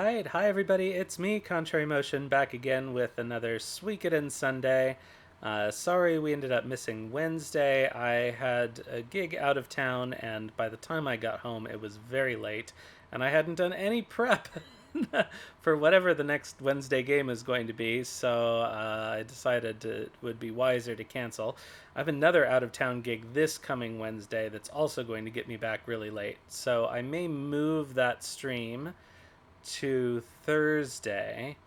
Alright, hi everybody, it's me, Contrary Motion, back again with another Suikoden Sunday. Sorry we ended up missing Wednesday. I had a gig out of town, and by the time I got home it was very late, and I hadn't done any prep for whatever the next Wednesday game is going to be, so I decided it would be wiser to cancel. I have another out-of-town gig this coming Wednesday that's also going to get me back really late, so I may move that stream to Thursday,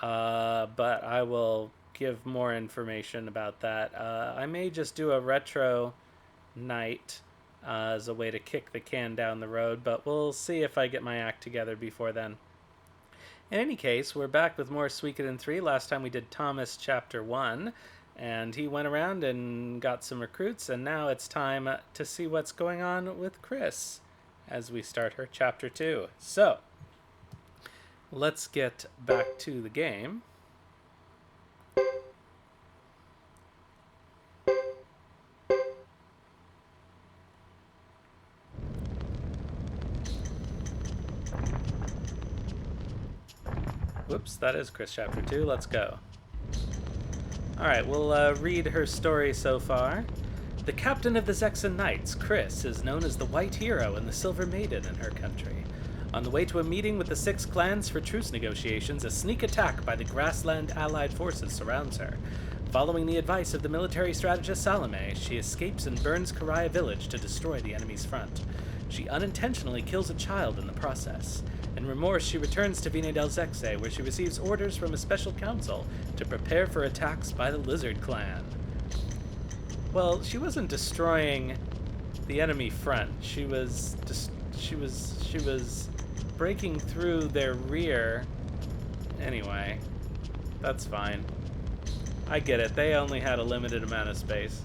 but I will give more information about that. I may just do a retro night as a way to kick the can down the road, but we'll see if I get my act together before then. In any case, we're back with more Suikoden 3. Last time we did Thomas Chapter 1, and he went around and got some recruits, and now it's time to see what's going on with Chris as we start her Chapter 2. So, let's get back to the game. Whoops, that is Chris Chapter 2. Let's go. Alright, we'll read her story so far. The captain of the Zexan Knights, Chris, is known as the White Hero and the Silver Maiden in her country. On the way to a meeting with the 6 clans for truce negotiations, a sneak attack by the Grassland Allied forces surrounds her. Following the advice of the military strategist Salome, she escapes and burns Karaya village to destroy the enemy's front. She unintentionally kills a child in the process. In remorse, she returns to Vine del Zexe, where she receives orders from a special council to prepare for attacks by the Lizard Clan. Well, she wasn't destroying the enemy front. She was breaking through their rear. Anyway, that's fine. I get it. They only had a limited amount of space.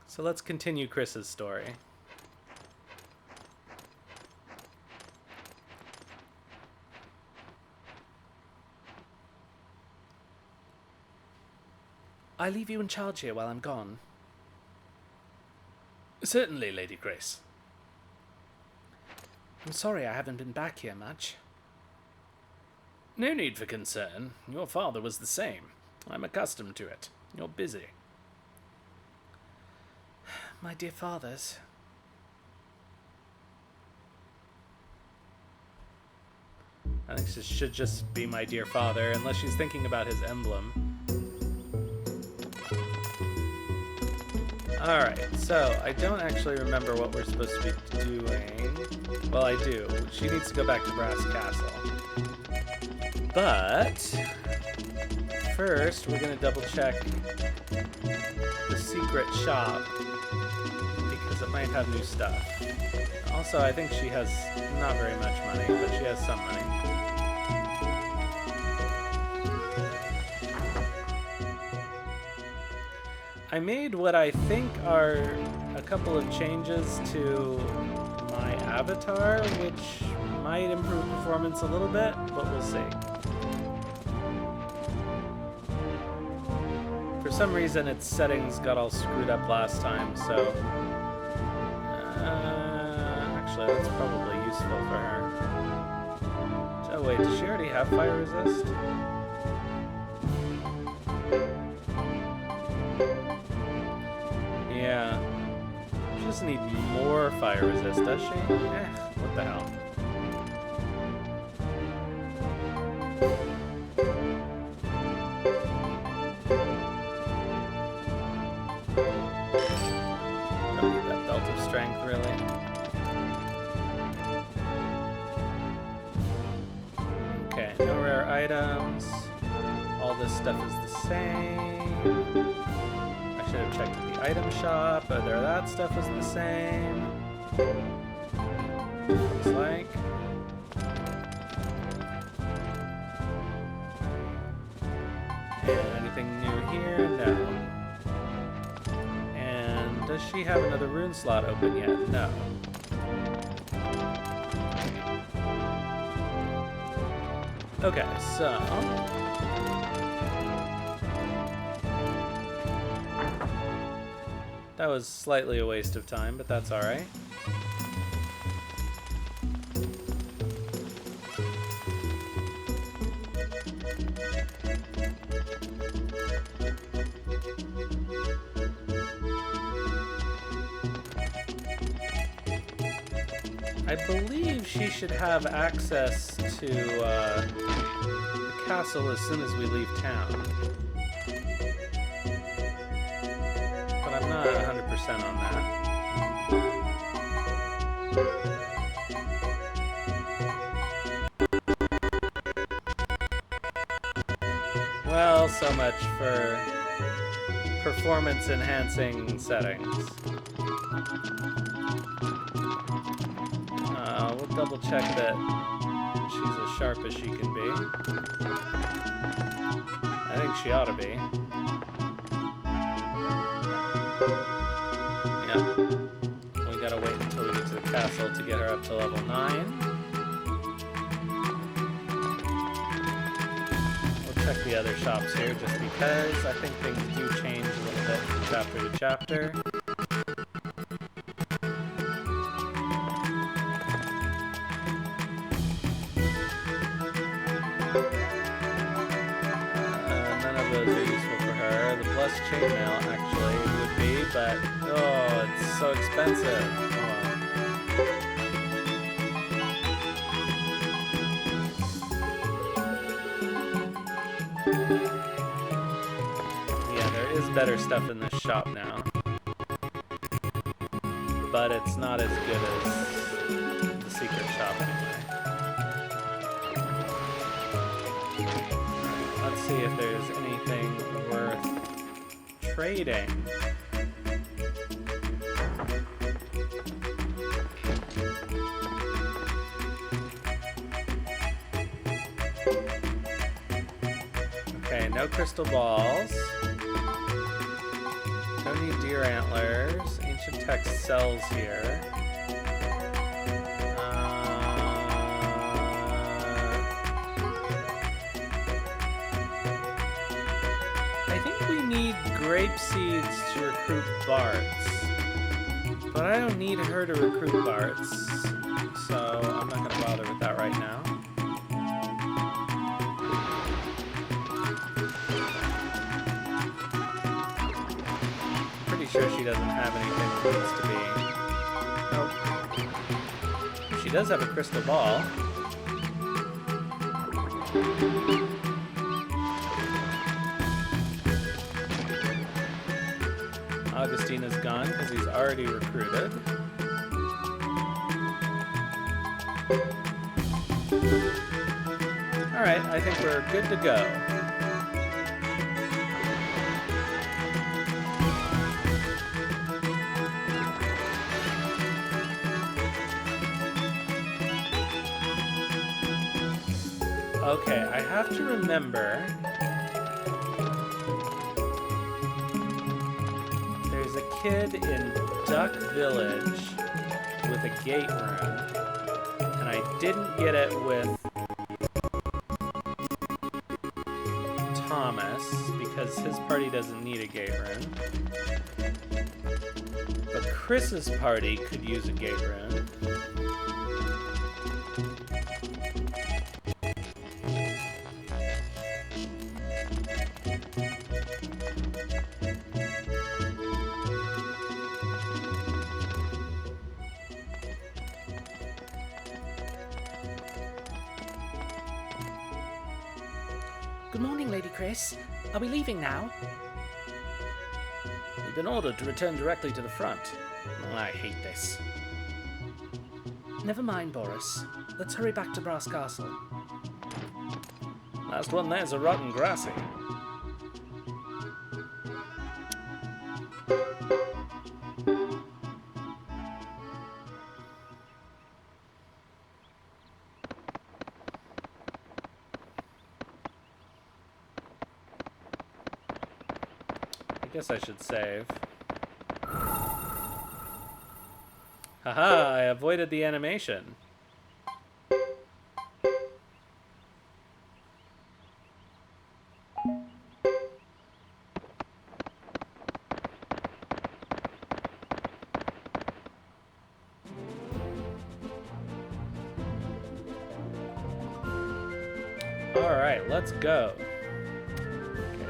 So let's continue Chris's story. I leave you in charge here while I'm gone. Certainly, Lady Grace. I'm sorry I haven't been back here much. No need for concern. Your father was the same. I'm accustomed to it. You're busy. My dear fathers. I think this should just be my dear father, unless she's thinking about his emblem. Alright, so I don't actually remember what we're supposed to be doing. Well, I do. She needs to go back to Brass Castle. But first, we're going to double check the secret shop because it might have new stuff. Also, I think she has not very much money, but she has some money. I made what I think are a couple of changes to my avatar, which might improve performance a little bit, but we'll see. For some reason, its settings got all screwed up last time, so... actually, that's probably useful for her. Oh wait, does she already have fire resist? Yeah. She doesn't need more fire resist, does she? What the hell. Don't need that belt of strength, really. Okay, no rare items. All this stuff is the same. I should have checked at the item shop, whether that stuff was the same. Looks like. And anything new here? No. And does she have another rune slot open yet? No. Okay, so... that was slightly a waste of time, but that's alright. I believe she should have access to the castle as soon as we leave town. But I'm not 100% on that. Well, so much for performance-enhancing settings. We'll double check that she's as sharp as she can be. I think she ought to be. Yep. We gotta wait until we get to the castle to get her up to level 9. We'll check the other shops here just because I think things do change a little bit from chapter to chapter. Chainmail actually would be, but oh, it's so expensive. Oh. Yeah, there is better stuff in this shop now, but it's not as good as the secret shop anyway. Let's see if there's anything worth trading. Okay, no crystal balls. Don't need deer antlers. Ancient text sells here. Grape seeds to recruit bards, but I don't need her to recruit bards, so I'm not going to bother with that right now. Pretty sure she doesn't have anything that needs to be. Nope. She does have a crystal ball. Augustina's gone because he's already recruited. Alright, I think we're good to go. Okay, I have to remember there's a kid in Duck Village with a gate rune, and I didn't get it with Thomas because his party doesn't need a gate rune. But Chris's party could use a gate rune. Good morning, Lady Chris. Are we leaving now? We've been ordered to return directly to the front. Oh, I hate this. Never mind, Boris. Let's hurry back to Brass Castle. Last one there's a rotten grassy. I guess I should save. Haha, I avoided the animation. Alright, let's go.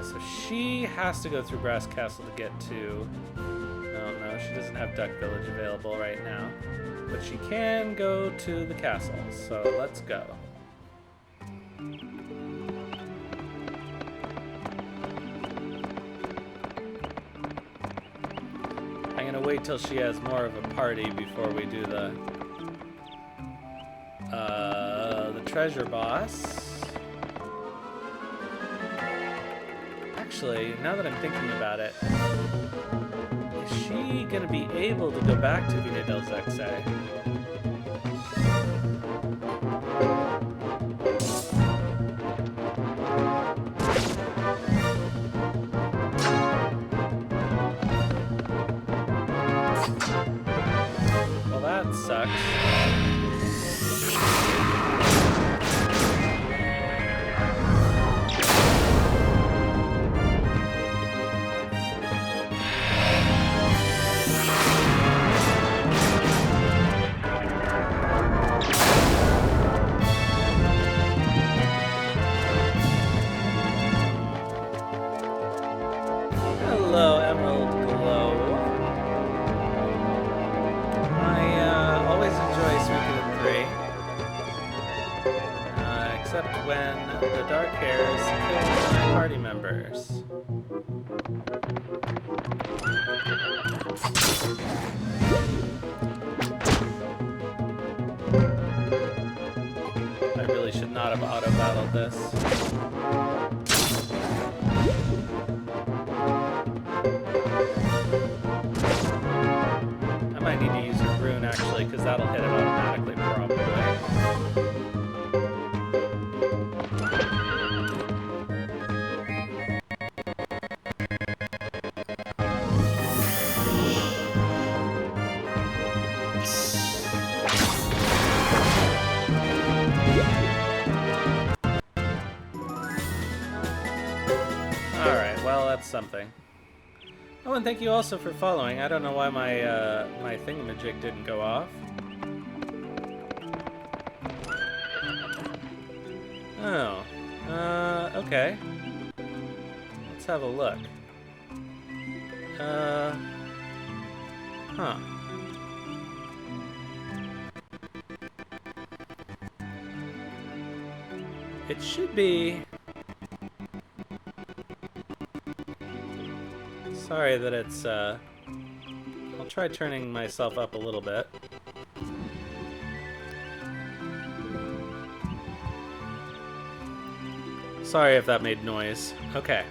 So she has to go through Brass Castle to get to... Oh no, she doesn't have Duck Village available right now. But she can go to the castle, so let's go. I'm gonna wait till she has more of a party before we do the treasure boss. Actually, now that I'm thinking about it, is she gonna be able to go back to Vita del Zexe? Well, that sucks. Hello, Emerald Glow. I always enjoy Suikoden 3. Except when the dark hairs kill my party members. I really should not have auto-battled this. I might need to use a rune actually, because that'll hit it automatically, probably. Alright, well, that's something. Oh, and thank you also for following. I don't know why my my thingamajig didn't go off. Oh, okay. Let's have a look. Huh. It should be... Sorry that it's, I'll try turning myself up a little bit. Sorry if that made noise. Okay.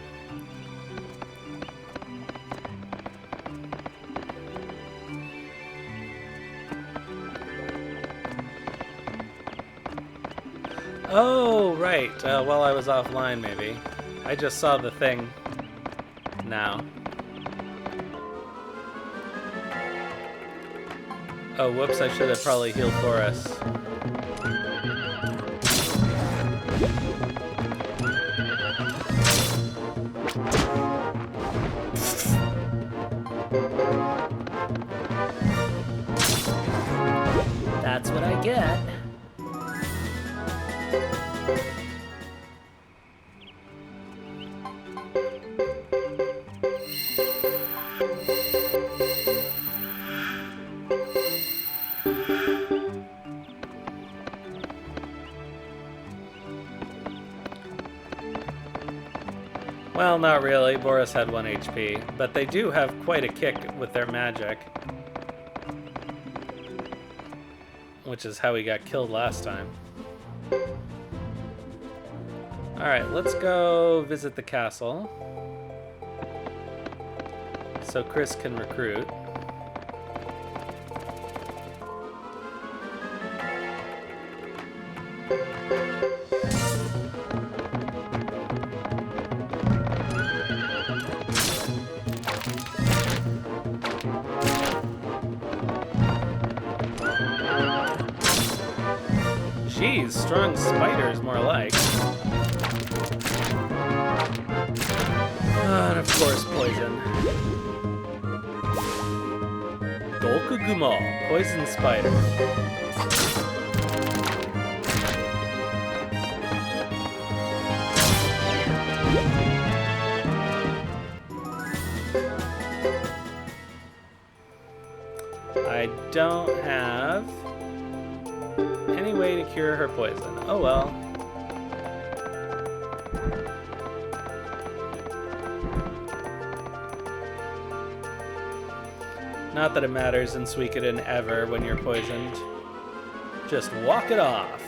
Oh, right. While I was offline, maybe. I just saw the thing now. Oh, whoops, I should have probably healed Boris. That's what I get. Well, not really. Boris had 1 HP, but they do have quite a kick with their magic. Which is how he got killed last time. Alright, let's go visit the castle. So Chris can recruit. Jeez, strong spiders, more like. And of course, poison. Dokugumo, poison spider. I don't have any way to cure her poison. Oh well. Not that it matters in Suikoden ever when you're poisoned. Just walk it off.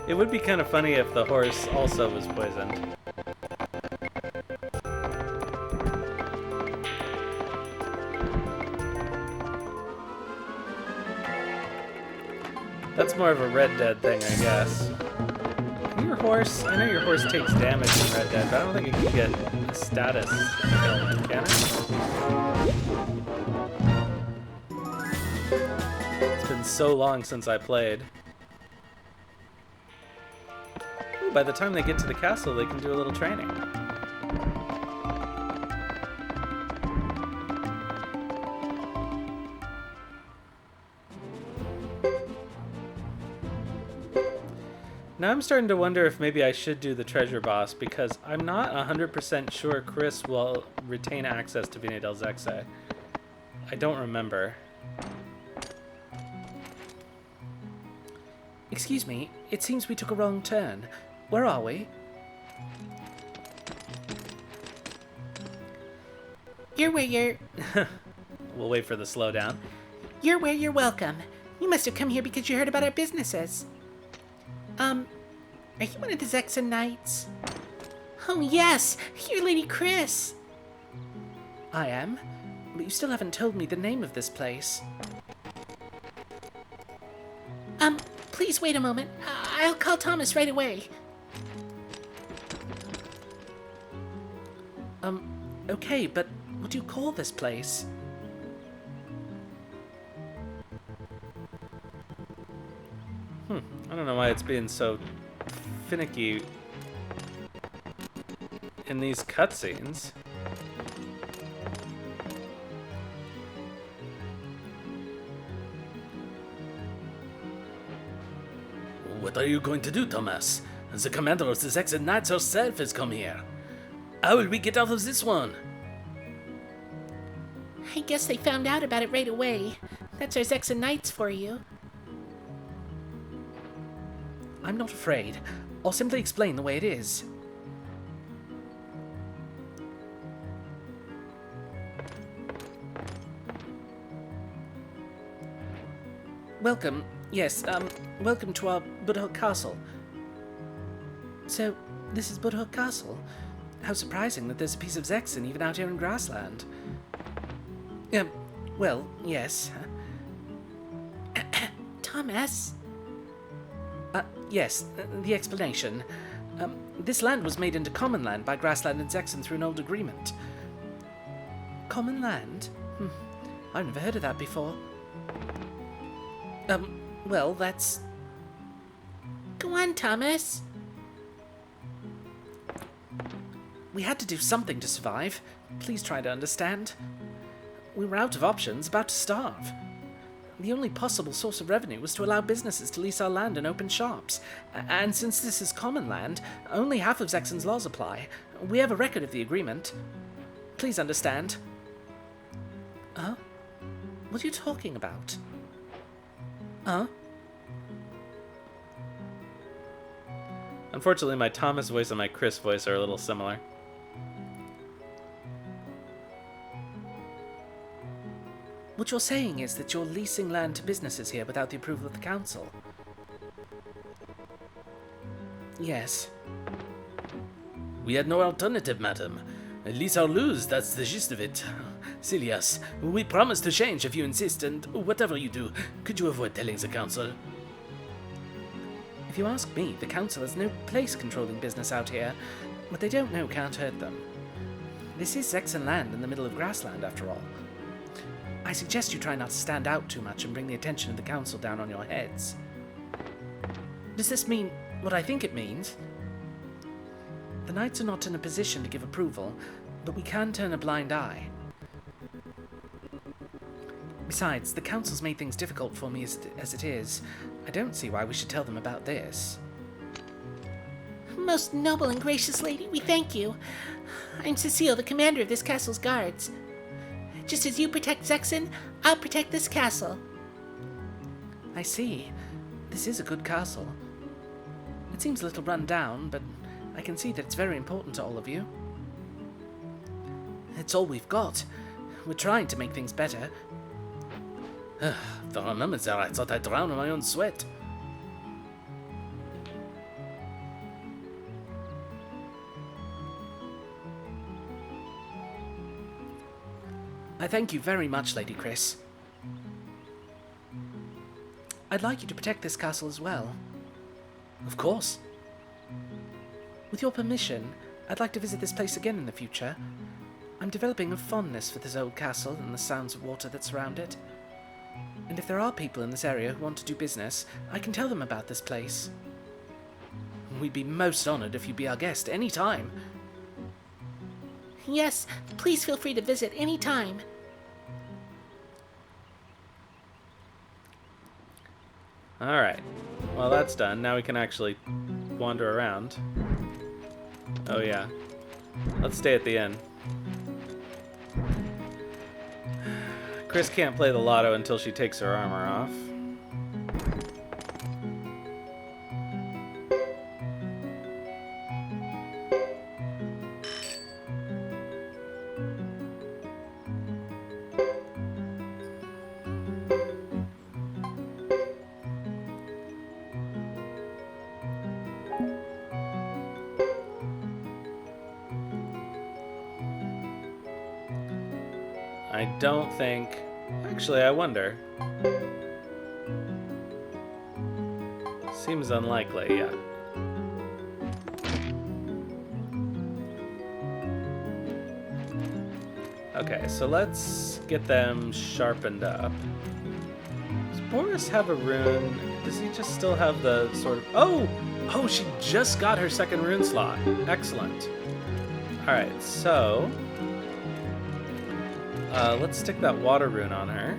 It would be kind of funny if the horse also was poisoned. That's more of a Red Dead thing, I guess. Can your horse... I know your horse takes damage in Red Dead, but I don't think it can get a status ailment, can it? It's been so long since I played. Ooh, by the time they get to the castle, they can do a little training. Now I'm starting to wonder if maybe I should do the treasure boss, because I'm not 100% sure Chris will retain access to Vina del Zexe. I don't remember. Excuse me, it seems we took a wrong turn. Where are we? You're where you're... We'll wait for the slowdown. You're where you're welcome. You must have come here because you heard about our businesses. Are you one of the Zexen Knights? Oh yes, you're Lady Chris. I am, but you still haven't told me the name of this place. Please wait a moment. I'll call Thomas right away. Okay, but what do you call this place? I don't know why it's being so finicky in these cutscenes. What are you going to do, Thomas? The commander of the Zexen Knights herself has come here. How will we get out of this one? I guess they found out about it right away. That's our Zexen Knights for you. I'm not afraid. I'll simply explain the way it is. Welcome. Yes, welcome to our Budhook Castle. So, this is Budhook Castle? How surprising that there's a piece of Zexen even out here in Grassland. Well, yes. Thomas? Yes, the explanation. This land was made into common land by Grassland and Zexen through an old agreement. Common land? I've never heard of that before. Well, that's... Go on, Thomas. We had to do something to survive. Please try to understand. We were out of options, about to starve. The only possible source of revenue was to allow businesses to lease our land and open shops. And since this is common land, only half of Zexen's laws apply. We have a record of the agreement. Please understand. Huh? What are you talking about? Huh? Unfortunately, my Thomas voice and my Chris voice are a little similar. What you're saying is that you're leasing land to businesses here without the approval of the council? Yes. We had no alternative, madam. Lease or lose, that's the gist of it. Silly us. We promise to change if you insist, and whatever you do, could you avoid telling the council? If you ask me, the council has no place controlling business out here. What they don't know can't hurt them. This is Zexen land in the middle of grassland, after all. I suggest you try not to stand out too much and bring the attention of the council down on your heads. Does this mean What I think it means... The knights are not in a position to give approval, but we can turn a blind eye. Besides, the council's made things difficult for me as it is. I don't see why we should tell them about this. Most noble and gracious lady, we thank you. I'm Cecile, the commander of this castle's guards. Just as you protect Zexon, I'll protect this castle. I see. This is a good castle. It seems a little run down, but I can see that it's very important to all of you. It's all we've got. We're trying to make things better. For a moment there, I thought I'd drown in my own sweat. I thank you very much, Lady Chris. I'd like you to protect this castle as well. Of course. With your permission, I'd like to visit this place again in the future. I'm developing a fondness for this old castle and the sounds of water that surround it. And if there are people in this area who want to do business, I can tell them about this place. We'd be most honored if you'd be our guest any time. Yes, please feel free to visit any time. Alright. Well, that's done. Now we can actually wander around. Oh, yeah. Let's stay at the inn. Chris can't play the lotto until she takes her armor off. I don't think... Actually, I wonder. Seems unlikely, yeah. Okay, so let's get them sharpened up. Does Boris have a rune? Does he just still have the sort of... Oh! Oh, she just got her second rune slot. Excellent. Alright, so... let's stick that water rune on her.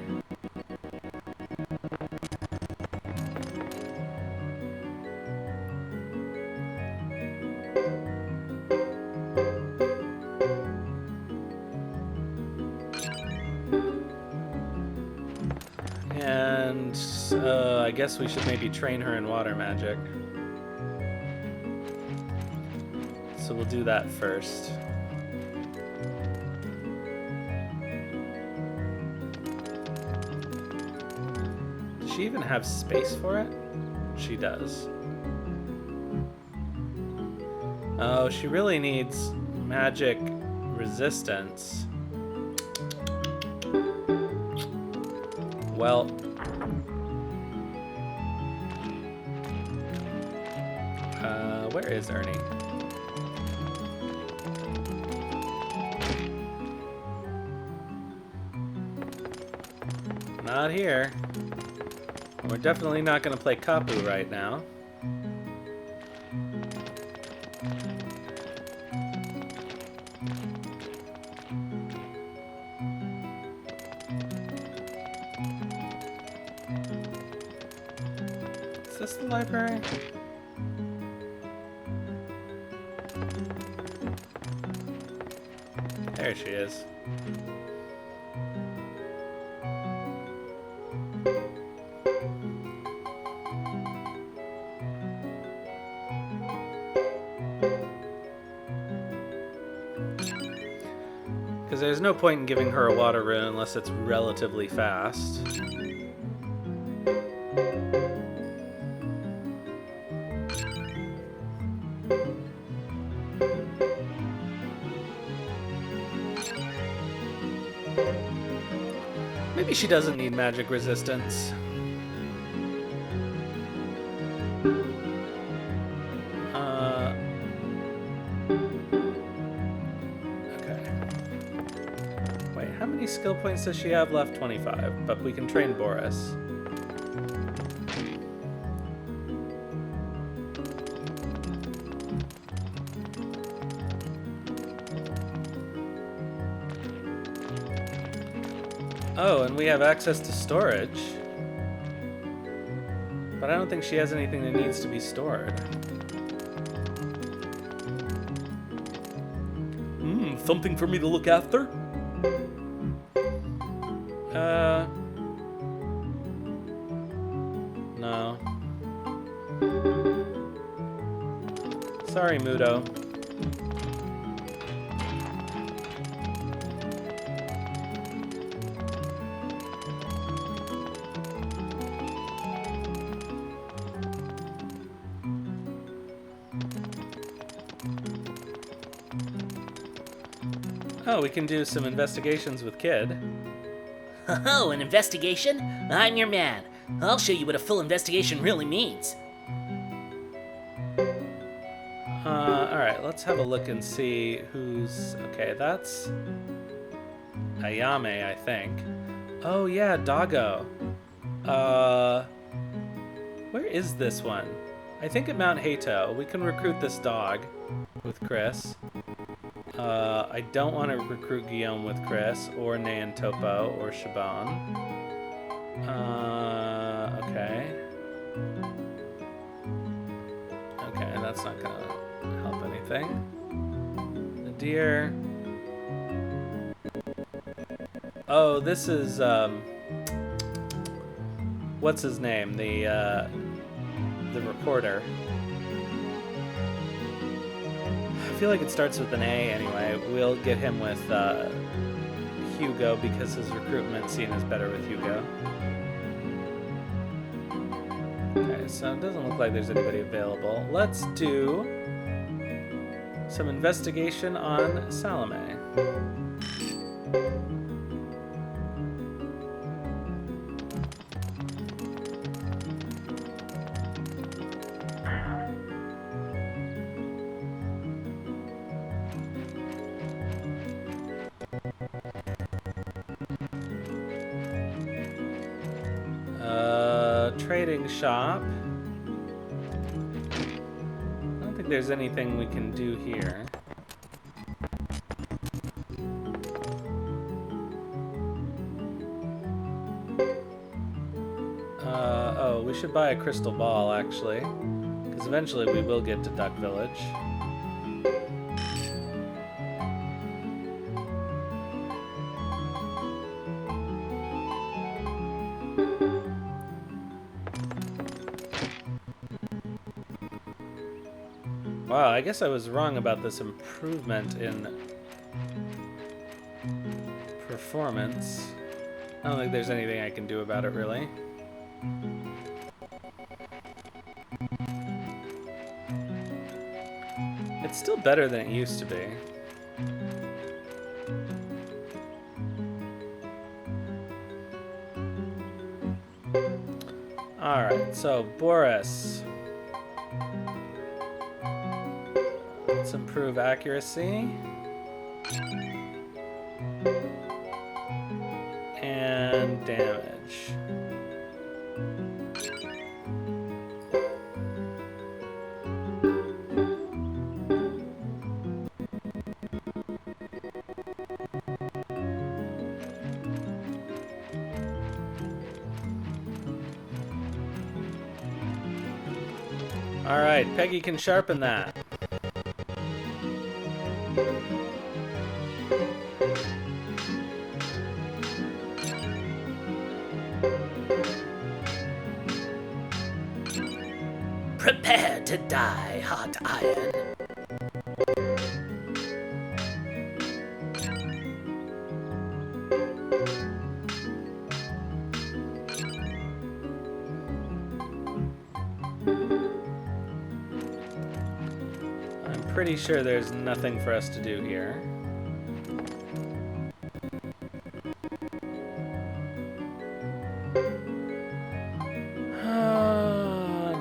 And I guess we should maybe train her in water magic. So we'll do that first. Does she even have space for it? She does. Oh, she really needs magic resistance. Well, where is Ernie? Not here. We're definitely not going to play Kapu right now. Is this the library? There she is. Because there's no point in giving her a water rune unless it's relatively fast. Maybe she doesn't need magic resistance. Okay. Wait, how many skill points does she have left? 25, but we can train Boris. Oh, and we have access to storage. But I don't think she has anything that needs to be stored. Something for me to look after? No. Sorry, Mudo. Oh, we can do some investigations with Kid. Oh, an investigation? I'm your man. I'll show you what a full investigation really means. Alright, let's have a look and see who's... Okay, that's... Ayame, I think. Oh yeah, Doggo. Where is this one? I think at Mount Hato. We can recruit this dog with Chris. I don't want to recruit Guillaume with Chris, or Nayan Topo, or Shaban. Okay. Okay, that's not gonna help anything. The deer. Oh, this is, what's his name? The reporter. I feel like it starts with an A anyway. We'll get him with Hugo because his recruitment scene is better with Hugo. Okay, so it doesn't look like there's anybody available. Let's do some investigation on Salome. Trading shop. I don't think there's anything we can do here. Oh, we should buy a crystal ball actually, because eventually we will get to Duck Village. Wow, I guess I was wrong about this improvement in performance. I don't think there's anything I can do about it, really. It's still better than it used to be. Alright, so Boris. Let's improve accuracy. And damage. Alright, Peggy can sharpen that. Prepare to die, hot iron. I'm pretty sure there's nothing for us to do here.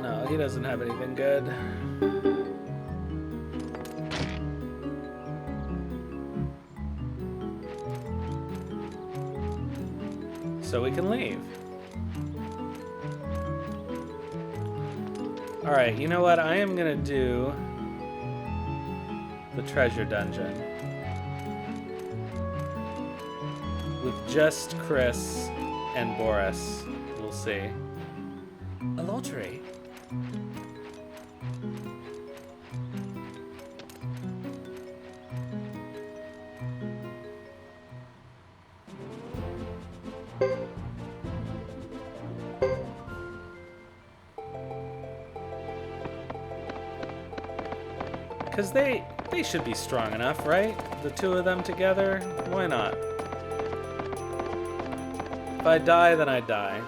No, he doesn't have anything good. So we can leave. Alright, you know what? I am gonna do the treasure dungeon. with just Chris and Boris. We'll see. A lottery? Because they should be strong enough, right? The two of them together? Why not? If I die, then I die.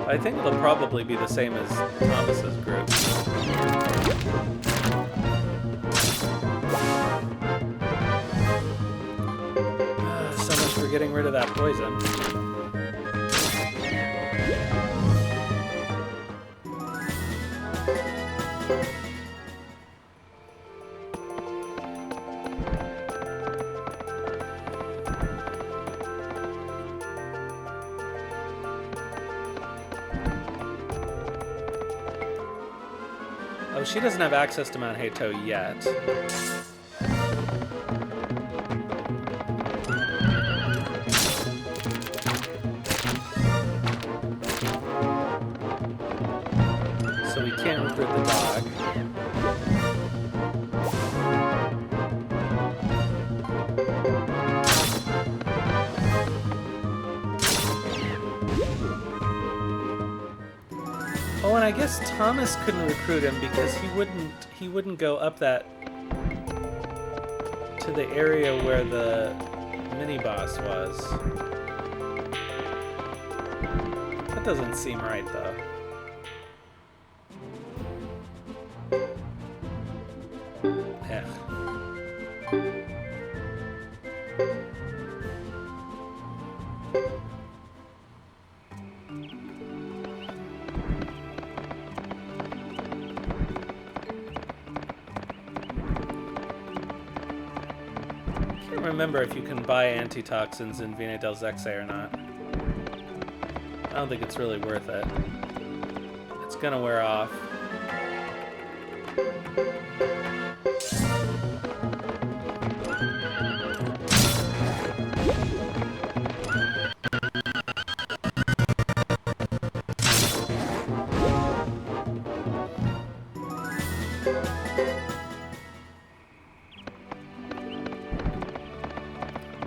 I think it'll probably be the same as Thomas's group. So much for getting rid of that poison. Oh, she doesn't have access to Mount Heito yet. So we can't recruit the dog. Oh, and I guess Thomas couldn't recruit him because he wouldn't go up that to the area where the mini boss was. That doesn't seem right though. Ugh. Remember if you can buy antitoxins in Vina del Zexe or not. I don't think it's really worth it. It's gonna wear off.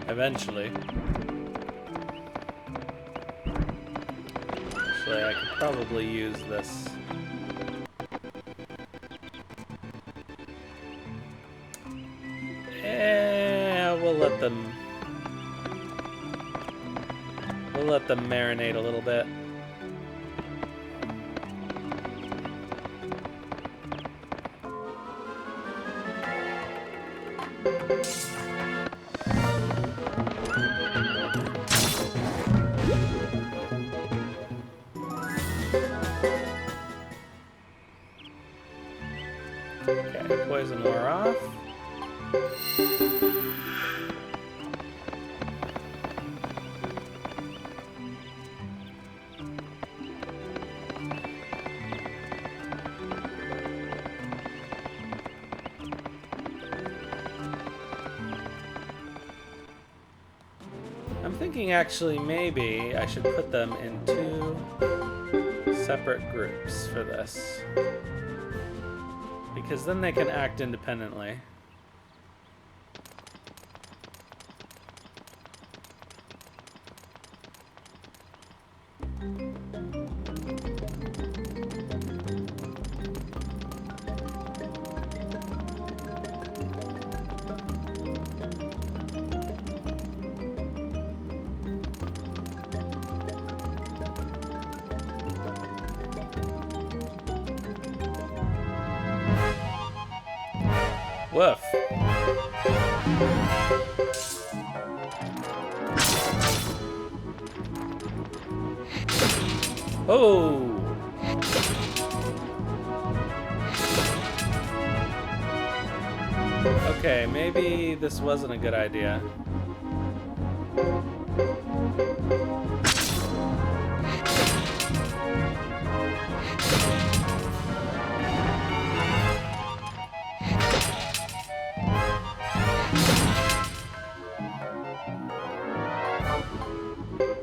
Eventually. Actually, I could probably use this. We'll let them marinate a little bit. Okay, poison wore off. I'm thinking actually maybe I should put them in 2 separate groups for this. Because then they can act independently. Woof. Oh. Okay, maybe this wasn't a good idea.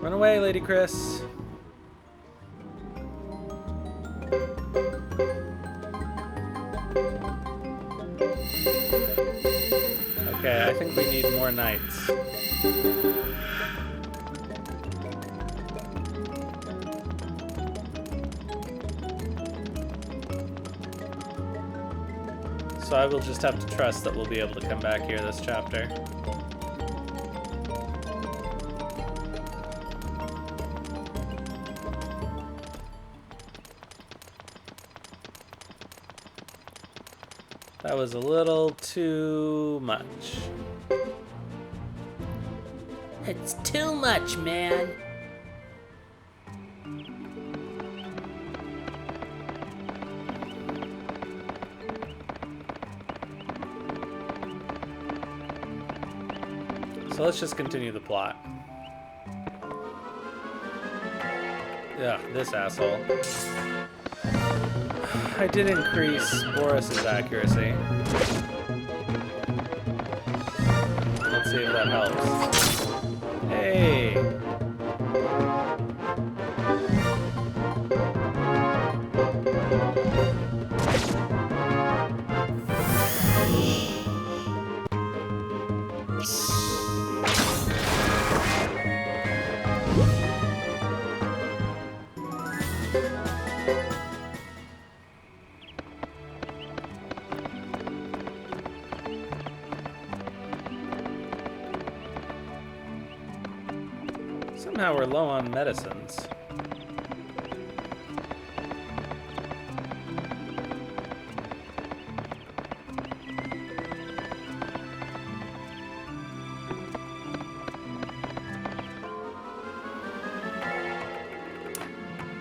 Run away, Lady Chris. Okay, I think we need more knights. So I will just have to trust that we'll be able to come back here this chapter. That was a little too much. It's too much, man. So let's just continue the plot. Ugh, this asshole. I did increase Boris's accuracy. Let's see if that helps. Hey! Somehow we're low on medicines.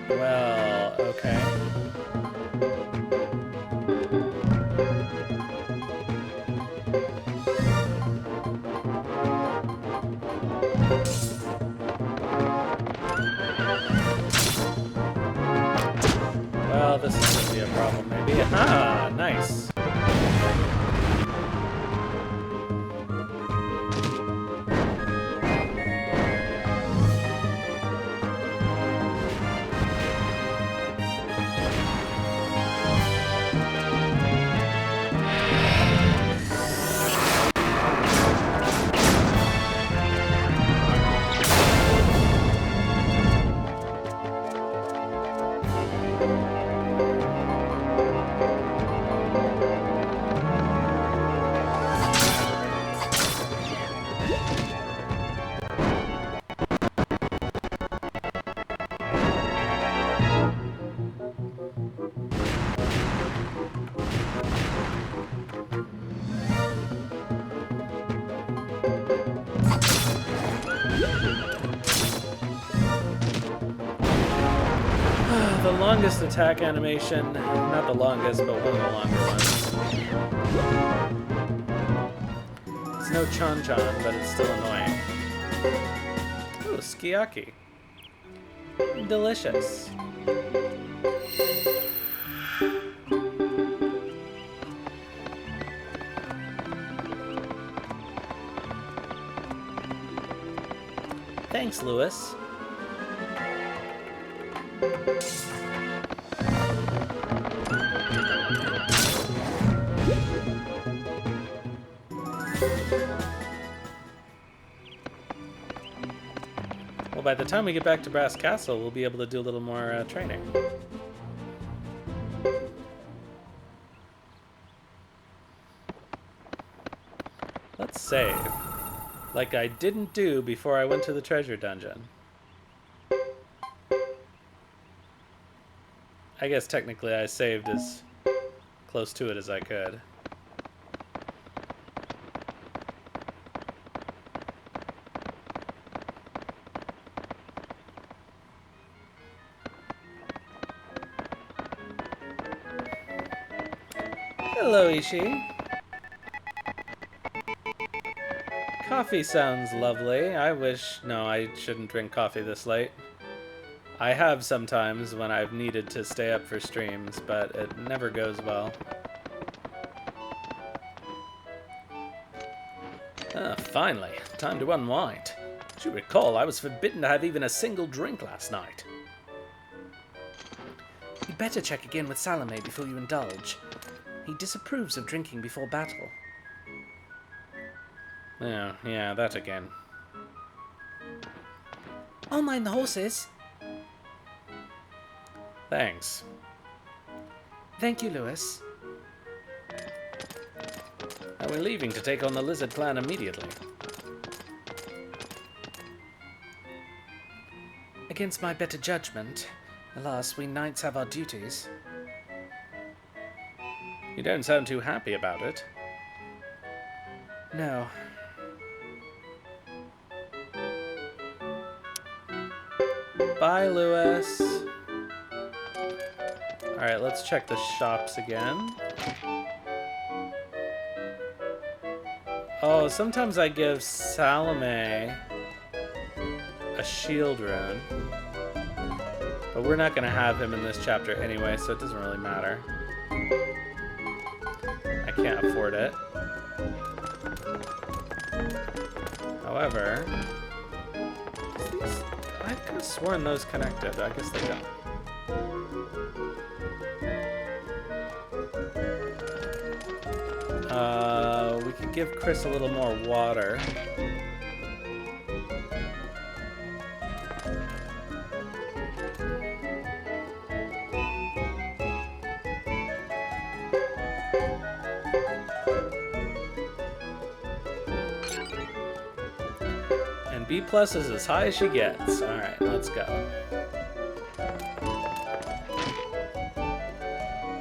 Well, okay. Well, this is gonna be a problem, maybe. Ah, nice. The longest attack animation, not the longest, but one of the longer ones. It's no Chon-Chon, but it's still annoying. Ooh, Skiaki. Delicious. Thanks, Lewis. Well, by the time we get back to Brass Castle, we'll be able to do a little more training. Let's save. Like I didn't do before I went to the treasure dungeon. I guess technically I saved as close to it as I could. Hello, Ishii. Coffee sounds lovely. I wish... No, I shouldn't drink coffee this late. I have sometimes when I've needed to stay up for streams, but it never goes well. Ah, finally. Time to unwind. As you recall, I was forbidden to have even a single drink last night. You'd better check again with Salome before you indulge. He disapproves of drinking before battle. Yeah, that again. I'll mind the horses. Thanks. Thank you, Lewis. And we're leaving to take on the Lizard Clan immediately. Against my better judgment, alas, we knights have our duties. You don't sound too happy about it. No. Bye, Lewis. Alright, let's check the shops again. Oh, sometimes I give Salome a shield rune. But we're not going to have him in this chapter anyway, so it doesn't really matter. I can't afford it. However, I could have sworn those connected. I guess they don't. We could give Chris a little more water. And B+ is as high as she gets. Alright, let's go.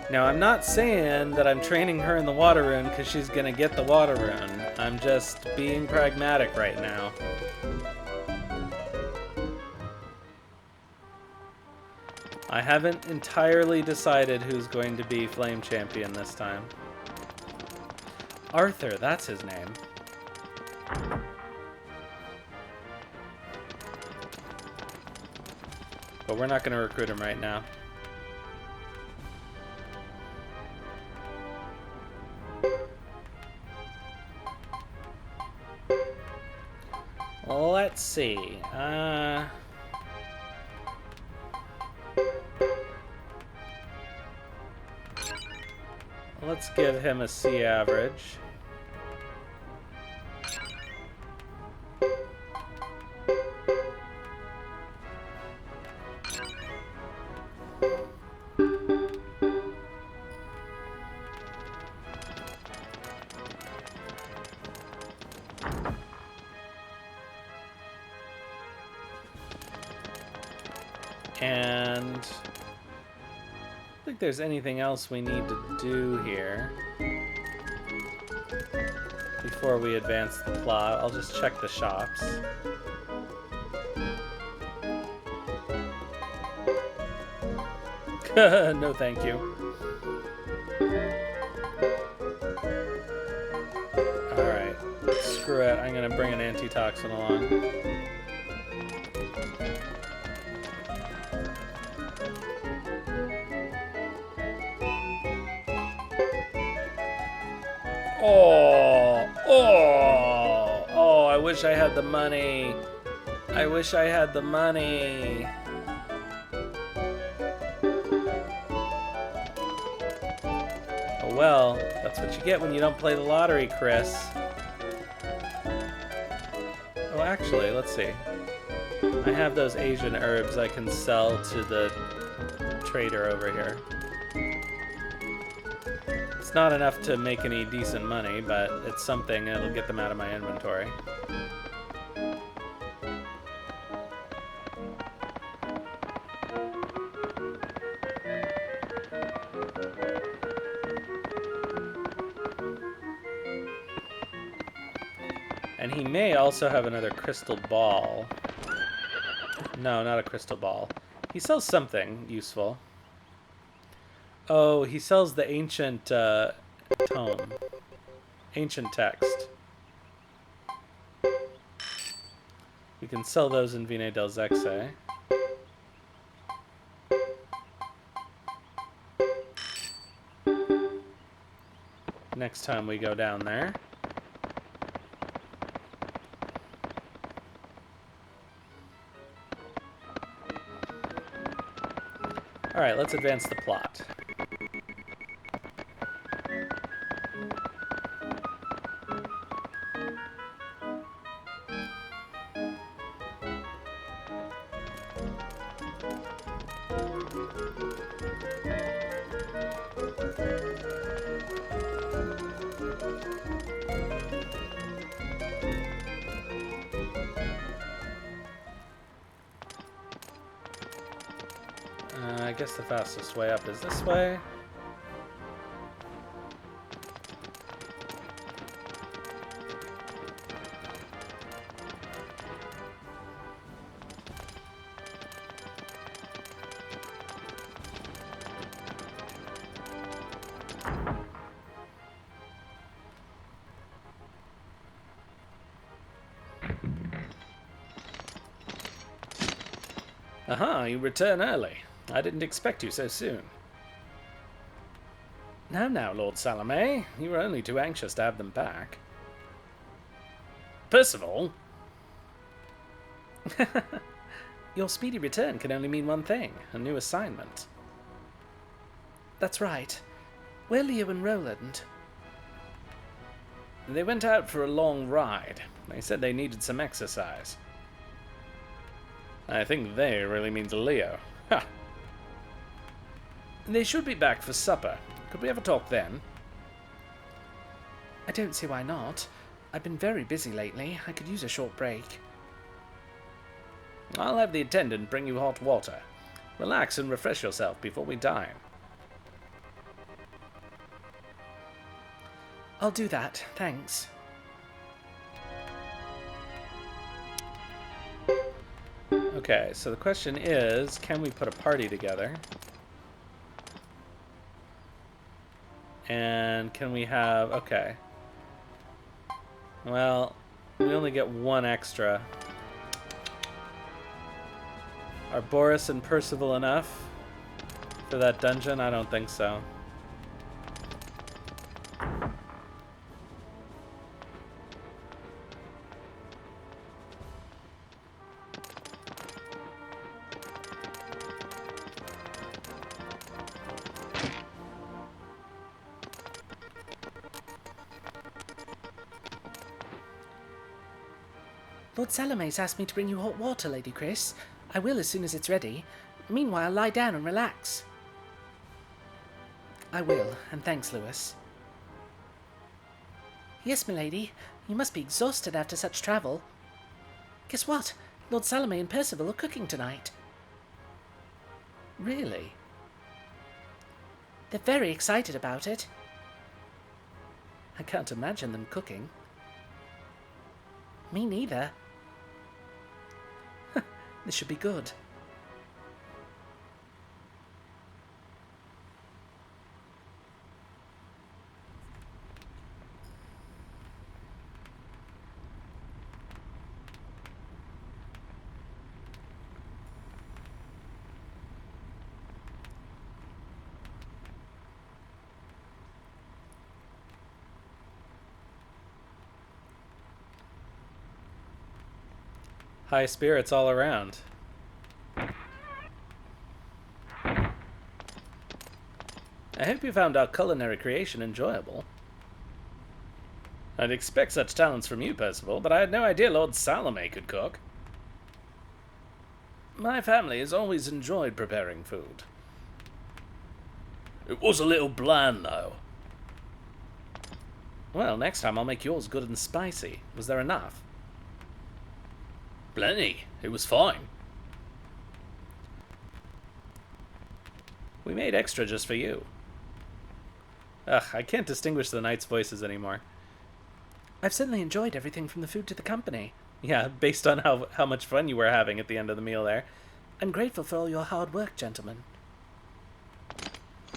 Now, I'm not saying that I'm training her in the water rune because she's going to get the water rune. I'm just being pragmatic right now. I haven't entirely decided who's going to be Flame Champion this time. Arthur, that's his name. But we're not going to recruit him right now. Let's see. Let's give him a C average. And I don't think there's anything else we need to do here before we advance the plot. I'll just check the shops. No, thank you. Alright, screw it. I'm gonna bring an antitoxin along. Oh, I wish I had the money. I wish I had the money. Oh well, that's what you get when you don't play the lottery, Chris. Oh, actually, let's see. I have those Asian herbs I can sell to the trader over here. It's not enough to make any decent money, but it's something, and it'll get them out of my inventory. And he may also have another crystal ball. No, not a crystal ball. He sells something useful. Oh, he sells the ancient tome. Ancient text. We can sell those in Vine del Zexe. Next time we go down there. Alright, let's advance the plot. I guess the fastest way up is this way. Aha, you return early. I didn't expect you so soon. Now, Lord Salome, you were only too anxious to have them back. Percival? Your speedy return can only mean one thing, a new assignment. That's right. Where are Leo and Roland? They went out for a long ride. They said they needed some exercise. I think they really means Leo. Ha! They should be back for supper. Could we have a talk then? I don't see why not. I've been very busy lately. I could use a short break. I'll have the attendant bring you hot water. Relax and refresh yourself before we dine. I'll do that, thanks. Okay, so the question is, can we put a party together? And can we have... okay. Well, we only get one extra. Are Boris and Percival enough for that dungeon? I don't think so. Lord Salome's asked me to bring you hot water, Lady Chris. I will as soon as it's ready. Meanwhile, lie down and relax. I will, and thanks, Lewis. Yes, milady. You must be exhausted after such travel. Guess what? Lord Salome and Percival are cooking tonight. Really? They're very excited about it. I can't imagine them cooking. Me neither. This should be good. High spirits all around. I hope you found our culinary creation enjoyable. I'd expect such talents from you, Percival, but I had no idea Lord Salome could cook. My family has always enjoyed preparing food. It was a little bland, though. Well, next time I'll make yours good and spicy. Was there enough? Plenty. It was fine. We made extra just for you. Ugh, I can't distinguish the knights' voices anymore. I've certainly enjoyed everything from the food to the company. Yeah, based on how much fun you were having at the end of the meal there. I'm grateful for all your hard work, gentlemen.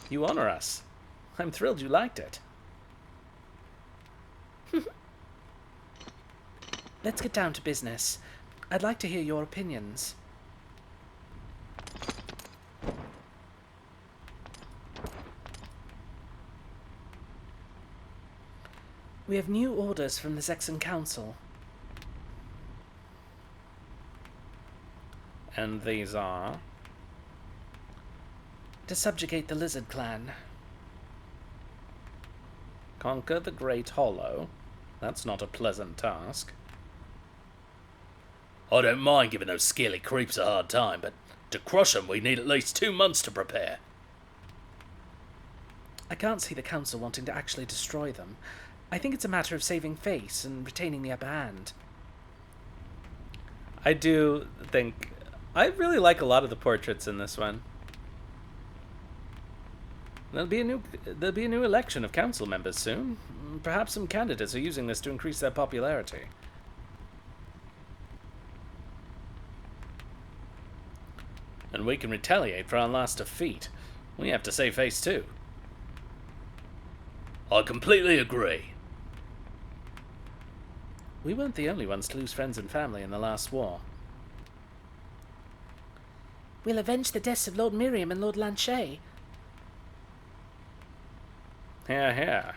You honor us. I'm thrilled you liked it. Let's get down to business. I'd like to hear your opinions. We have new orders from the Zexan Council. And these are? To subjugate the Lizard Clan. Conquer the Great Hollow? That's not a pleasant task. I don't mind giving those scaly creeps a hard time, but to crush them we need at least 2 months to prepare. I can't see the Council wanting to actually destroy them. I think it's a matter of saving face and retaining the upper hand. I do think... I really like a lot of the portraits in this one. There'll be a new election of council members soon. Perhaps some candidates are using this to increase their popularity. And we can retaliate for our last defeat. We have to save face too. I completely agree. We weren't the only ones to lose friends and family in the last war. We'll avenge the deaths of Lord Miriam and Lord Lanchet. Here, here.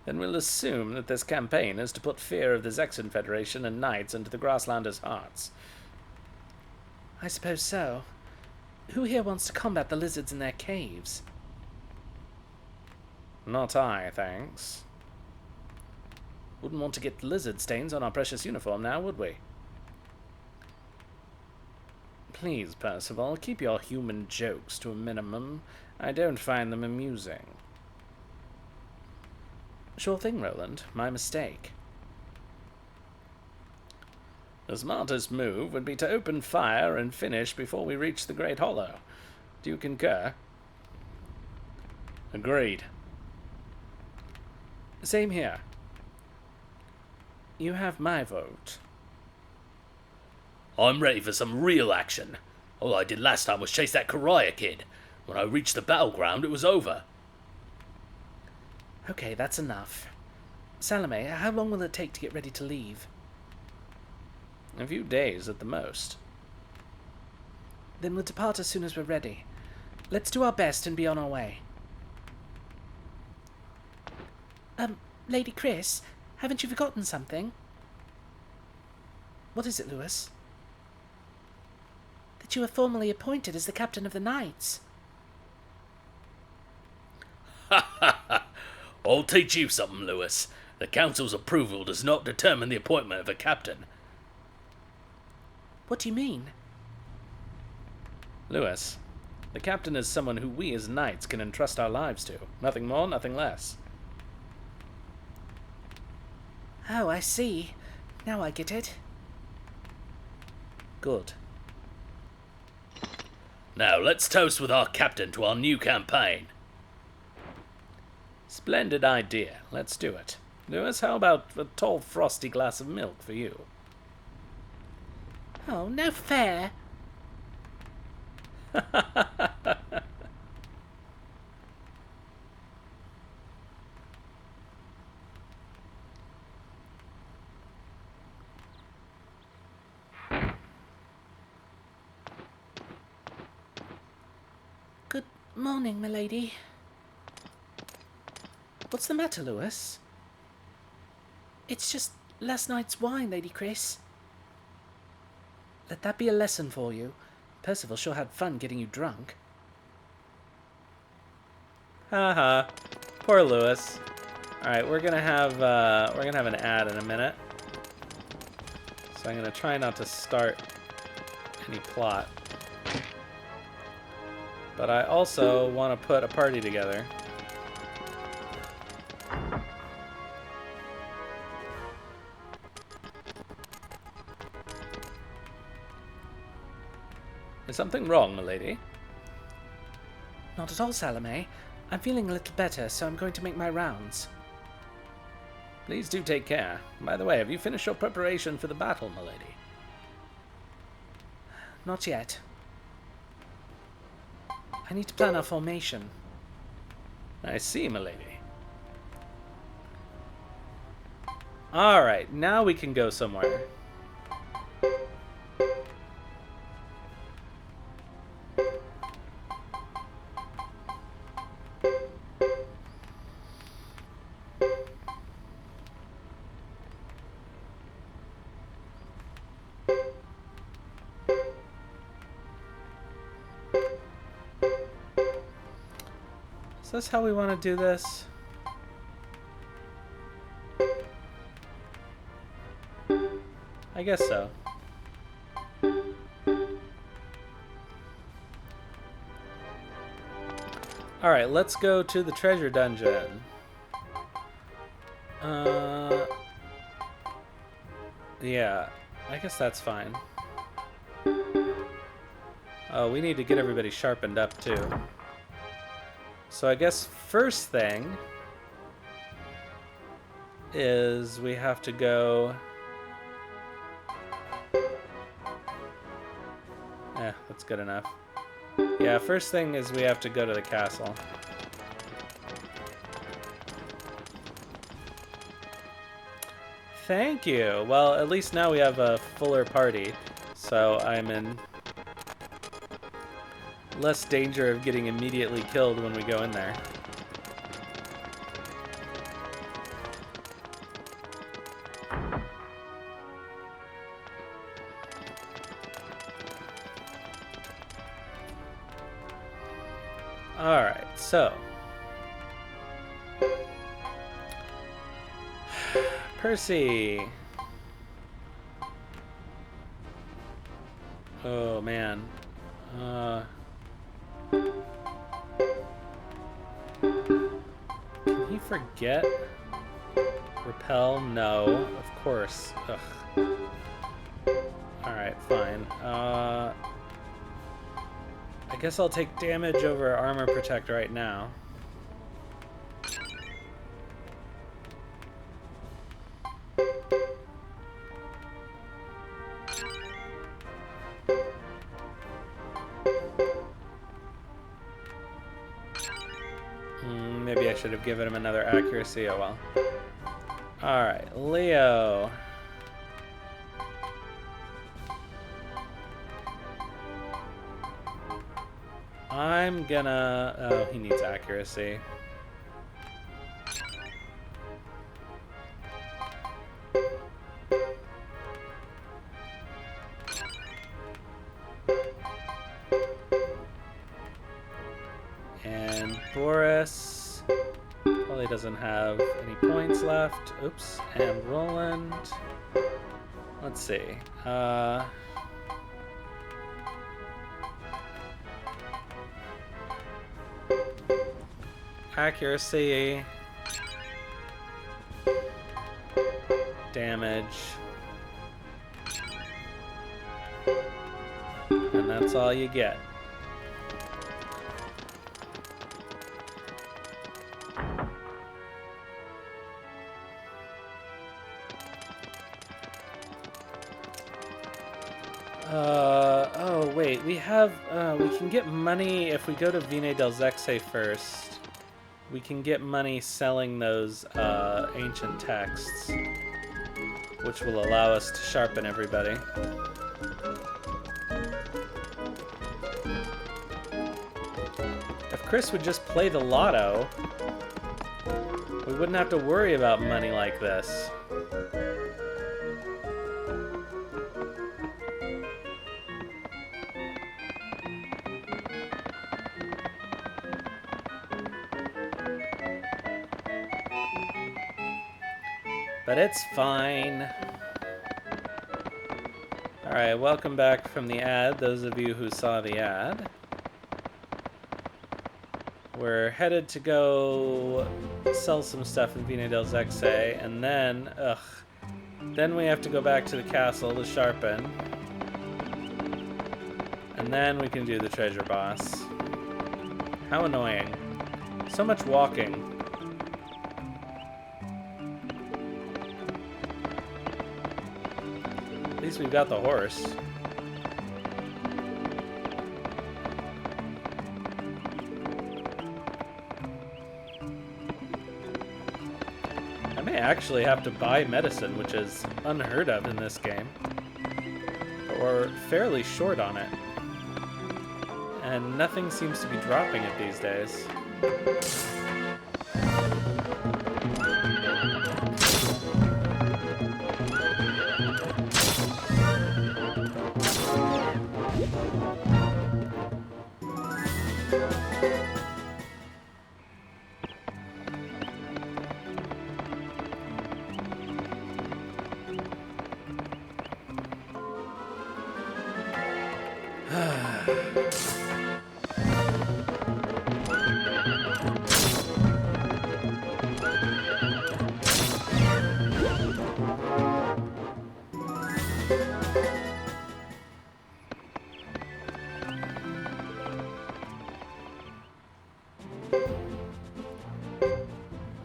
Then we'll assume that this campaign is to put fear of the Zexan Federation and Knights into the Grasslanders' hearts. I suppose so. Who here wants to combat the lizards in their caves? Not I, thanks. Wouldn't want to get lizard stains on our precious uniform now, would we? Please, Percival, keep your human jokes to a minimum. I don't find them amusing. Sure thing, Roland. My mistake. The smartest move would be to open fire and finish before we reach the Great Hollow. Do you concur? Agreed. Same here. You have my vote. I'm ready for some real action. All I did last time was chase that Karaya kid. When I reached the battleground, it was over. Okay, that's enough. Salome, how long will it take to get ready to leave? A few days at the most. Then we'll depart as soon as we're ready. Let's do our best and be on our way. Lady Chris, haven't you forgotten something? What is it, Lewis? That you were formally appointed as the captain of the Knights. I'll teach you something, Lewis. The council's approval does not determine the appointment of a captain. What do you mean? Lewis, the captain is someone who we as knights can entrust our lives to. Nothing more, nothing less. Oh, I see. Now I get it. Good. Now, let's toast with our captain to our new campaign. Splendid idea. Let's do it. Lewis, how about a tall, frosty glass of milk for you? Oh, no fair. Good morning, milady. What's the matter, Lewis? It's just last night's wine, Lady Chris. Let that be a lesson for you. Percival sure had fun getting you drunk. Haha. Poor Lewis. Alright, we're gonna have an ad in a minute. So I'm gonna try not to start any plot. But I also want to put a party together. Is something wrong, milady? Not at all, Salome. I'm feeling a little better, so I'm going to make my rounds. Please do take care. By the way, have you finished your preparation for the battle, milady? Not yet. I need to plan our formation. I see, milady. Alright, now we can go somewhere. Is this how we want to do this? I guess so. Alright, let's go to the treasure dungeon. Yeah, I guess that's fine. Oh, we need to get everybody sharpened up too. So I guess first thing is we have to go... that's good enough. Yeah, first thing is we have to go to the castle. Thank you! Well, at least now we have a fuller party, so I'm in less danger of getting immediately killed when we go in there. Alright, so... Percy! Oh, man. Can he forget? Repel? No, of course. Ugh. Alright, fine. I guess I'll take damage over armor protect right now. Maybe I should have given him another accuracy. Oh well. Alright, Leo. I'm gonna... Oh, he needs accuracy. And Boris probably doesn't have any points left. Oops. And Roland. Let's see. Accuracy. Damage. And that's all you get. Oh wait, we have, we can get money if we go to Vine del Zexe first. We can get money selling those, ancient texts, which will allow us to sharpen everybody. If Chris would just play the lotto, we wouldn't have to worry about money like this. But it's fine. Alright, welcome back from the ad, those of you who saw the ad. We're headed to go sell some stuff in Vine del Zexe, and then, then we have to go back to the castle to sharpen. And then we can do the treasure boss. How annoying. So much walking. At least we've got the horse. I may actually have to buy medicine, which is unheard of in this game. But we're fairly short on it. And nothing seems to be dropping it these days.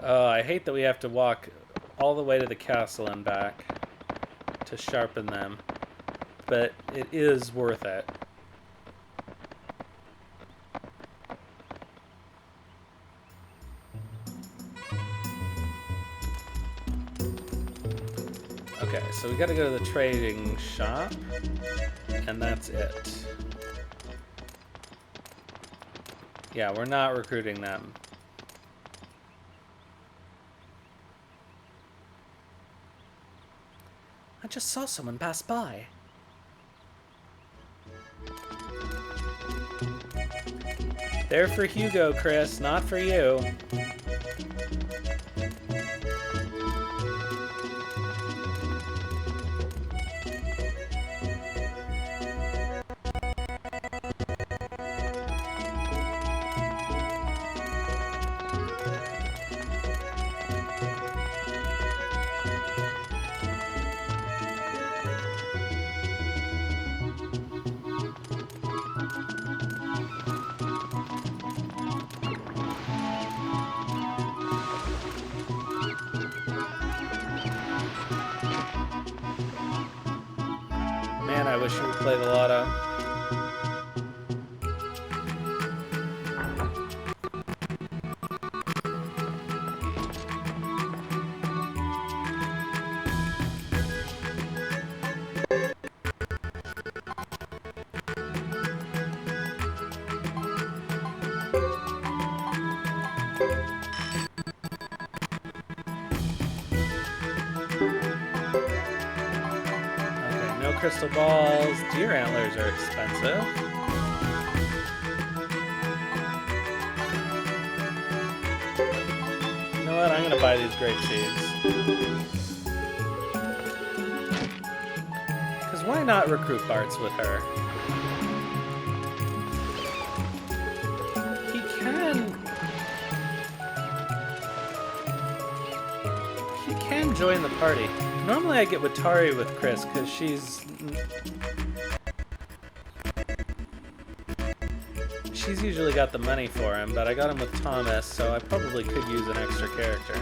Oh, I hate that we have to walk all the way to the castle and back to sharpen them, but it is worth it. Okay, so we gotta go to the trading shop, and that's it. Yeah, we're not recruiting them. I just saw someone pass by. They're for Hugo, Chris, not for you. Man, I wish you would play the lotto. Okay, no crystal balls. Deer antlers are expensive. You know what? I'm gonna buy these grape seeds. Because why not recruit Bartz with her? He can join the party. Normally I get Watari with Chris because she's usually got the money for him, but I got him with Thomas, so I probably could use an extra character.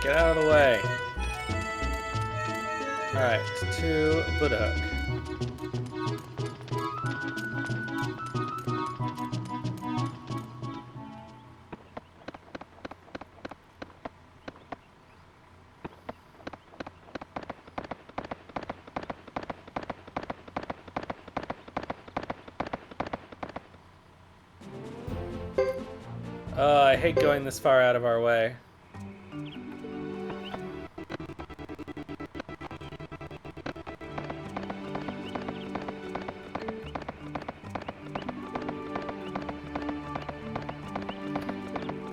Get out of the way. Alright, to Buddha Hook. Oh, I hate going this far out of our way.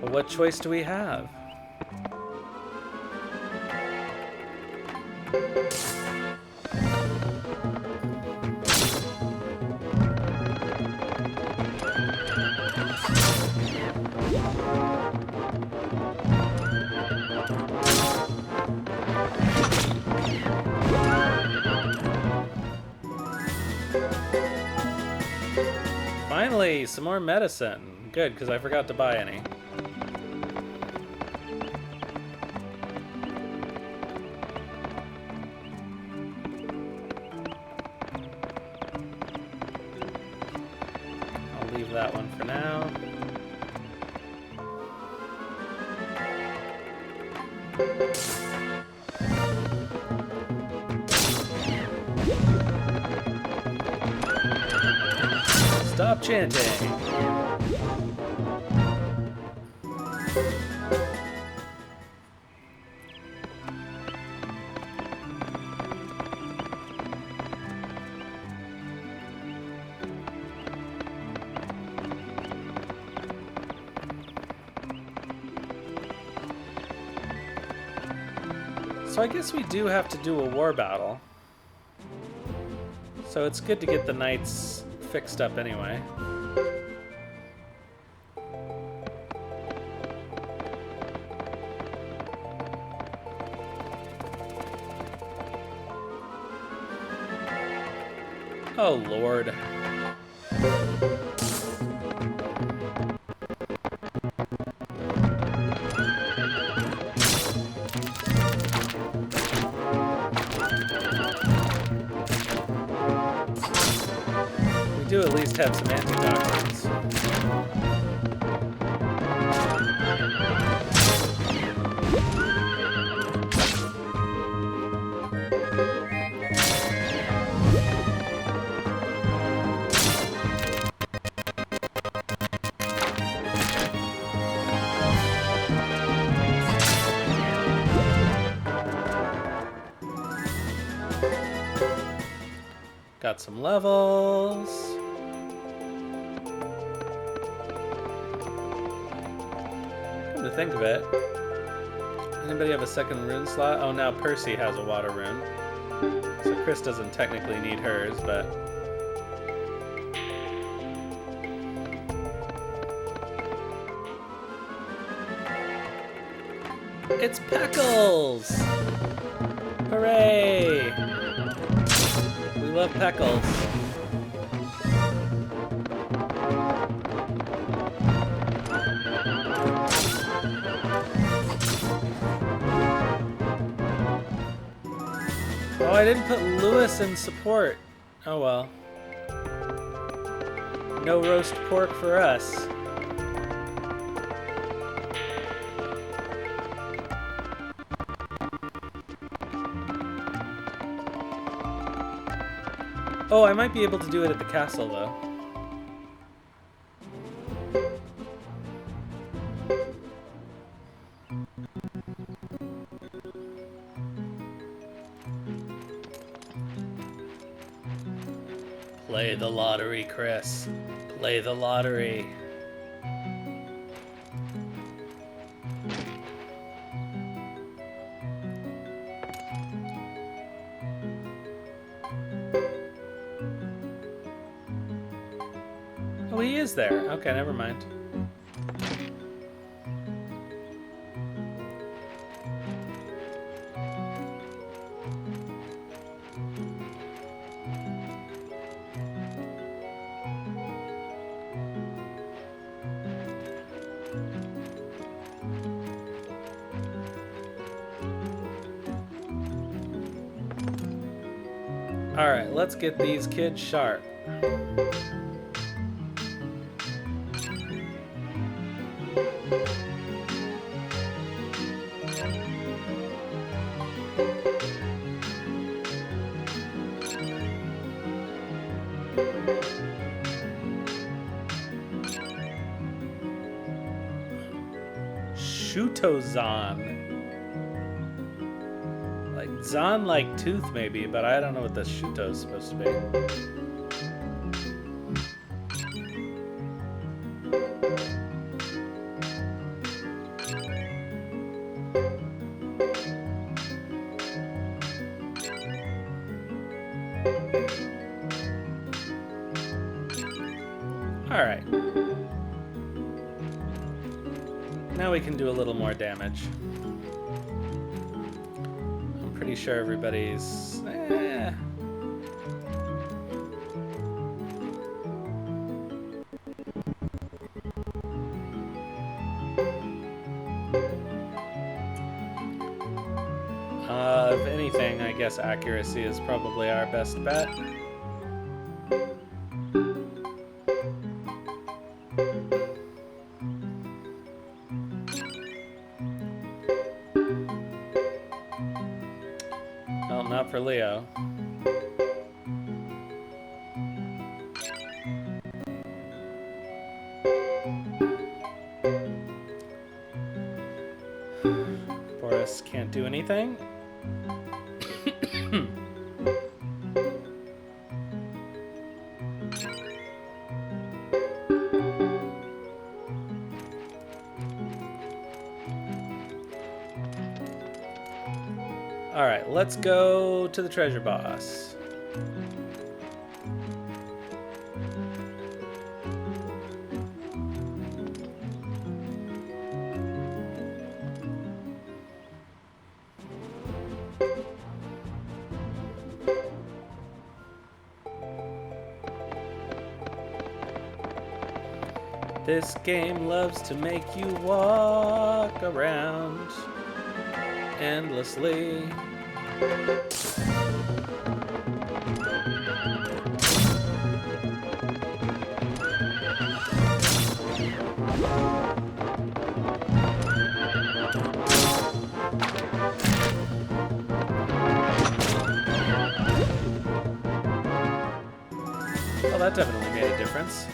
But what choice do we have? Finally, some more medicine. Good, because I forgot to buy any. I'll leave that one for now. Stop chanting. So I guess we do have to do a war battle. So it's good to get the knights fixed up anyway. Oh, Lord. We do at least have some antitoxins. Got some levels. Come to think of it, anybody have a second rune slot? Oh, now Percy has a water rune. So Chris doesn't technically need hers, but... It's Peckles! Hooray! We love Peckles. Oh, I didn't put Lewis in support. Oh well. No roast pork for us. Oh, I might be able to do it at the castle, though. Play the lottery, Chris. Play the lottery. Oh, he is there. Okay, never mind. Alright, let's get these kids sharp. Shutozan. Like Zan like tooth maybe, but I don't know what the Shuto is supposed to be. Alright. Now we can do a little more damage. I'm pretty sure everybody's... anything, I guess accuracy is probably our best bet. Well, not for Leo. Boris can't do anything. Alright, let's go to the treasure boss. This game loves to make you walk around endlessly. Well, that definitely made a difference.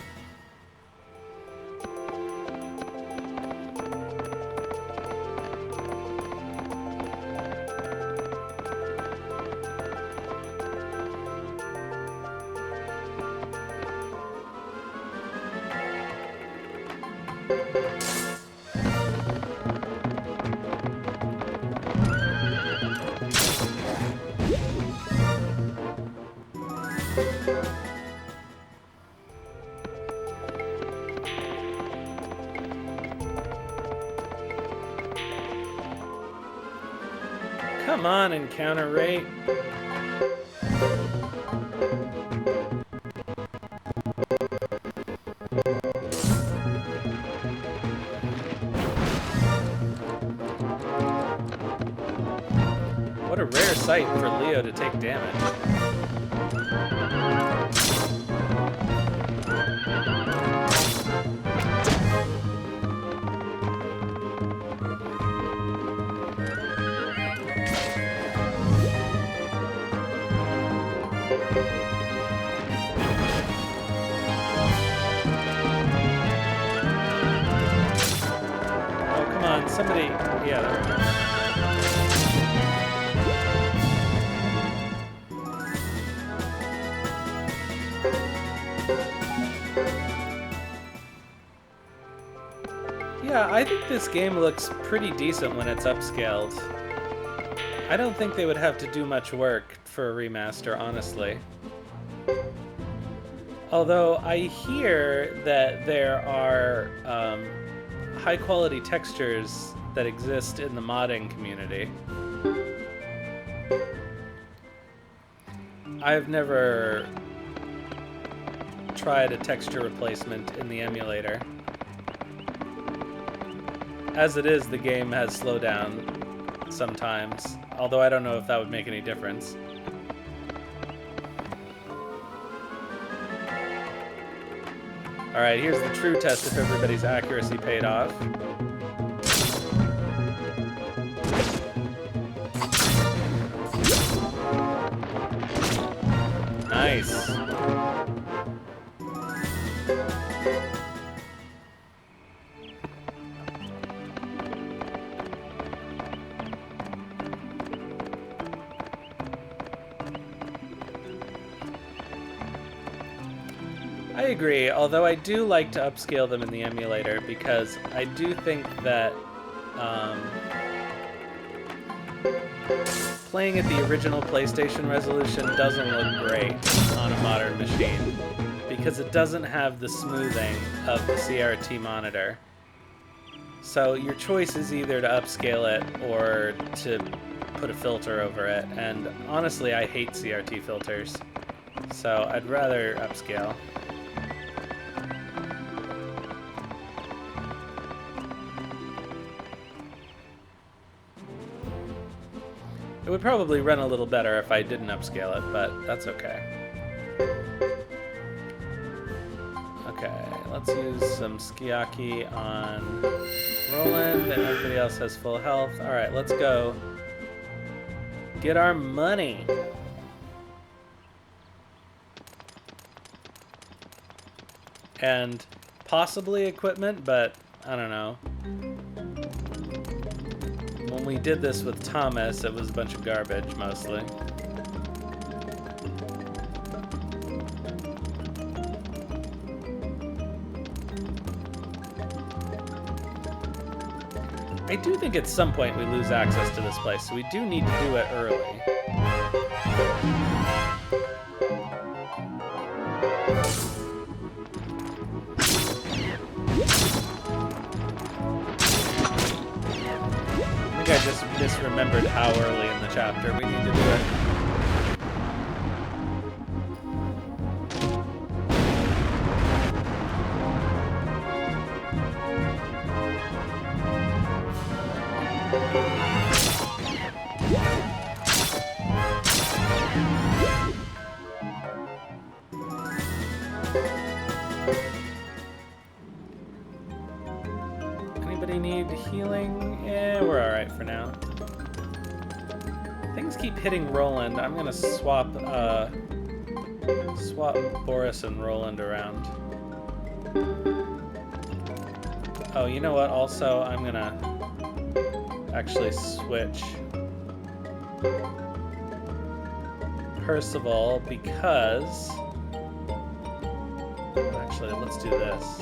Come on, encounter rate. What a rare sight for Leo to take damage. Oh, come on, somebody... Yeah, there we go. Yeah, I think this game looks pretty decent when it's upscaled. I don't think they would have to do much work for a remaster, honestly. Although I hear that there are high-quality textures that exist in the modding community. I've never tried a texture replacement in the emulator. As it is, the game has slowdown sometimes, although I don't know if that would make any difference. Alright, here's the true test if everybody's accuracy paid off. Nice. I agree, although I do like to upscale them in the emulator because I do think that playing at the original PlayStation resolution doesn't look great on a modern machine because it doesn't have the smoothing of the CRT monitor. So your choice is either to upscale it or to put a filter over it, and honestly I hate CRT filters, so I'd rather upscale. It would probably run a little better if I didn't upscale it, but that's okay. Okay, let's use some Skiaki on Roland, and everybody else has full health. Alright, let's go get our money. And possibly equipment, but I don't know. When we did this with Thomas, it was a bunch of garbage, mostly. I do think at some point we lose access to this place, so we do need to do it early. I think I just misremembered how early in the chapter we need to do it. Anybody need healing? Yeah, we're alright for now. Things keep hitting Roland. I'm gonna swap Boris and Roland around. Oh, you know what? Also, I'm gonna actually switch Percival because... Actually, let's do this.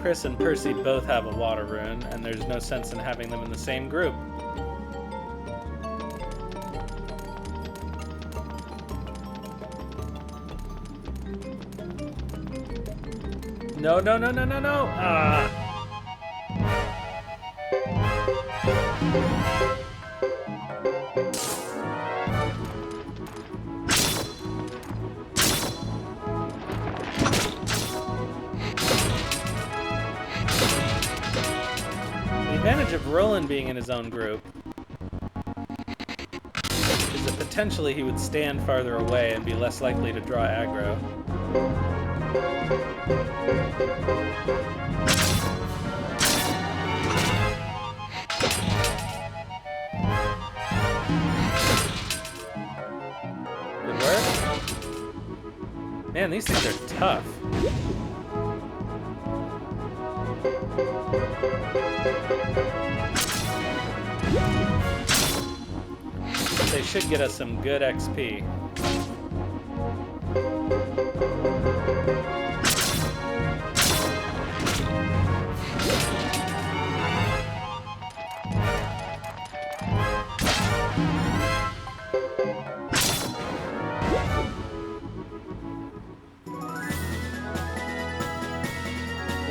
Chris and Percy both have a water rune, and there's no sense in having them in the same group. No, no, no, no, no, no! Ah! The advantage of Roland being in his own group is that potentially he would stand farther away and be less likely to draw aggro. Good work. Man, these things are tough. They should get us some good XP.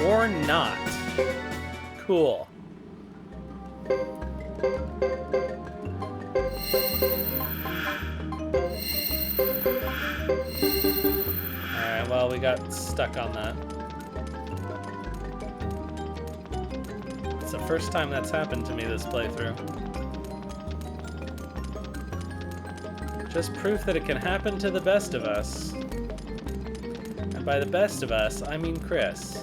Or not. Cool. Alright, well, we got stuck on that. It's the first time that's happened to me this playthrough. Just proof that it can happen to the best of us. And by the best of us, I mean Chris.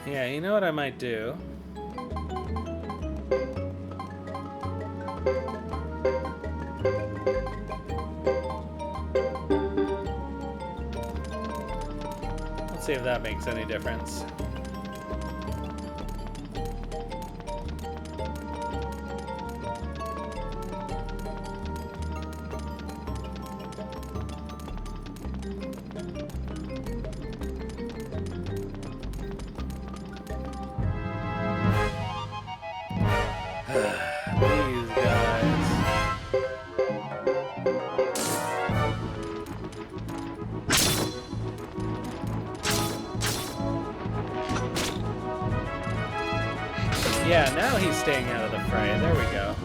Yeah, you know what I might do? Let's see if that makes any difference. Yeah, now he's staying out of the fray. There we go.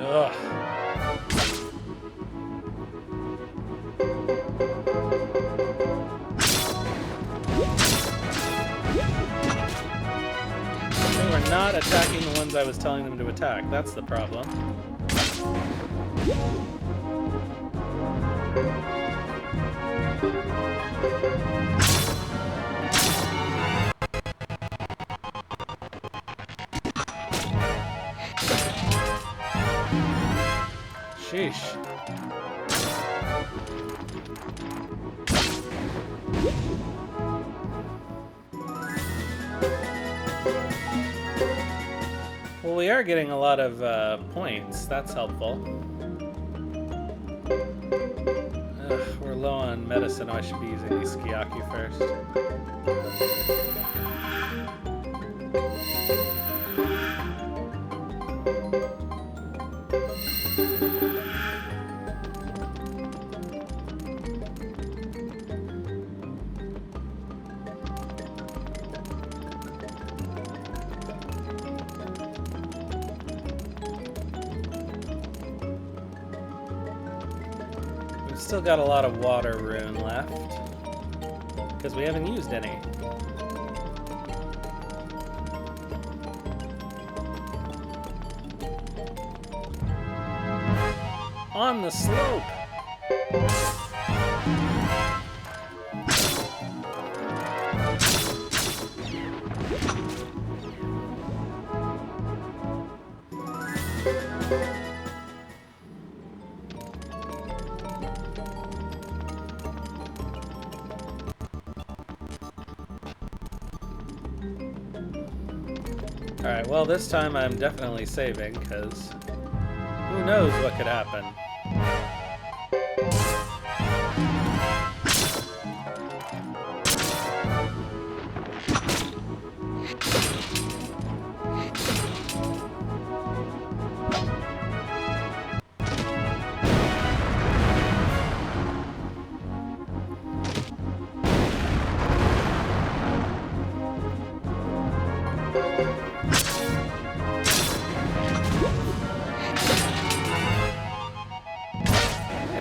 Ugh. They were not attacking the ones I was telling them to attack. That's the problem. Sheesh. Well, we are getting a lot of points. That's helpful. We're low on medicine. I should be using the Skiaki first. We've still got a lot of water rune left, because we haven't used any. On the slope! Alright, well this time I'm definitely saving, because who knows what could happen.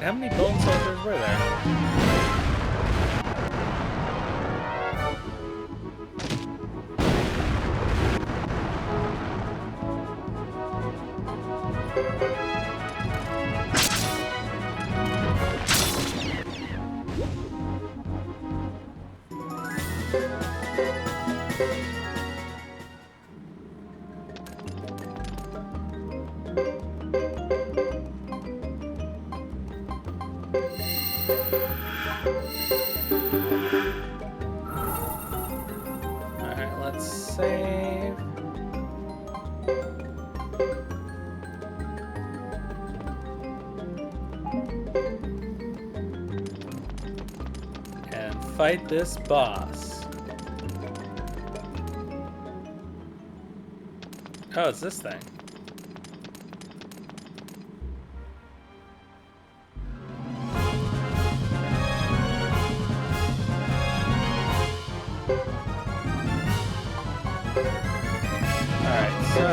How many bone soldiers were there? Alright, let's save. And fight this boss. Oh, it's this thing. Alright, so...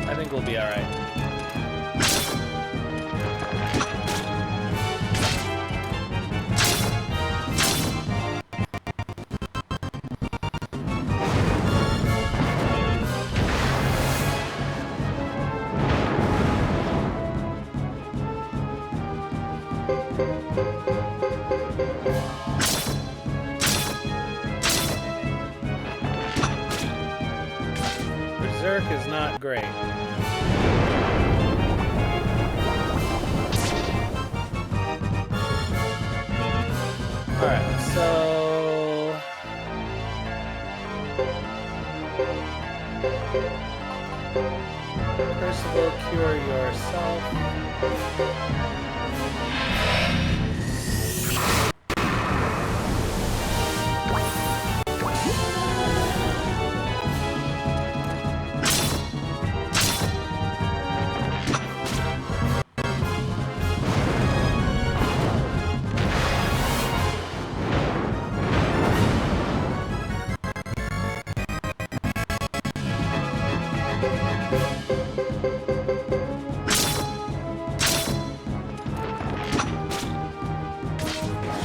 I think we'll be alright. Berserk is not great. Alright, so... Percival, cure yourself.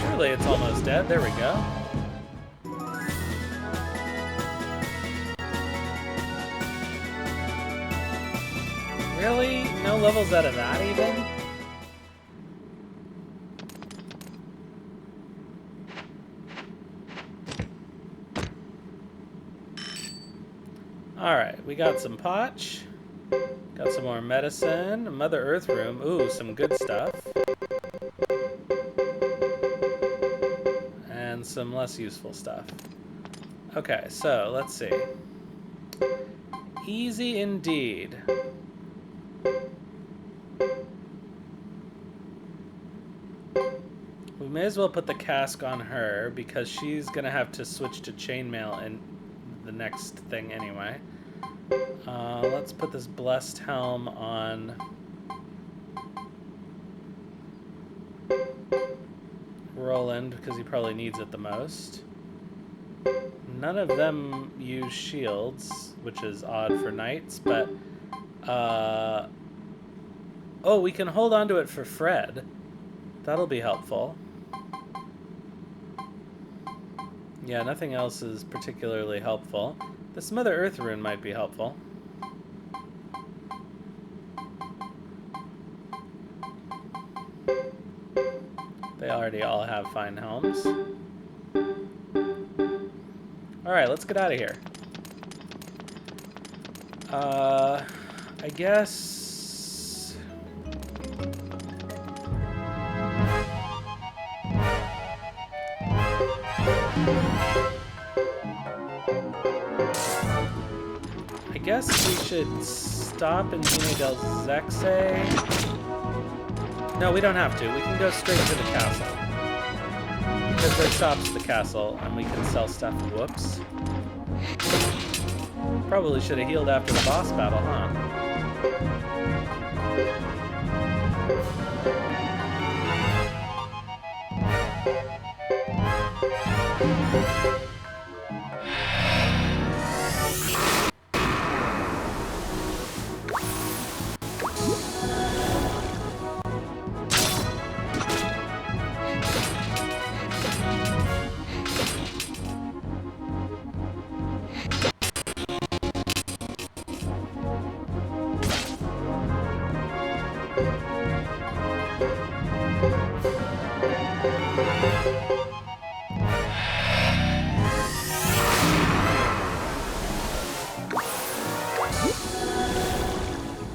Surely it's almost dead. There we go. Really? No levels out of that even? Alright, we got some potch. Got some more medicine. A Mother Earth room. Ooh, some good stuff. And some less useful stuff. Okay, so let's see. Easy indeed. We may as well put the cask on her because she's gonna have to switch to chainmail in the next thing anyway. Let's put this blessed helm on Roland because he probably needs it the most. None of them use shields, which is odd for knights, but oh, we can hold on to it for Fred. That'll be helpful. Yeah, nothing else is particularly helpful. This Mother Earth rune might be helpful. They already all have fine helms. Alright, let's get out of here. I guess... I guess we should stop in Zuni del Zexe. No, we don't have to. We can go straight to the castle. Because there's shops at the castle, and we can sell stuff. Whoops. Probably should have healed after the boss battle, huh?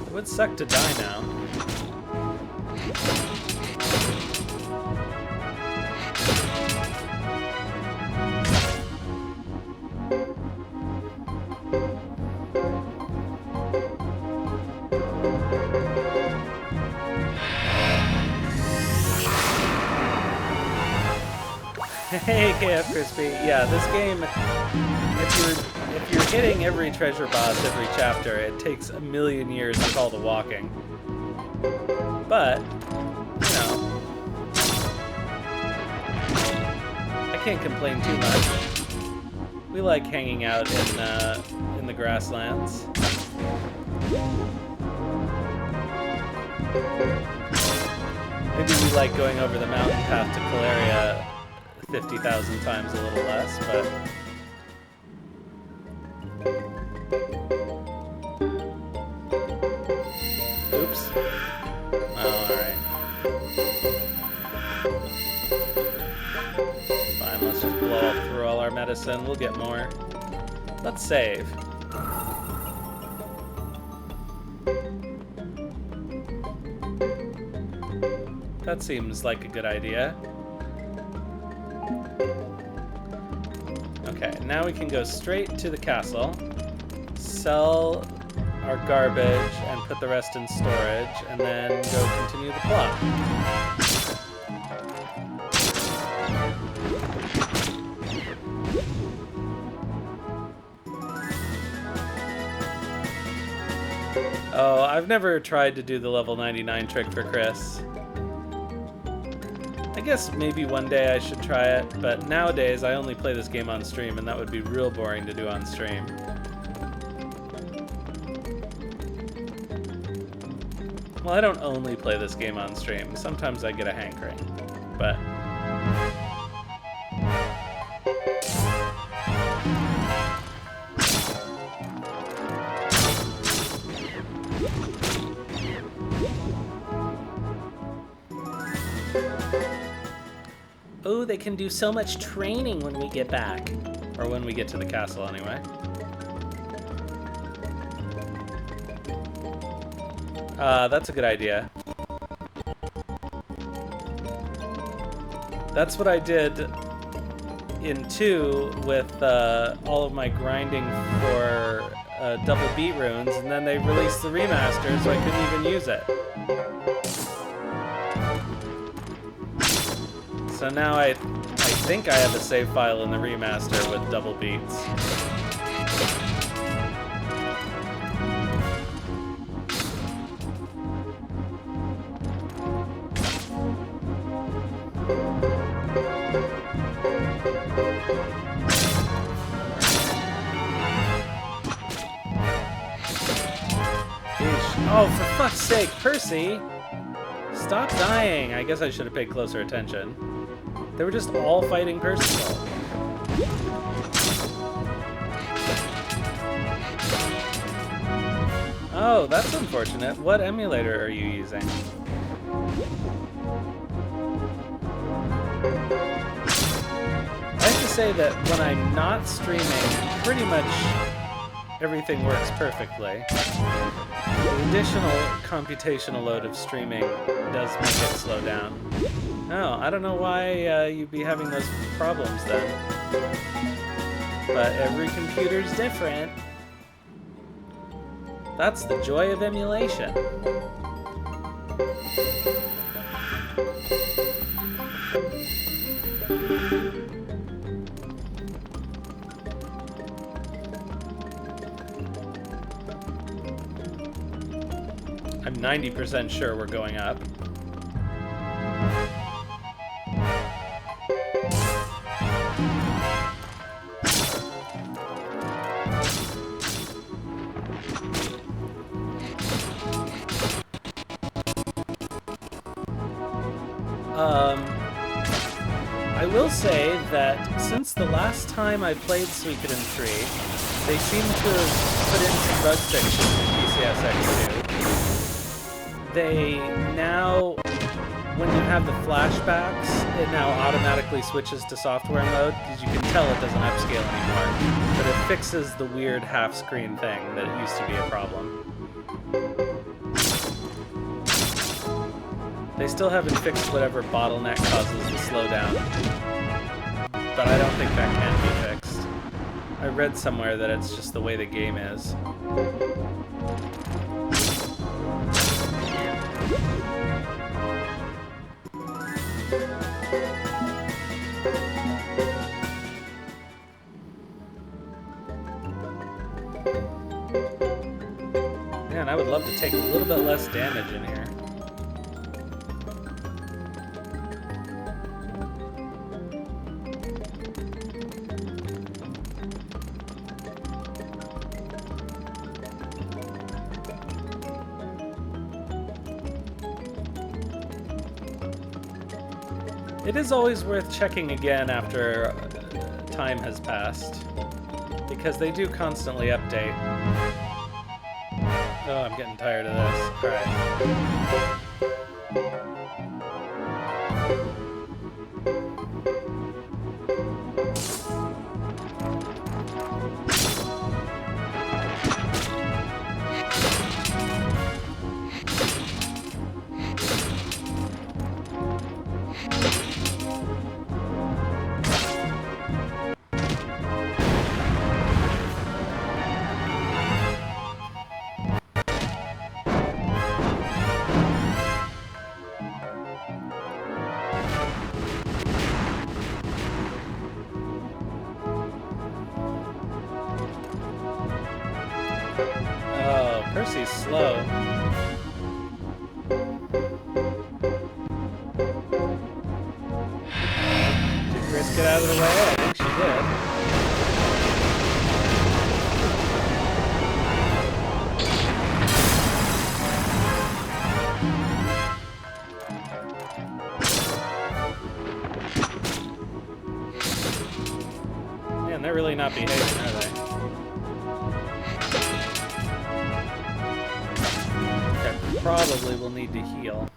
It would suck to die now. Hey, KF Crispy. Yeah, this game, if you're hitting every treasure boss every chapter, it takes a million years with all the walking. But, you know, I can't complain too much. We like hanging out in the grasslands. Maybe we like going over the mountain path to Caleria 50,000 times a little less, but... Oops. Oh, alright. Fine, let's just blow up through all our medicine. We'll get more. Let's save. That seems like a good idea. Okay, now we can go straight to the castle, sell our garbage and put the rest in storage, and then go continue the plot. Oh, I've never tried to do the level 99 trick for Chris. I guess maybe one day I should try it, but nowadays I only play this game on stream, and that would be real boring to do on stream. Well, I don't only play this game on stream. Sometimes I get a hankering, but... Oh, they can do so much training when we get back. Or when we get to the castle, anyway. That's a good idea. That's what I did in 2 with all of my grinding for double beat runes, and then they released the remaster, so I couldn't even use it. So now I think I have a save file in the remaster with double beats. Oh, for fuck's sake, Percy! Stop dying! I guess I should have paid closer attention. They were just all fighting Percival. Oh, that's unfortunate. What emulator are you using? I have to say that when I'm not streaming, pretty much everything works perfectly. The additional computational load of streaming does make it slow down. Oh, I don't know why you'd be having those problems then. But every computer's different. That's the joy of emulation. I'm 90% sure we're going up. I will say that since the last time I played Suikoden 3, they seem to have put in some bug fixes in PCSX2. They now, when you have the flashbacks, it now automatically switches to software mode, because you can tell it doesn't upscale anymore. But it fixes the weird half-screen thing that used to be a problem. They still haven't fixed whatever bottleneck causes the slowdown, but I don't think that can be fixed. I read somewhere that it's just the way the game is. Man, I would love to take a little bit less damage in here. It is always worth checking again after time has passed, because they do constantly update. Oh, I'm getting tired of this. Alright. Oh, Percy's slow. Did Chris get out of the way? I think she did. Man, they're really not behaving, are they? Okay, probably will need to heal.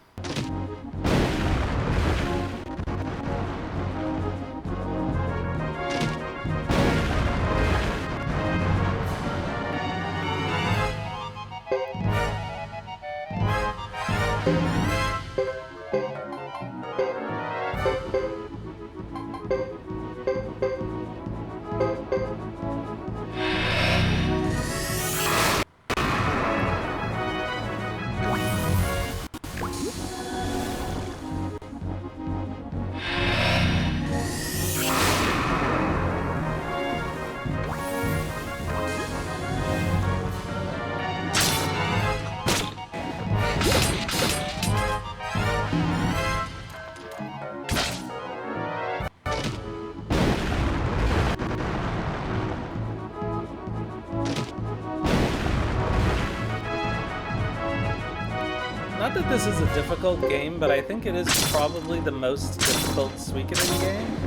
Not that this is a difficult game, but I think it is probably the most difficult Suikoden game.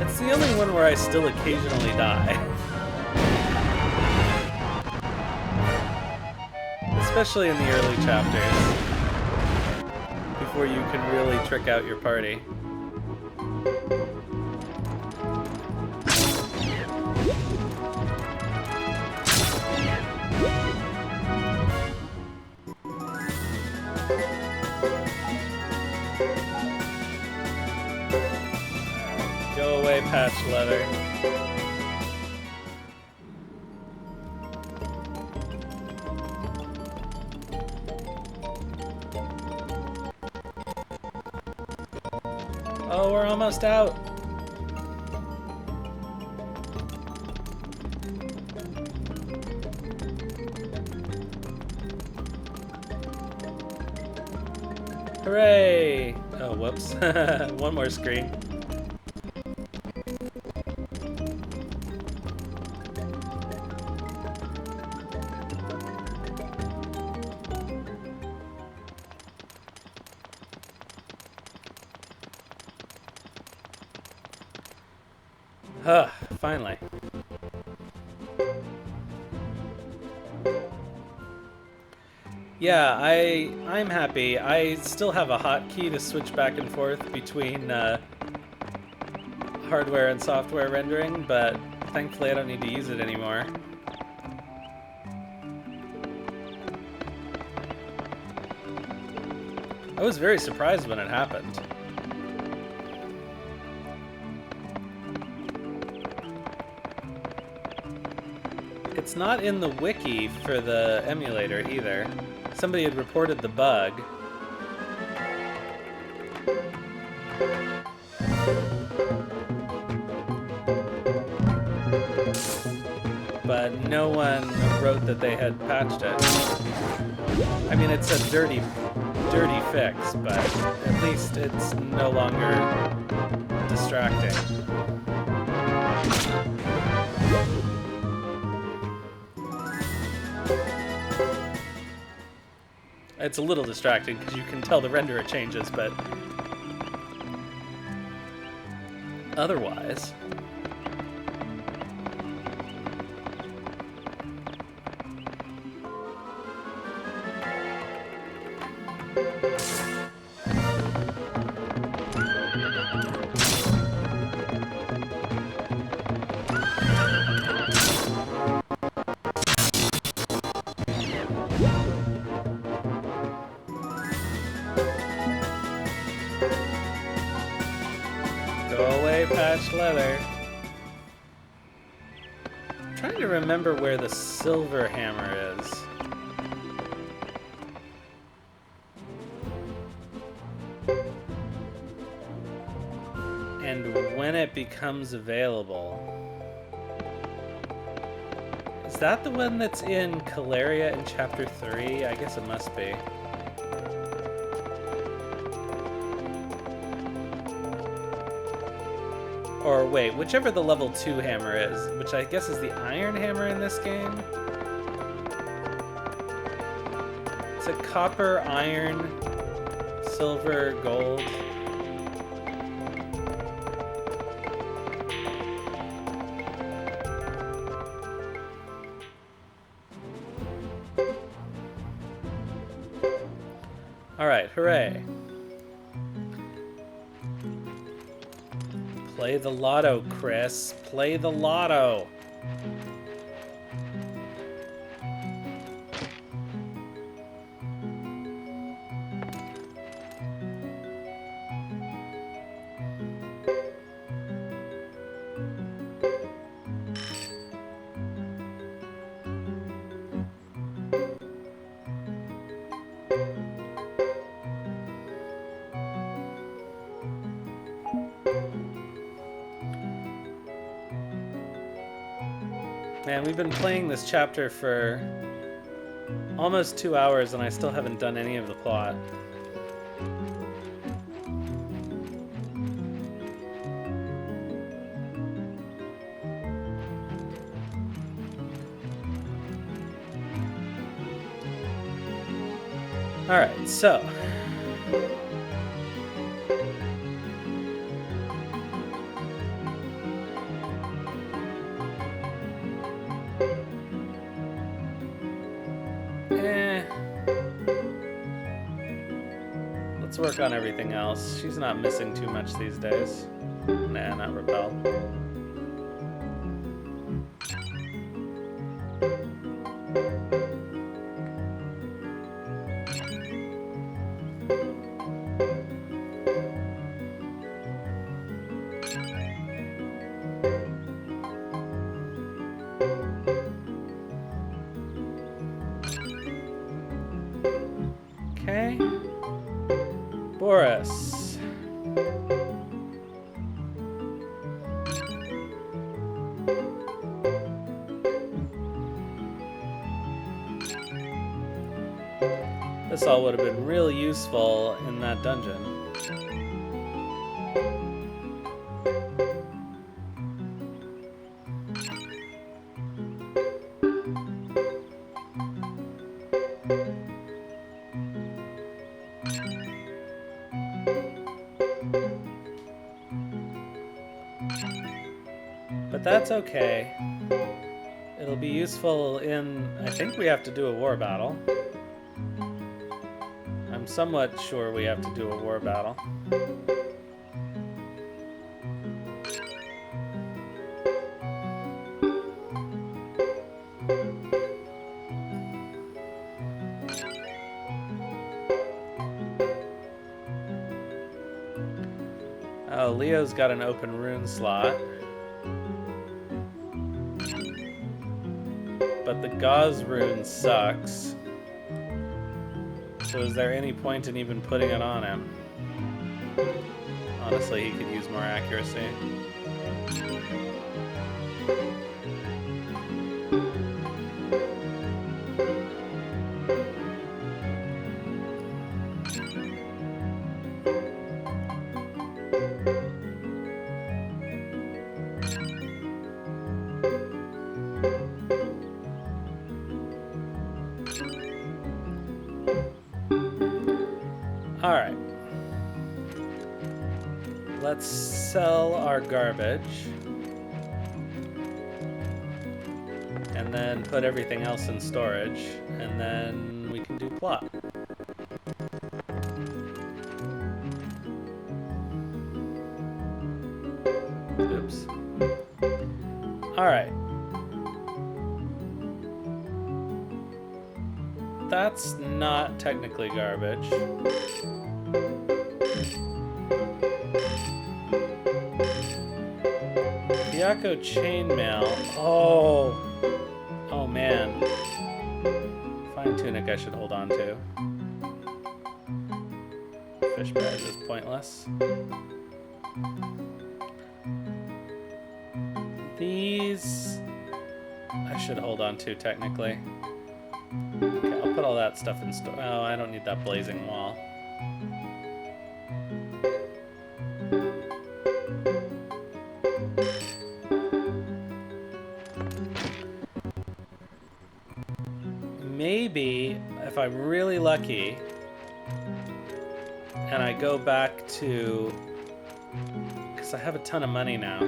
It's the only one where I still occasionally die. Especially in the early chapters, before you can really trick out your party. Go away, patch leather. Oh, we're almost out. Hooray! Oh, whoops. One more screen. Huh, finally. Yeah, I'm happy. I still have a hotkey to switch back and forth between hardware and software rendering, but thankfully I don't need to use it anymore. I was very surprised when it happened. It's not in the wiki for the emulator either. Somebody had reported the bug. But no one wrote that they had patched it. I mean, it's a dirty fix, but at least it's no longer distracting. It's a little distracting because you can tell the renderer changes, but otherwise... Go away, patched leather. I'm trying to remember where the silver hammer is. And when it becomes available. Is that the one that's in Caleria in Chapter 3? I guess it must be. Or wait, whichever the level 2 hammer is, which I guess is the iron hammer in this game. It's a copper, iron, silver, gold. Alright, hooray. Play the lotto, Chris. Play the lotto. Man, we've been playing this chapter for almost 2 hours and I still haven't done any of the plot. Alright, so... Let's work on everything else. She's not missing too much these days. Nah, not repel. Okay. Boris. This all would have been really useful in that dungeon. But that's okay. It'll be useful in... I think we have to do a war battle. I'm somewhat sure we have to do a war battle. Oh, Leo's got an open rune slot. But the gauze rune sucks. So is there any point in even putting it on him? Honestly, he could use more accuracy. Alright. Let's sell our garbage. And then put everything else in storage. And then we can do plot. Oops. Alright. That's not technically garbage. Byakko chainmail. Oh man. Fine tunic I should hold on to. Fish badge is pointless. These I should hold on to, technically. Okay, I'll put all that stuff in store. Oh, I don't need that blazing wall. Maybe, if I'm really lucky, and I go back to... because I have a ton of money now.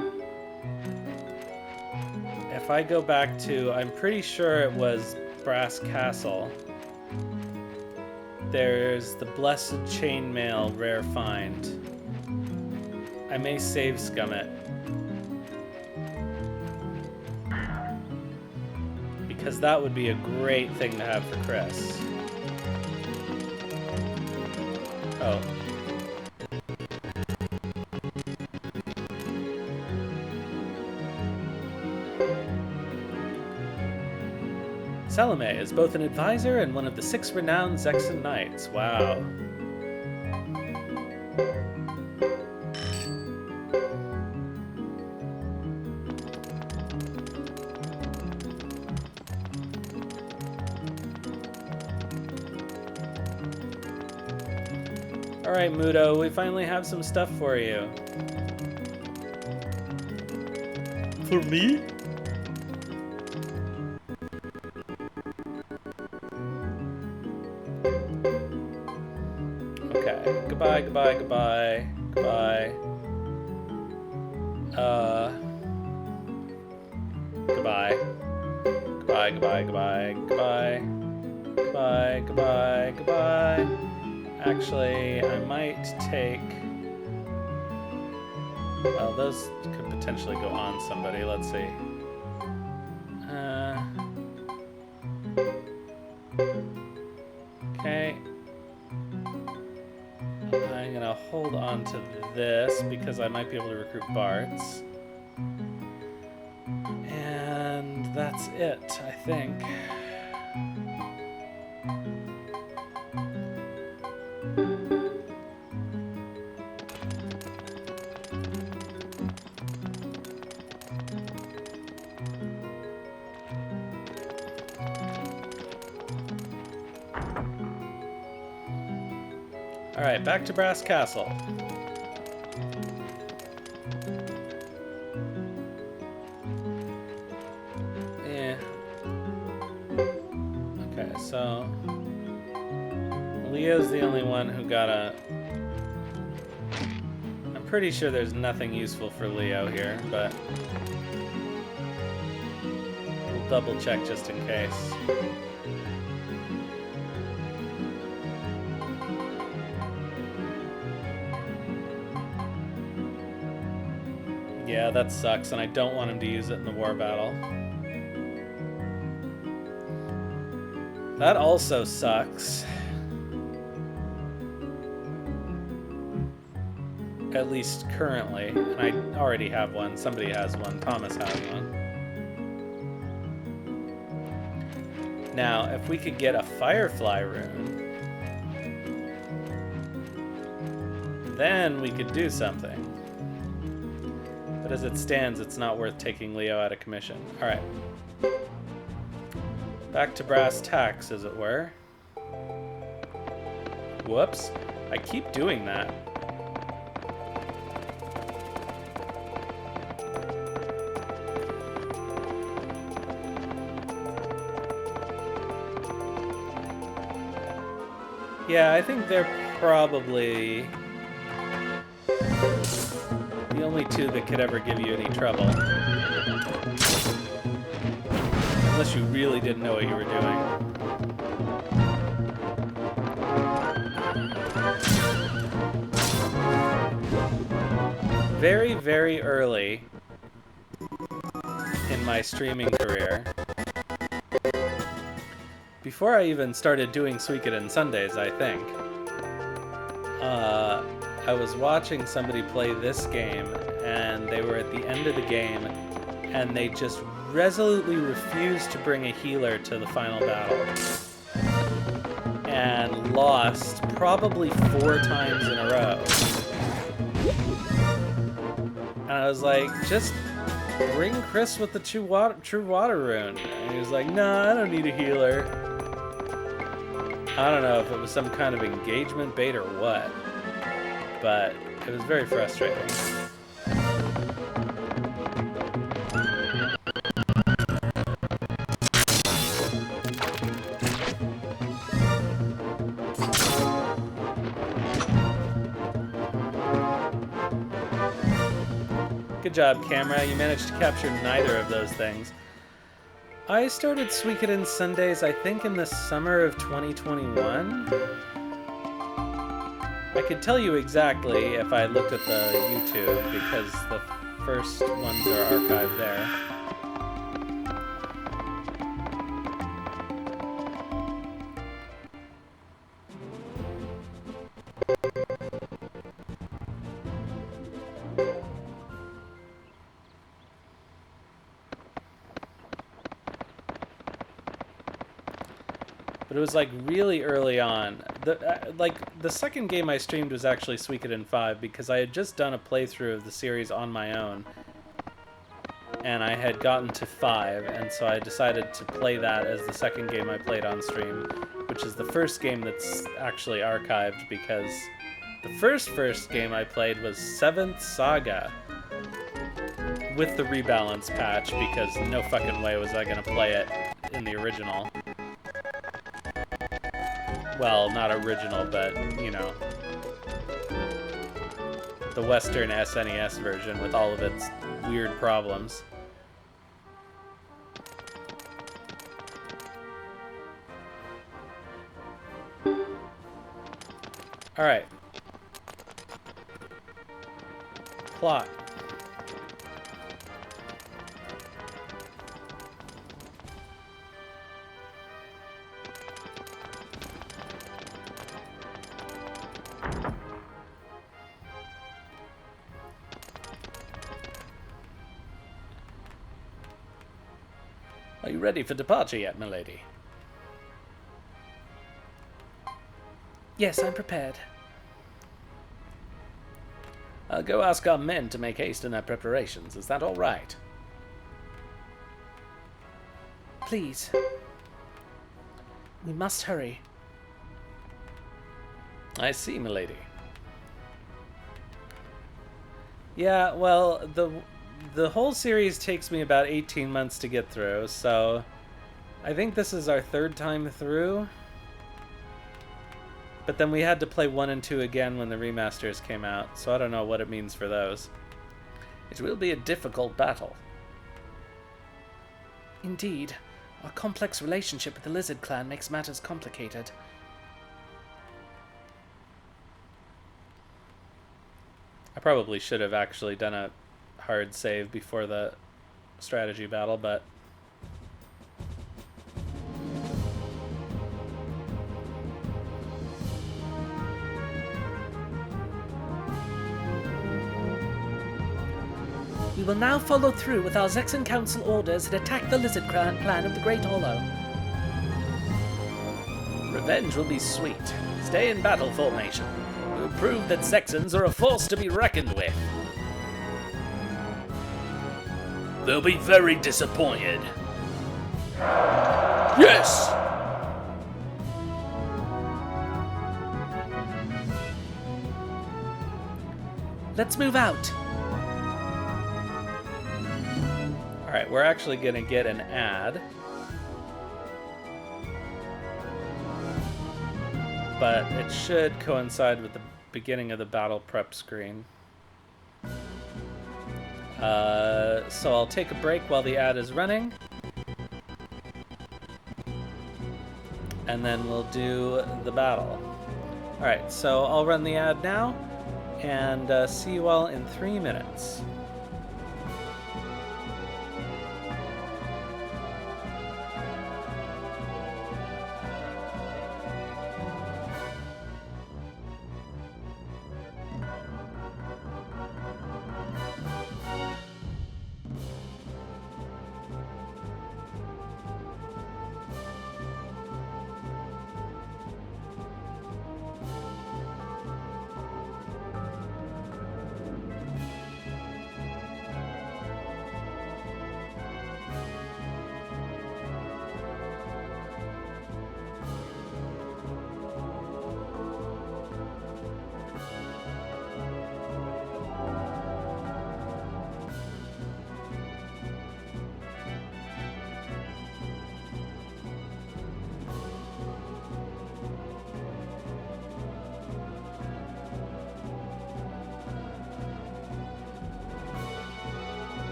If I go back to... I'm pretty sure it was Brass Castle. There's the Blessed Chainmail rare find. I may save scum it. Because that would be a great thing to have for Chris. Oh. Salome is both an advisor and one of the 6 renowned Zexan Knights. Wow. Alright, Mudo, we finally have some stuff for you. For me? Okay, goodbye, goodbye, goodbye, goodbye. Goodbye. Goodbye, goodbye, goodbye, goodbye. Goodbye, goodbye, goodbye. Actually, I might take... well, those could potentially go on somebody. Let's see. Okay. I'm gonna hold on to this because I might be able to recruit Barts. And that's it, I think. Alright, back to Brass Castle. Yeah. Okay, so... Leo's the only one who got a... I'm pretty sure there's nothing useful for Leo here, but... we'll double check just in case. Yeah, that sucks, and I don't want him to use it in the war battle. That also sucks. At least currently. And I already have one. Somebody has one. Thomas has one. Now, if we could get a Firefly rune, then we could do something. But as it stands, it's not worth taking Leo out of commission. Alright. Back to brass tacks, as it were. Whoops. I keep doing that. Yeah, I think they're probably the only two that could ever give you any trouble. Unless you really didn't know what you were doing. Very, very early in my streaming career, before I even started doing Suikoden Sundays, I think, I was watching somebody play this game, and they were at the end of the game, and they just resolutely refused to bring a healer to the final battle. And lost probably 4 times in a row. And I was like, just bring Chris with the true water rune. And he was like, nah, I don't need a healer. I don't know if it was some kind of engagement bait or what, but it was very frustrating. Good job, camera. You managed to capture neither of those things. I started Suikoden Sundays, I think, in the summer of 2021. I could tell you exactly if I looked at the YouTube, because the first ones are archived there. But it was like really early on. The second game I streamed was actually Suikoden 5 because I had just done a playthrough of the series on my own, and I had gotten to 5, and so I decided to play that as the second game I played on stream, which is the first game that's actually archived because the first game I played was 7th Saga with the rebalance patch because no fucking way was I gonna play it in the original. Well, not original, but, you know, the Western SNES version with all of its weird problems. Alright. Plot. Are you ready for departure yet, milady? Yes, I'm prepared. I'll go ask our men to make haste in their preparations. Is that all right? Please. We must hurry. I see, milady. Yeah, well, the whole series takes me about 18 months to get through, so I think this is our third time through. But then we had to play 1 and 2 again when the remasters came out, so I don't know what it means for those. It will be a difficult battle. Indeed. Our complex relationship with the Lizard Clan makes matters complicated. I probably should have actually done a hard save before the strategy battle, but We will now follow through with our Zexan Council orders and attack the Lizard Clan of the Great Hollow. Revenge will be sweet. Stay in battle formation. We'll prove that Zexans are a force to be reckoned with. They'll be very disappointed. Yes! Let's move out. alright, we're actually gonna get an ad. But it should coincide with the beginning of the battle prep screen. So I'll take a break while the ad is running. And then we'll do the battle. Alright, so I'll run the ad now, and see you all in 3 minutes.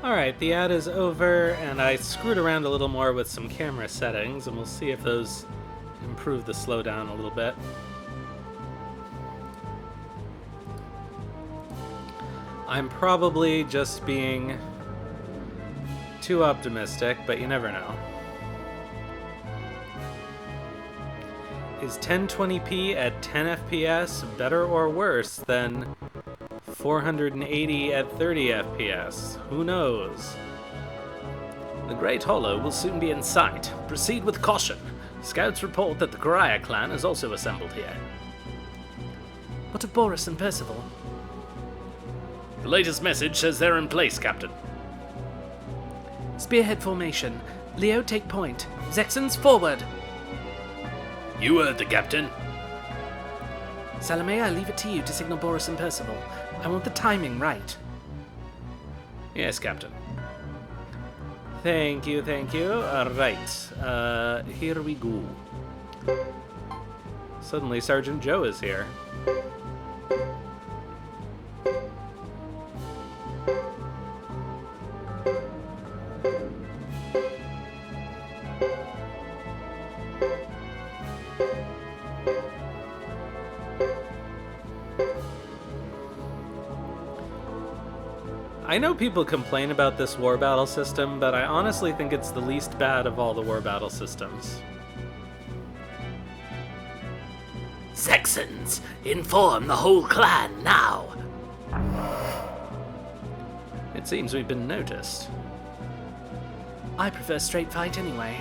Alright, the ad is over, and I screwed around a little more with some camera settings, and we'll see if those improve the slowdown a little bit. I'm probably just being too optimistic, but you never know. Is 1020p at 10 FPS better or worse than 480 at 30 FPS? Who knows? The Great Hollow will soon be in sight. Proceed with caution. Scouts report that the Koraya clan is also assembled here. What of Boris and Percival? The latest message says they're in place, Captain. Spearhead formation. Leo, take point. Zexons, forward! You heard the Captain. Salome, I leave it to you to signal Boris and Percival. I want the timing right. Yes, Captain. Thank you, thank you. Alright, here we go. Suddenly Sergeant Joe is here. I know people complain about this war battle system, but I honestly think it's the least bad of all the war battle systems. Saxons, inform the whole clan now. It seems we've been noticed. I prefer straight fight anyway.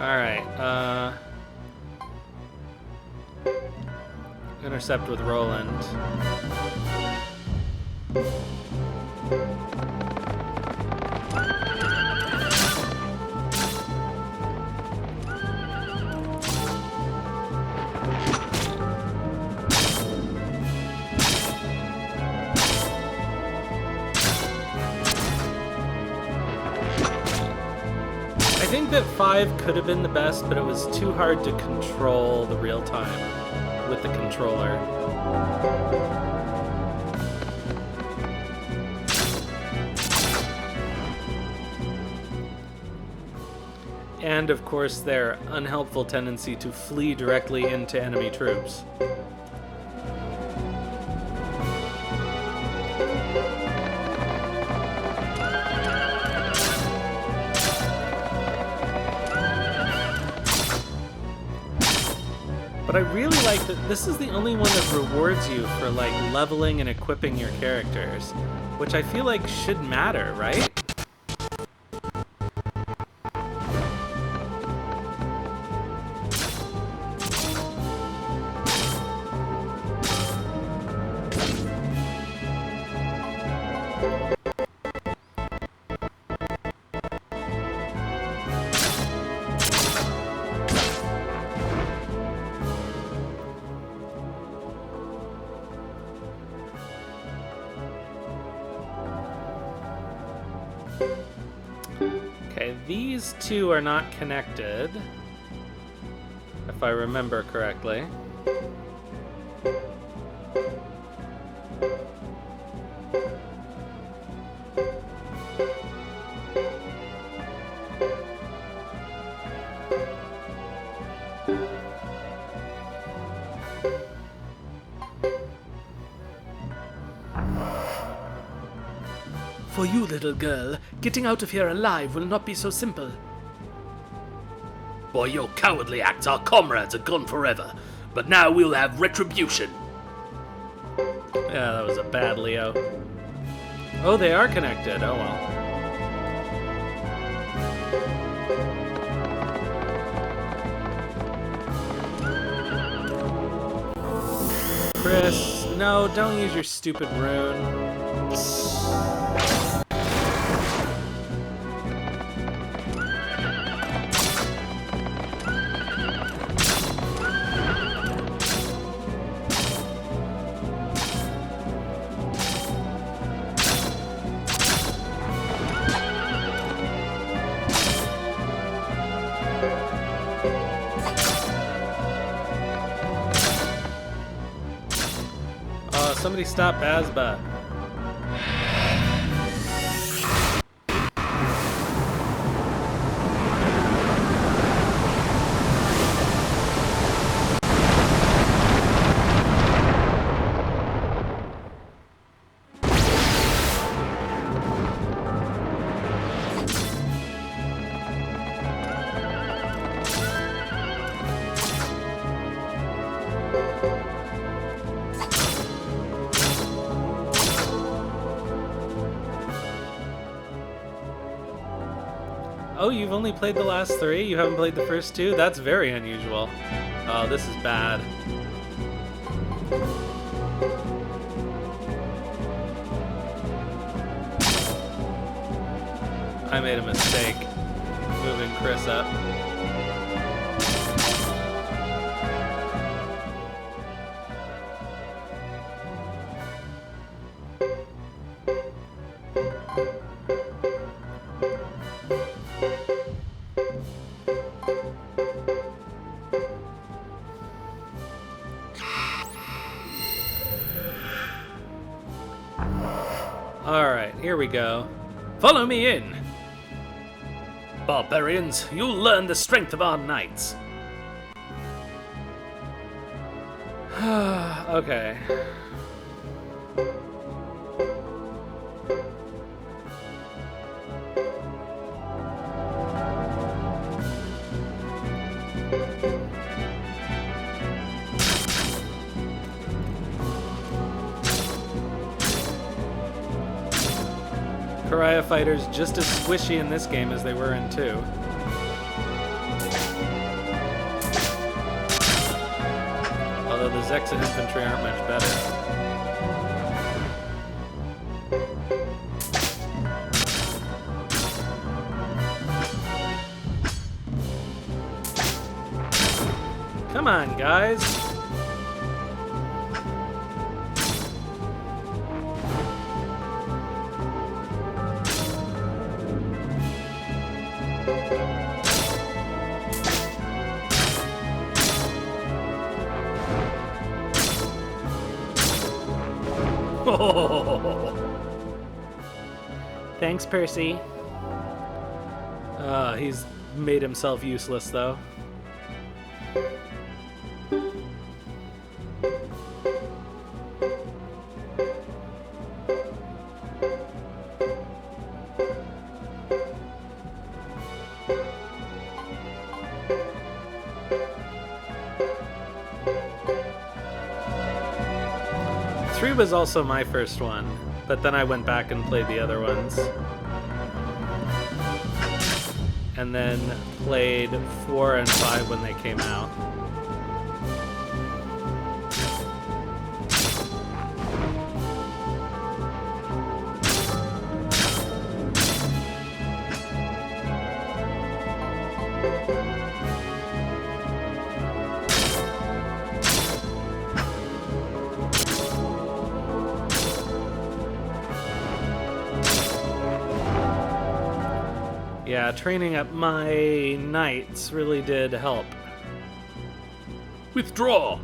Alright, intercept with Roland. I think that 5 could have been the best, but it was too hard to control the real time with the controller. And of course their unhelpful tendency to flee directly into enemy troops. But I really like that this is the only one that rewards you for like leveling and equipping your characters, which I feel like should matter, right? Okay, these two are not connected, if I remember correctly. For you, little girl, getting out of here alive will not be so simple. By your cowardly acts, our comrades are gone forever, but now we'll have retribution. Yeah, that was a bad Leo. Oh, they are connected. Oh well. Chris, no, don't use your stupid rune. Somebody stop Bazba. Oh, you've only played the last 3? You haven't played the first 2? That's very unusual. Oh, this is bad. I made a mistake moving Chris up. Alright, here we go. Follow me in. Barbarians, you'll learn the strength of our knights. Okay. Pariah fighters just as squishy in this game as they were in 2. Although the Zexan infantry aren't much better. Come on, guys! Thanks, Percy. He's made himself useless, though. Three was also my first one, but then I went back and played the other ones. And then played 4 and 5 when they came out. Yeah, training up my knights really did help. Withdraw!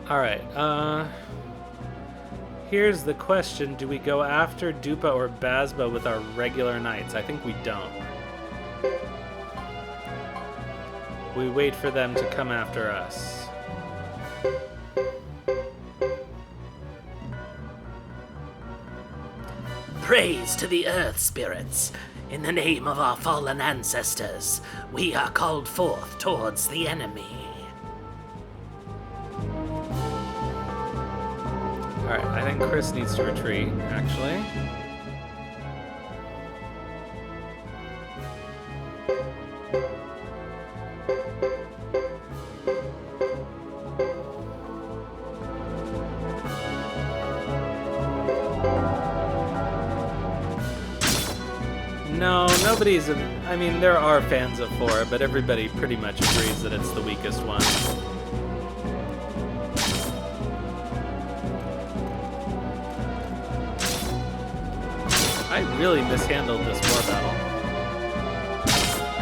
Alright, here's the question. Do we go after Dupa or Bazba with our regular knights? I think we don't. We wait for them to come after us. Praise to the earth spirits. In the name of our fallen ancestors, we are called forth towards the enemy. Alright, I think Chris needs to retreat, actually. No, nobody's... I mean, there are fans of 4, but everybody pretty much agrees that it's the weakest one. I really mishandled this war battle.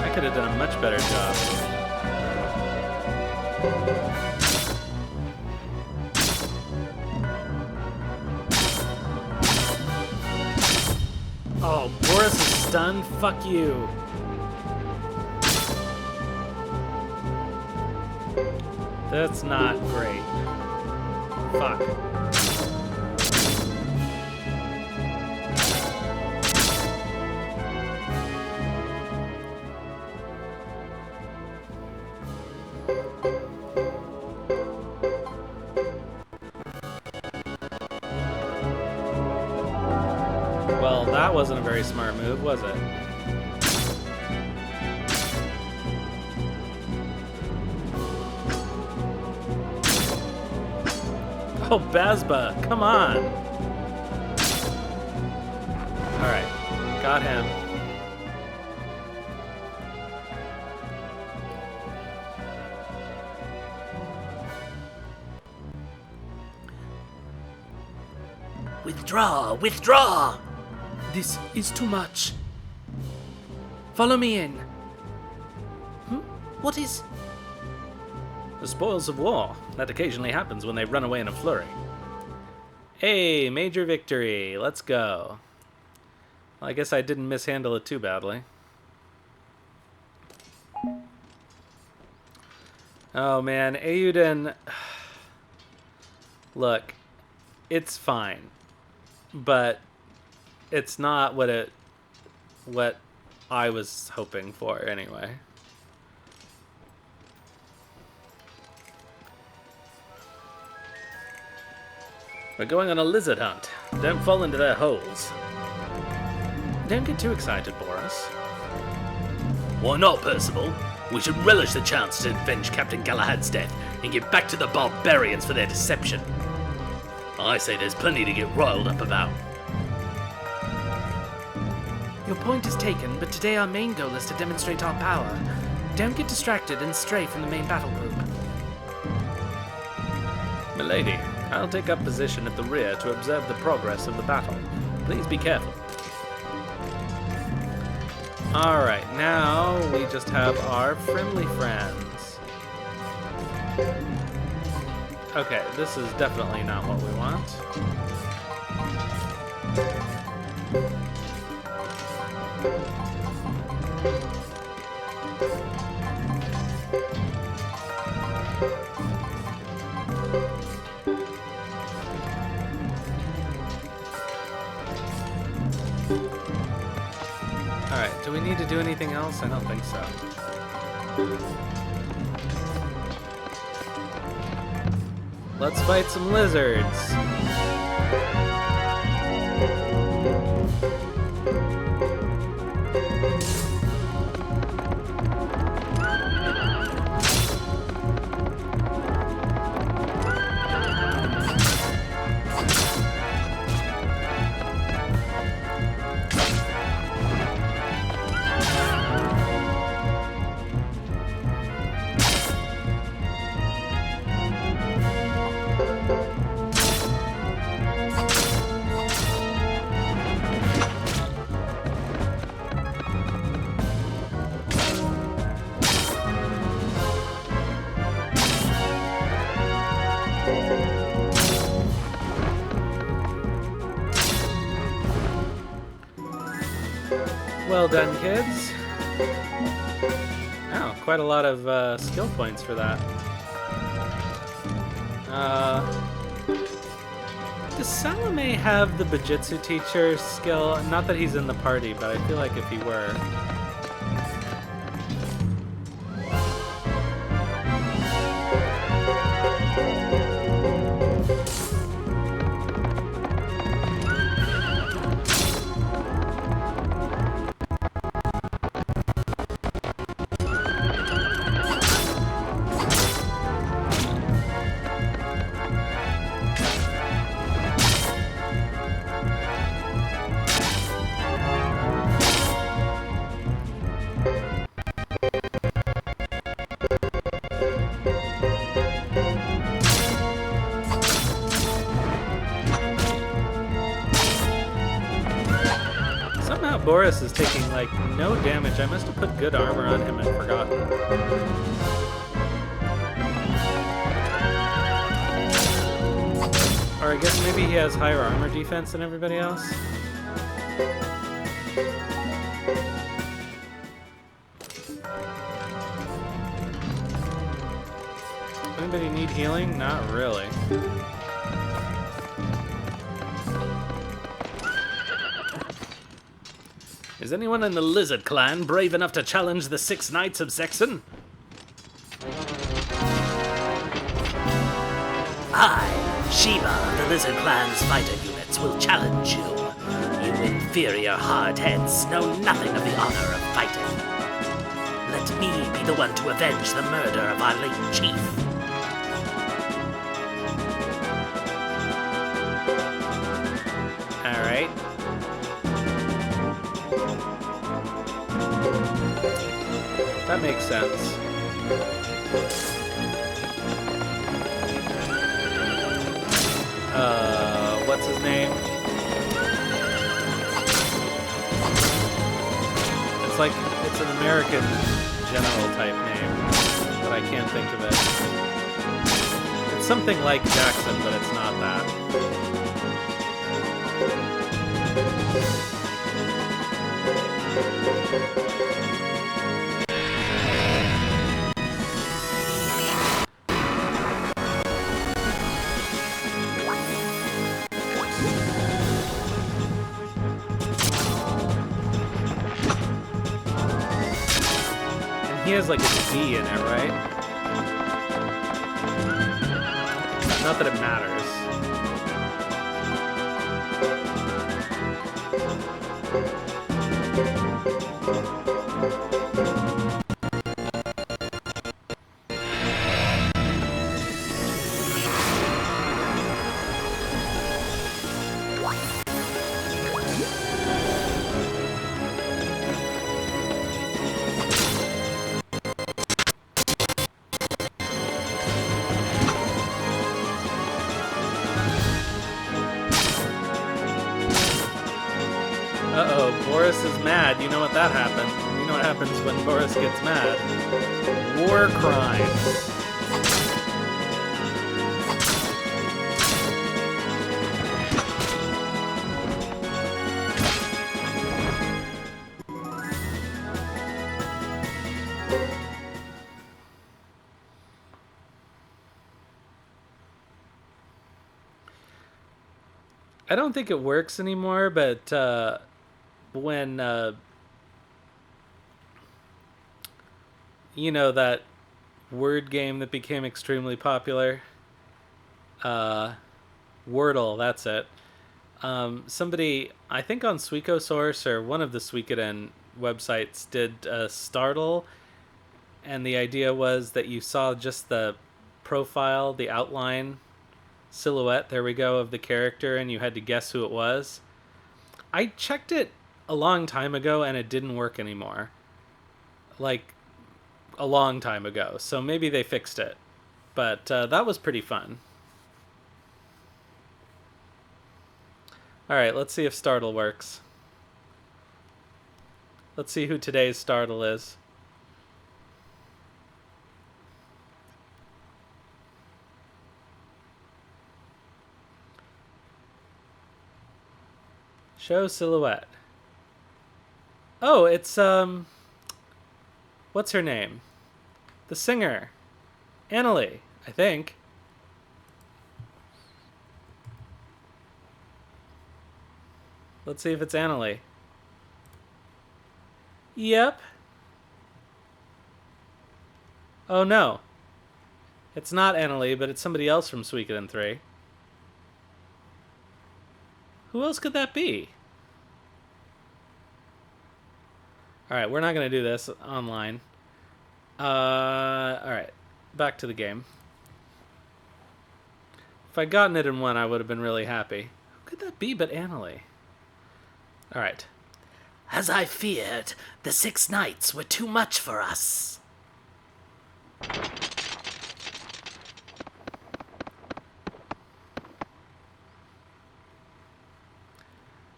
I could have done a much better job. Oh, Boris is stunned? Fuck you. That's not great. Fuck. Well, that wasn't a very smart move, was it? Oh, Bazba, come on! Alright, got him. Withdraw! Withdraw! This is too much. Follow me in. What is... The spoils of war. That occasionally happens when they run away in a flurry. Hey, major victory. Let's go. Well, I guess I didn't mishandle it too badly. Oh man, Eiyuden... Look, it's fine. But it's not what I was hoping for anyway. We're going on a lizard hunt. Don't fall into their holes. Don't get too excited, Boris. Why not, Percival? We should relish the chance to avenge Captain Galahad's death and get back to the barbarians for their deception. I say there's plenty to get riled up about. Your point is taken, but today our main goal is to demonstrate our power. Don't get distracted and stray from the main battle group. Milady, I'll take up position at the rear to observe the progress of the battle. Please be careful. Alright, now we just have our friendly friends. Okay, this is definitely not what we want. Alright, do we need to do anything else? I don't think so. Let's fight some lizards. Well done, kids. Oh, quite a lot of skill points for that. Does Salome have the Bujitsu teacher skill? Not that he's in the party, but I feel like if he were... Boris is taking, like, no damage. I must have put good armor on him and forgotten. Or I guess maybe he has higher armor defense than everybody else. Anybody need healing? Not really. Is anyone in the Lizard Clan brave enough to challenge the 6 Knights of Zexen? I, Sheba of the Lizard Clan's fighter units, will challenge you. You inferior hardheads know nothing of the honor of fighting. Let me be the one to avenge the murder of our late chief. Alright. That makes sense. What's his name? It's like, it's an American general type name, but I can't think of it. It's something like Jackson, but it's not that. He has like a D in it, right? Not that it matters. Uh-oh, Boris is mad. You know what that happened. You know what happens when Boris gets mad. War crimes. I don't think it works anymore, but when you know, that word game that became extremely popular, Wordle, that's it. Somebody, I think on Suikosource or one of the Suikoden websites, did Startle, and the idea was that you saw just the profile, the outline, silhouette, there we go, of the character, and you had to guess who it was. I checked it a long time ago and it didn't work anymore. Like, a long time ago. So maybe they fixed it. But that was pretty fun. Alright, let's see if Startle works. Let's see who today's Startle is. Show silhouette. Oh, it's, what's her name? The singer. Annalie, I think. Let's see if it's Annalie. Yep. Oh, no. It's not Annalie, but it's somebody else from Suikoden 3. Who else could that be? Alright, we're not going to do this online. Alright, back to the game. If I'd gotten it in one, I would have been really happy. Who could that be but Annalie? Alright. As I feared, the 6 Knights were too much for us.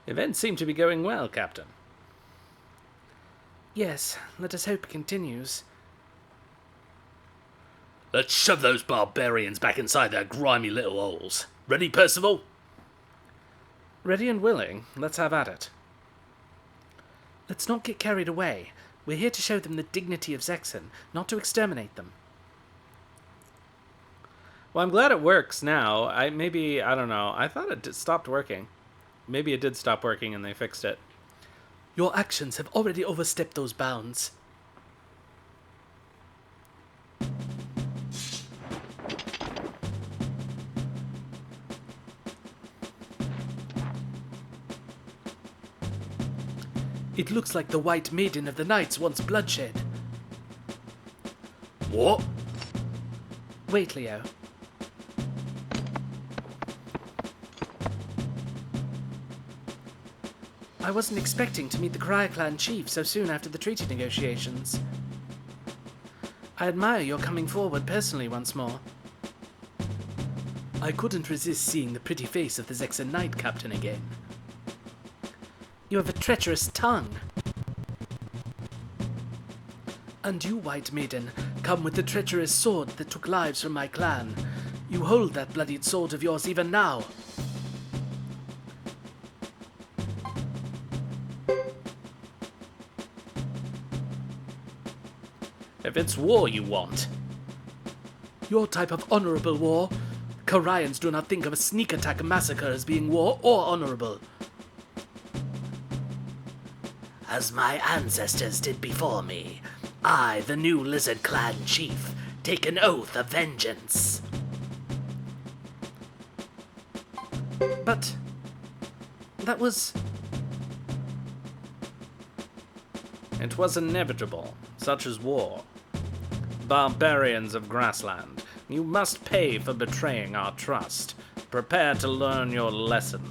Events seem to be going well, Captain. Yes, let us hope it continues. Let's shove those barbarians back inside their grimy little holes. Ready, Percival? Ready and willing, let's have at it. Let's not get carried away. We're here to show them the dignity of Zexon, not to exterminate them. Well, I'm glad it works now. I don't know. I thought it stopped working. Maybe it did stop working and they fixed it. Your actions have already overstepped those bounds. It looks like the White Maiden of the Knights wants bloodshed. What? Wait, Leo. I wasn't expecting to meet the Karaya clan chief so soon after the treaty negotiations. I admire your coming forward personally once more. I couldn't resist seeing the pretty face of the Zexon Knight Captain again. You have a treacherous tongue. And you, White Maiden, come with the treacherous sword that took lives from my clan. You hold that bloodied sword of yours even now. If it's war you want. Your type of honorable war. Karayans do not think of a sneak attack massacre as being war or honorable. As my ancestors did before me, I, the new Lizard Clan chief, take an oath of vengeance. But that was... It was inevitable, such as war. Barbarians of Grassland, you must pay for betraying our trust. Prepare to learn your lesson.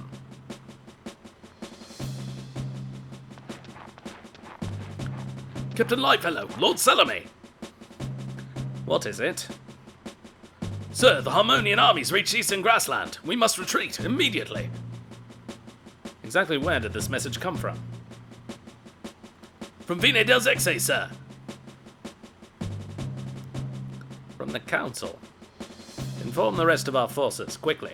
Captain Lightfellow, Lord Salome! What is it? Sir, the Harmonian armies reached Eastern Grassland. We must retreat immediately. Exactly where did this message come from? From Vine del Zexe, sir. From the Council. Inform the rest of our forces, quickly.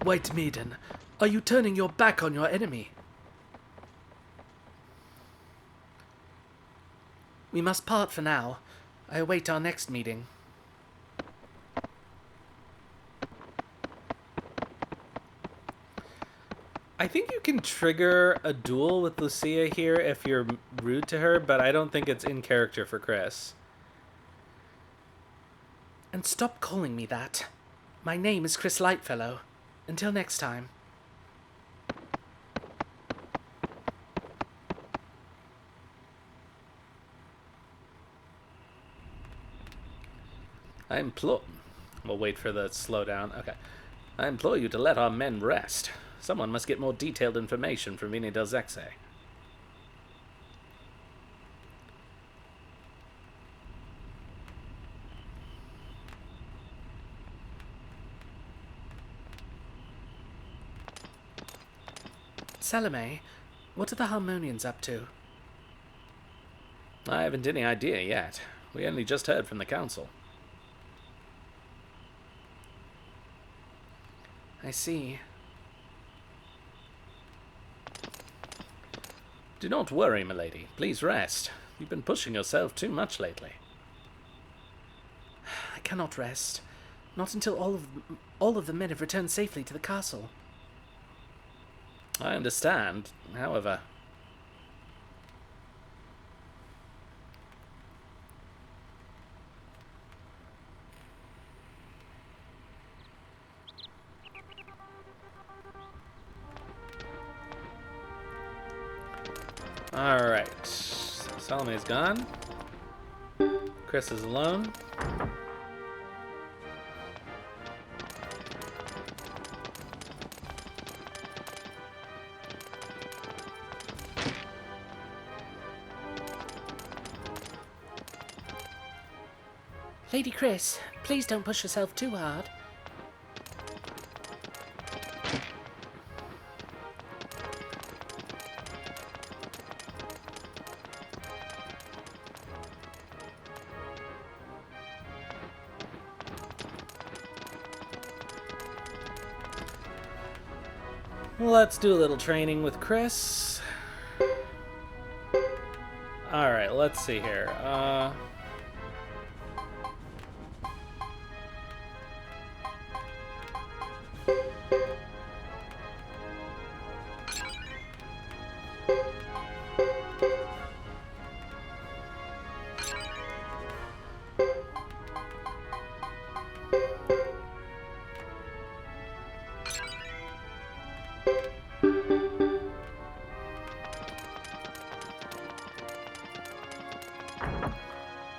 White Maiden, are you turning your back on your enemy? We must part for now. I await our next meeting. I think you can trigger a duel with Lucia here if you're rude to her, but I don't think it's in character for Chris. And stop calling me that. My name is Chris Lightfellow. Until next time. I implore... We'll wait for the slowdown. Okay. I implore you to let our men rest. Someone must get more detailed information from Vini del Zexe. Salome, what are the Harmonians up to? I haven't any idea yet. We only just heard from the Council. I see. Do not worry, milady. Please rest. You've been pushing yourself too much lately. I cannot rest. Not until all of the men have returned safely to the castle. I understand, however... Alright. Salome's gone. Chris is alone. Lady Chris, please don't push yourself too hard. Let's do a little training with Chris. Alright, let's see here.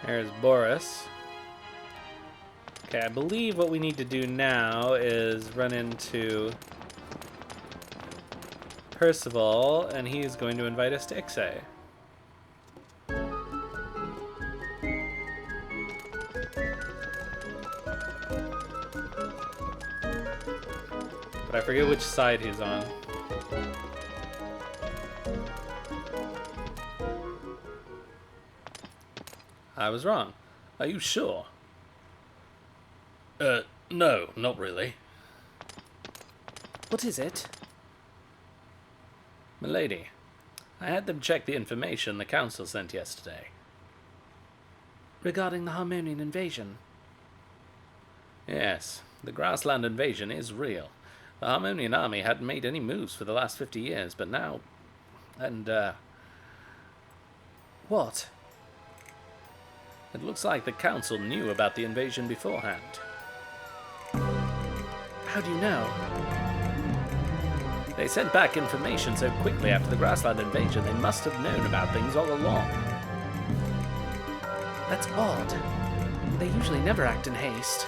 There's Boris. Okay, I believe what we need to do now is run into Percival, and he's going to invite us to Ixay. But I forget which side he's on. I was wrong. Are you sure? No, not really. What is it? Milady, I had them check the information the council sent yesterday. Regarding the Harmonian invasion? Yes, the grassland invasion is real. The Harmonian army hadn't made any moves for the last 50 years, but now... What? It looks like the council knew about the invasion beforehand. How do you know? They sent back information so quickly after the grassland invasion, they must have known about things all along. That's odd. They usually never act in haste.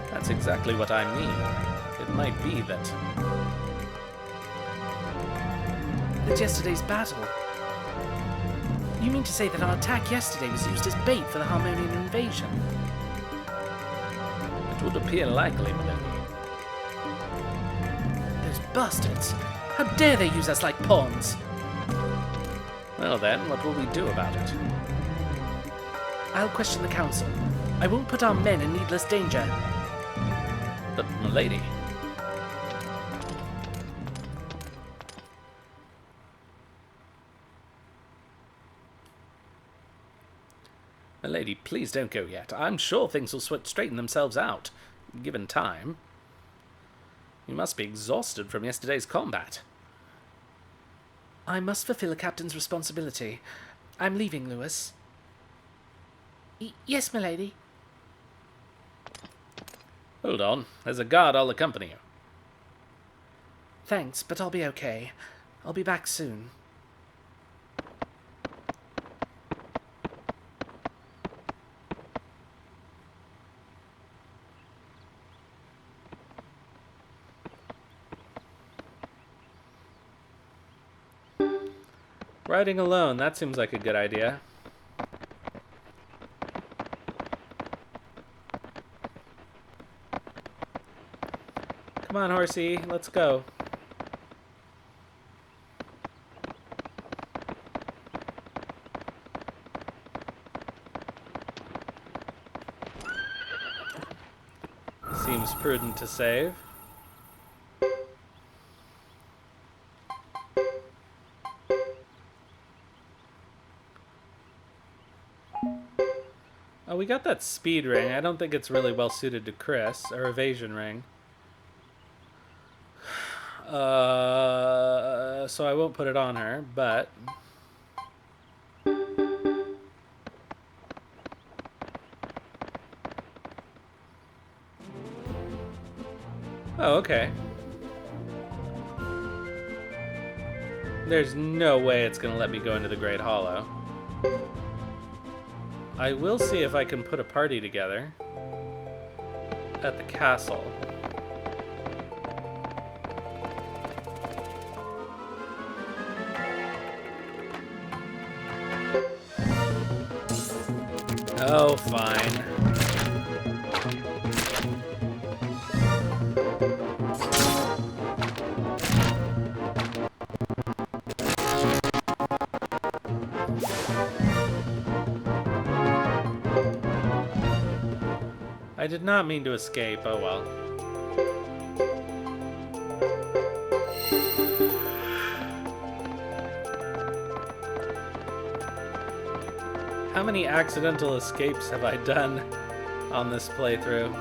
That's exactly what I mean. It might be that... It's yesterday's battle. You mean to say that our attack yesterday was used as bait for the Harmonian invasion? It would appear likely, milady. Those bastards! How dare they use us like pawns? Well then, what will we do about it? I'll question the council. I won't put our men in needless danger. But, milady... Milady, please don't go yet. I'm sure things will straighten themselves out, given time. You must be exhausted from yesterday's combat. I must fulfill a captain's responsibility. I'm leaving, Lewis. Yes, milady. Hold on. There's a guard I'll accompany you. Thanks, but I'll be okay. I'll be back soon. Riding alone, that seems like a good idea. Come on, horsey, let's go. Seems prudent to save. Oh, we got that speed ring. I don't think it's really well suited to Chris, or evasion ring. So I won't put it on her, but... Oh, okay. There's no way it's gonna let me go into the Great Hollow. I will see if I can put a party together at the castle. Oh, fine. I did not mean to escape, oh well. How many accidental escapes have I done on this playthrough?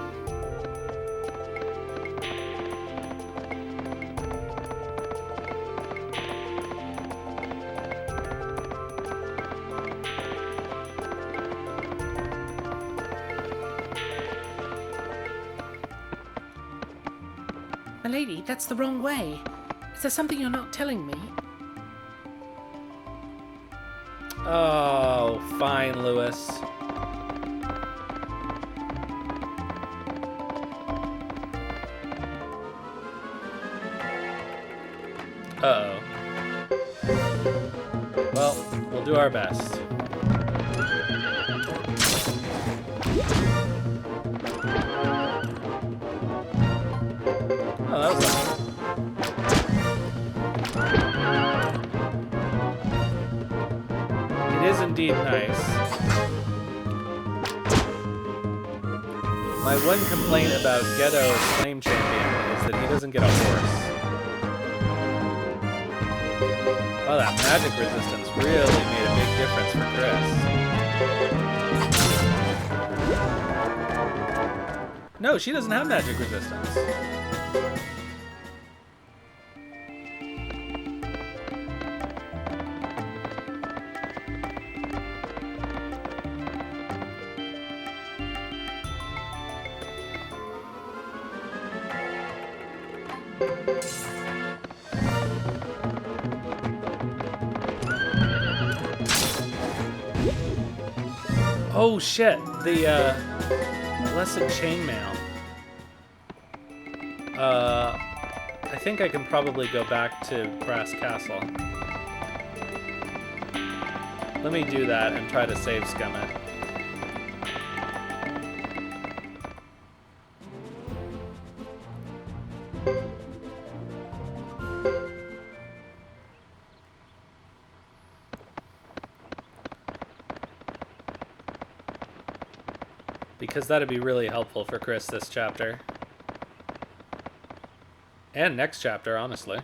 Milady, that's the wrong way. Is there something you're not telling me? Oh, fine, Lewis. Uh-oh. Well, we'll do our best. Oh, that was nice. It is indeed nice. My one complaint about Ghetto Flame Champion is that he doesn't get a horse. Oh, that magic resistance really made a big difference for Chris. No, she doesn't have magic resistance. Oh shit, the Blessed Chainmail. I think I can probably go back to Brass Castle. Let me do that and try to save scum it. Because that'd be really helpful for Chris this chapter. And next chapter, honestly.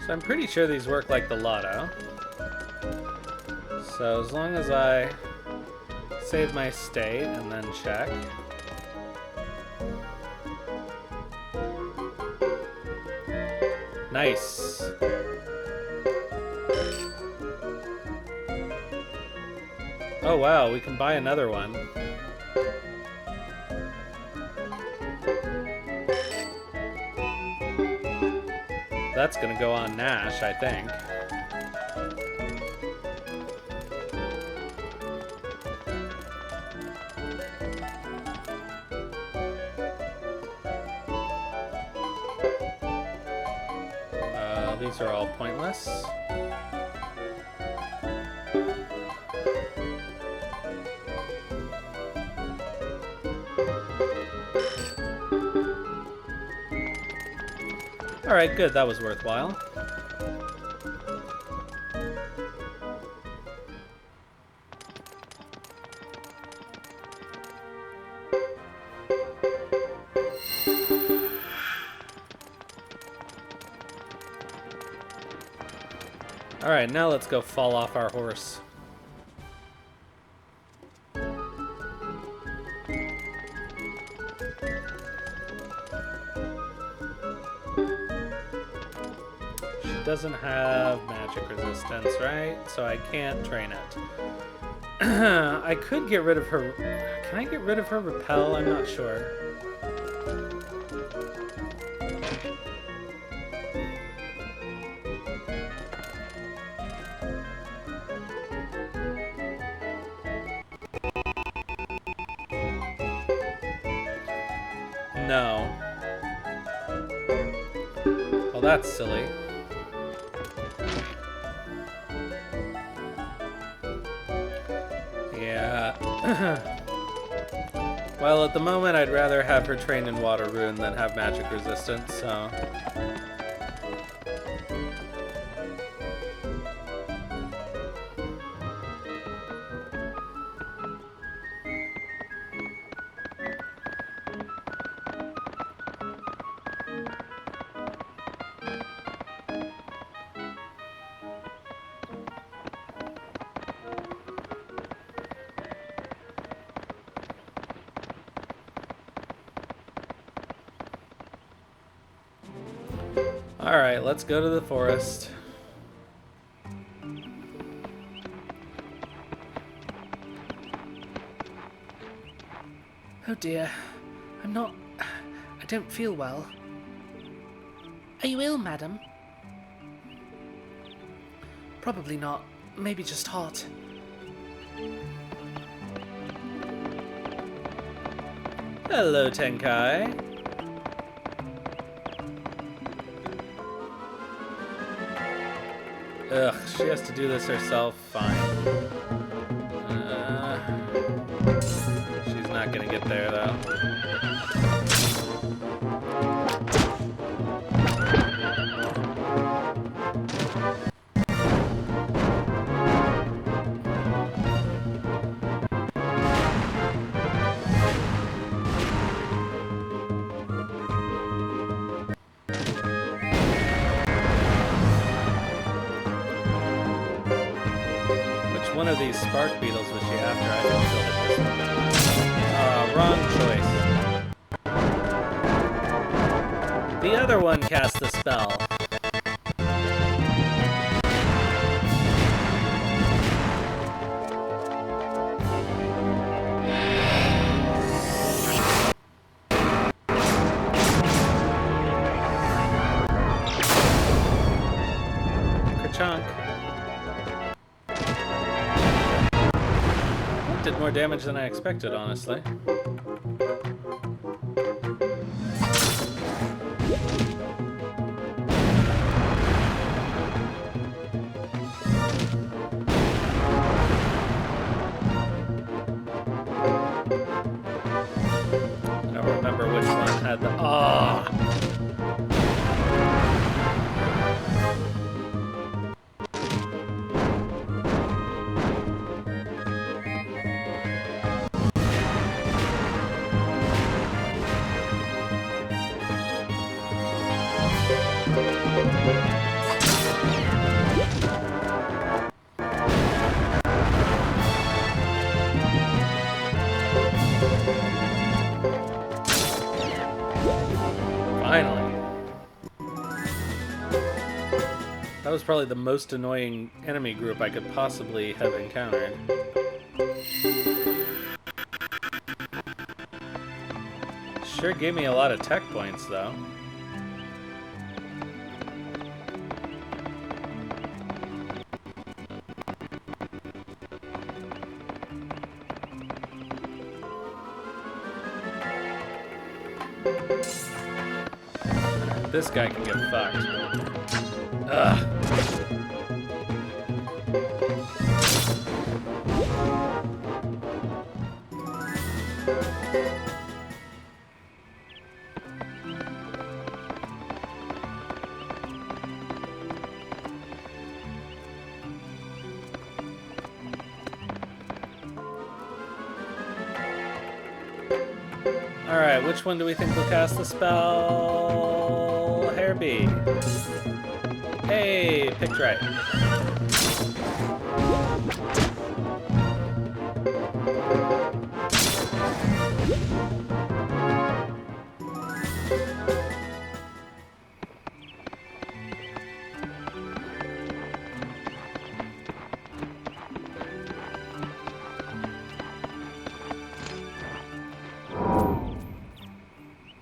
So I'm pretty sure these work like the lotto. So as long as I save my state and then check. Nice. Oh wow, we can buy another one. That's gonna go on Nash, I think. These are all pointless. Alright, good, that was worthwhile. Alright, now let's go fall off our horse. Doesn't have magic resistance, right? So I can't train it. I could get rid of her... Can I get rid of her repel? I'm not sure. No. Well, that's silly. Yeah. Well, at the moment, I'd rather have her train in Water Rune than have magic resistance, so... Alright, let's go to the forest. Oh dear. I don't feel well. Are you ill, madam? Probably not. Maybe just hot. Hello, Tenkai. Ugh, she has to do this herself. Fine. She's not gonna get there, though. One of these spark beetles was she after? I think she'll hit this one. Wrong choice. The other one cast the spell. Ka-chunk. Did more damage than I expected, honestly. I don't remember which one had the... Ah! Finally. That was probably the most annoying enemy group I could possibly have encountered. Sure gave me a lot of tech points, though. This guy can get fucked. Ugh. Alright, which one do we think will cast the spell? Hairby. Hey, picked right.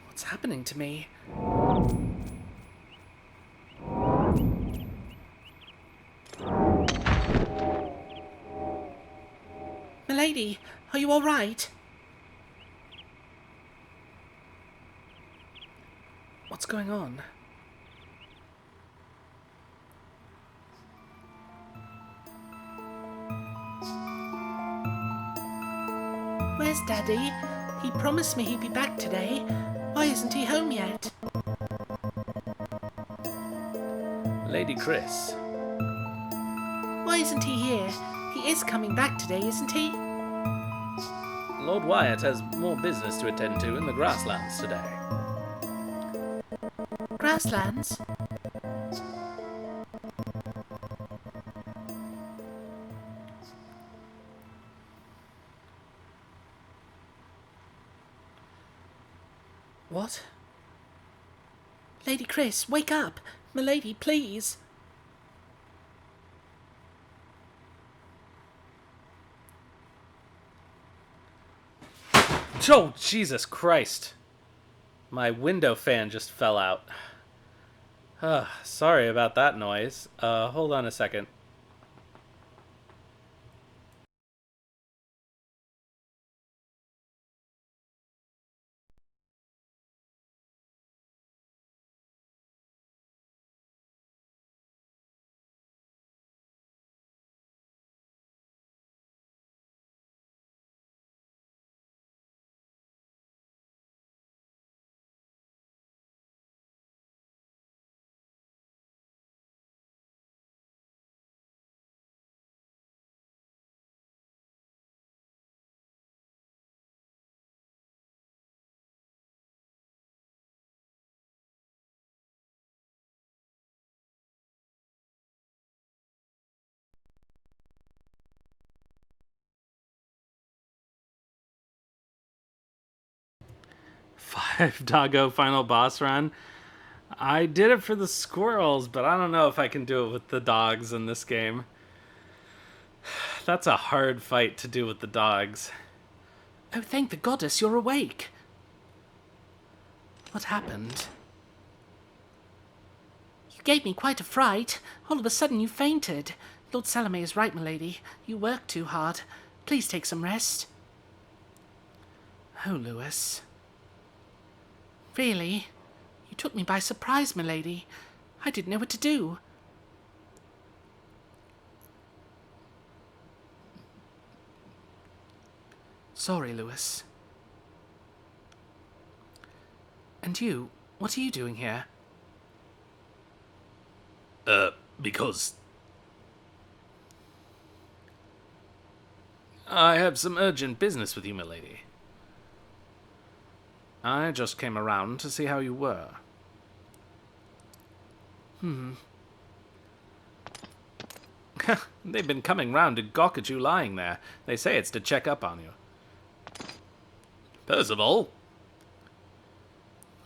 What's happening to me? Milady, are you all right? What's going on? Where's Daddy? He promised me he'd be back today. Why isn't he home yet? Lady Chris. Why isn't he here? He is coming back today, isn't he? Lord Wyatt has more business to attend to in the grasslands today. Grasslands? What? Lady Chris, wake up! Milady, please! Oh, Jesus Christ. My window fan just fell out. Sorry about that noise. Hold on a second. Five Doggo final boss run. I did it for the squirrels, but I don't know if I can do it with the dogs in this game. That's a hard fight to do with the dogs. Oh, thank the goddess you're awake. What happened? You gave me quite a fright. All of a sudden you fainted. Lord Salome is right, milady. You work too hard. Please take some rest. Oh, Lewis. Really? You took me by surprise, milady. I didn't know what to do. Sorry, Lewis. And you, what are you doing here? Because I have some urgent business with you, milady. I just came around to see how you were. They've been coming round to gawk at you lying there. They say it's to check up on you. Percival?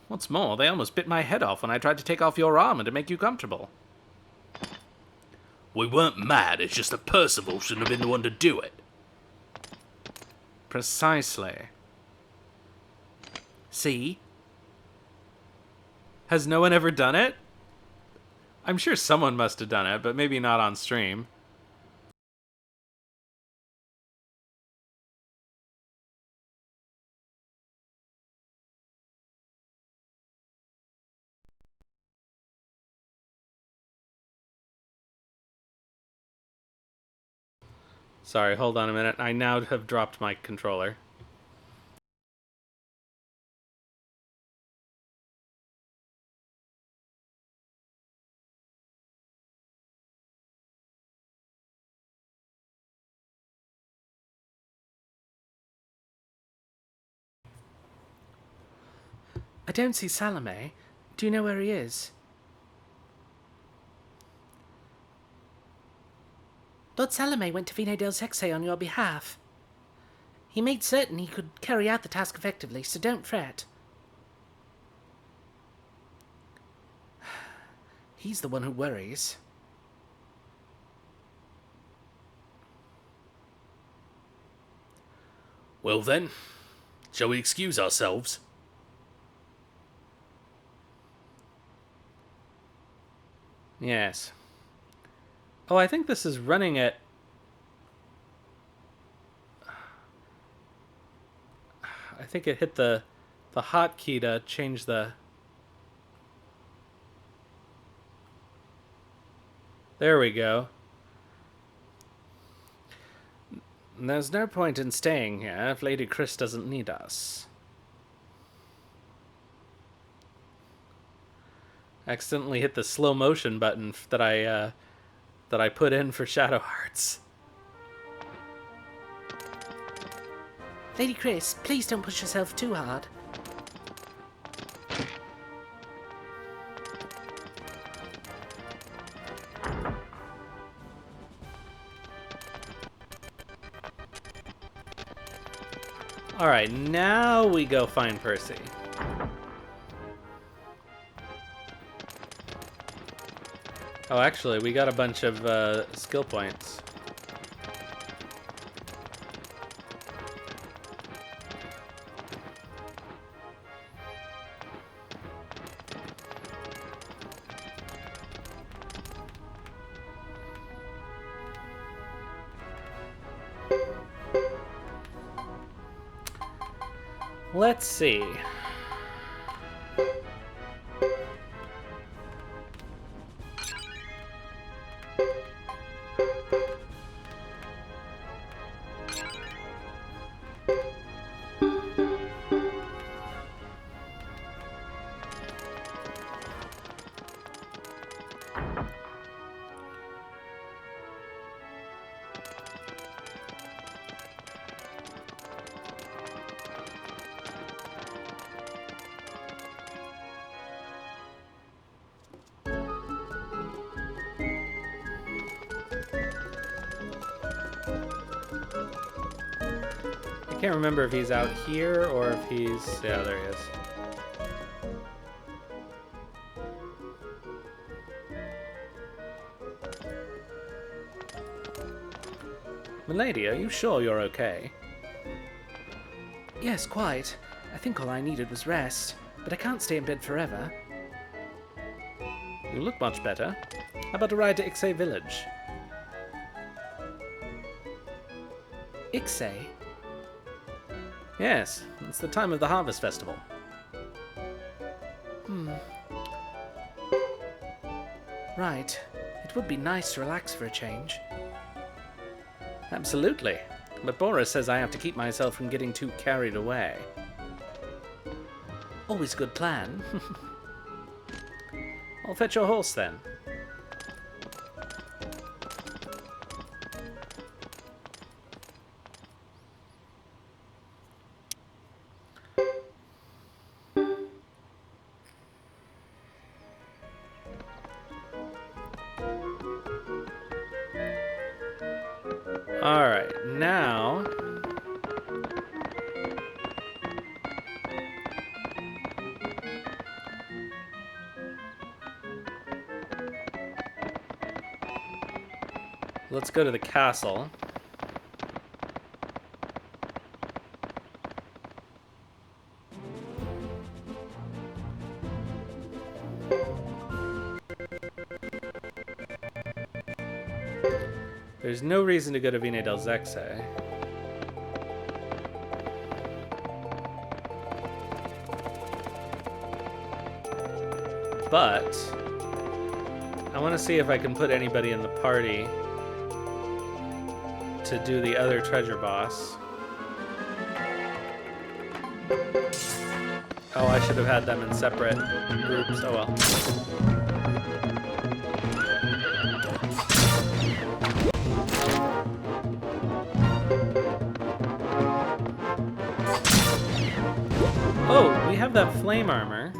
What's more, they almost bit my head off when I tried to take off your armor to make you comfortable. We weren't mad, it's just that Percival shouldn't have been the one to do it. Precisely. See? Has no one ever done it? I'm sure someone must have done it, but maybe not on stream. Sorry, hold on a minute. I now have dropped my controller. I don't see Salome. Do you know where he is? Lord Salome went to Vino del Sexe on your behalf. He made certain he could carry out the task effectively, so don't fret. He's the one who worries. Well then, shall we excuse ourselves? Yes. Oh, I think this is running at... I think it hit the hotkey to change the... There we go. There's no point in staying here if Lady Chris doesn't need us. Accidentally hit the slow motion button that I put in for Shadow Hearts. Lady Chris, please don't push yourself too hard. Alright, now we go find Percy. Oh, actually, we got a bunch of skill points. Let's see. I can't remember if he's out here or if he's... Yeah, there he is. Milady, are you sure you're okay? Yes, quite. I think all I needed was rest, but I can't stay in bed forever. You look much better. How about a ride to Ixay Village? Ixay? Yes, it's the time of the Harvest Festival. Right. It would be nice to relax for a change. Absolutely. But Boris says I have to keep myself from getting too carried away. Always a good plan. I'll fetch your horse then. Alright, now... let's go to the castle. There's no reason to go to Vine del Zexe. But I want to see if I can put anybody in the party to do the other treasure boss. Oh, I should have had them in separate groups. Oh well. Oh, we have that flame armor.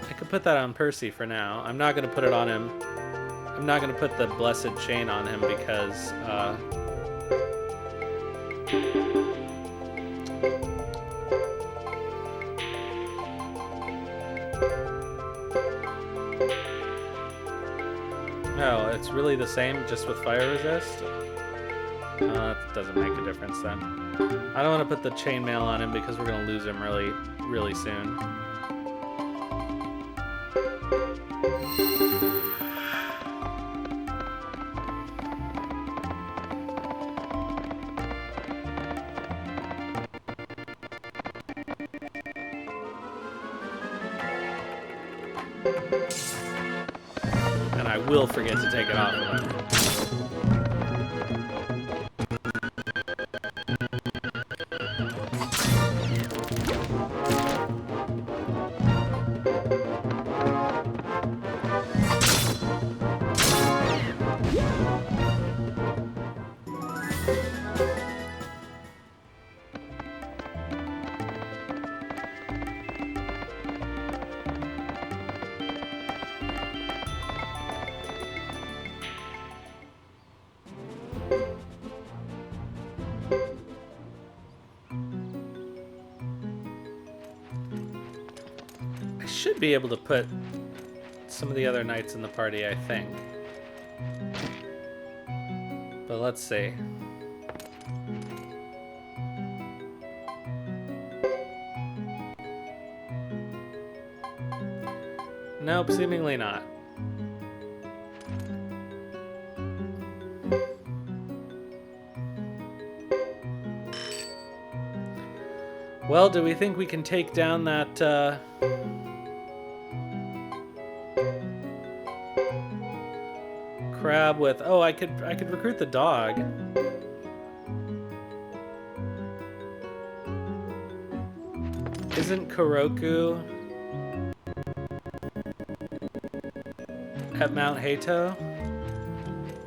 I could put that on Percy for now. I'm not going to put it on him. I'm not going to put the blessed chain on him because oh, it's really the same just with fire resist? That doesn't make a difference then. I don't want to put the chainmail on him because we're going to lose him really soon. And I will forget to take it off of him. Should be able to put some of the other knights in the party, I think. But let's see. Nope, seemingly not. Well, do we think we can take down that, crab with... Oh, I could recruit the dog. Isn't Koroku at Mount Hato?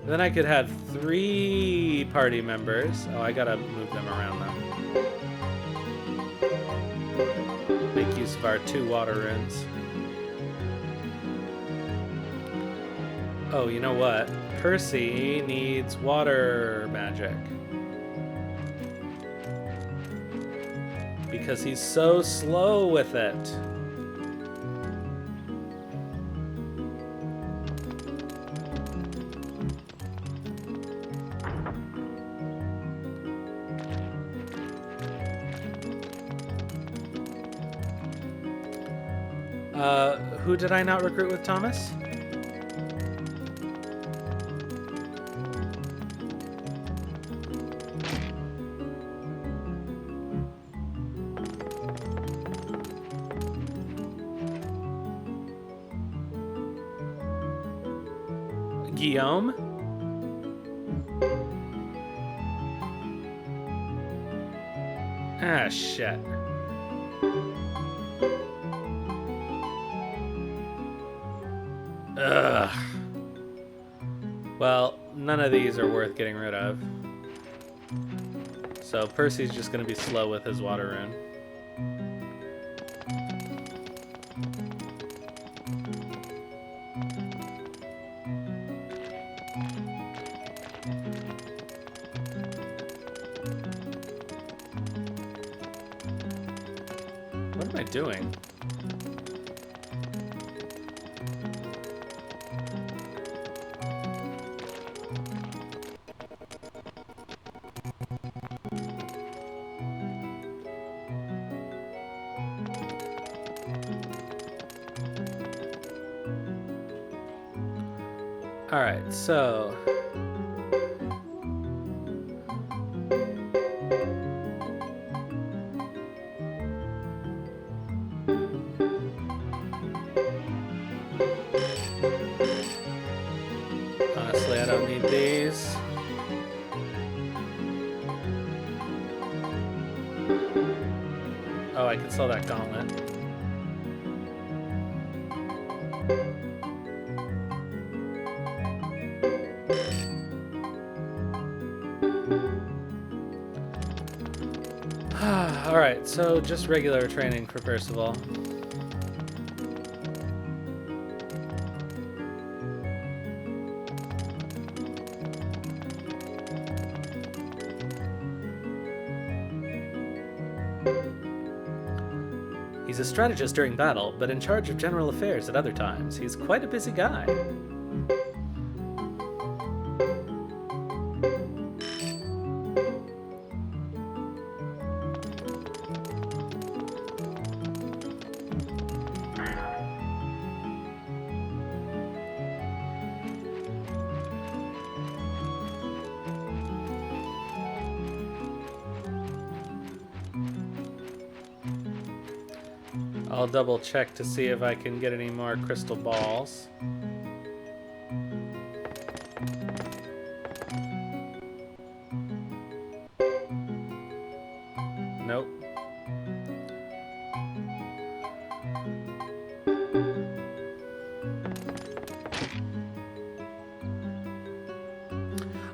Then I could have 3 party members. Oh, I gotta move them around though. Make use of our 2 water runes. Oh, you know what? Percy needs water magic. Because he's so slow with it. Who did I not recruit with Thomas? Guillaume? Ah, shit. Ugh. Well, none of these are worth getting rid of. So Percy's just going to be slow with his water rune. What am I doing? All right, so honestly, I don't need these. Oh, I can sell that gauntlet. Alright, so just regular training for Percival. He's a strategist during battle, but in charge of general affairs at other times. He's quite a busy guy. I'll double check to see if I can get any more crystal balls. Nope.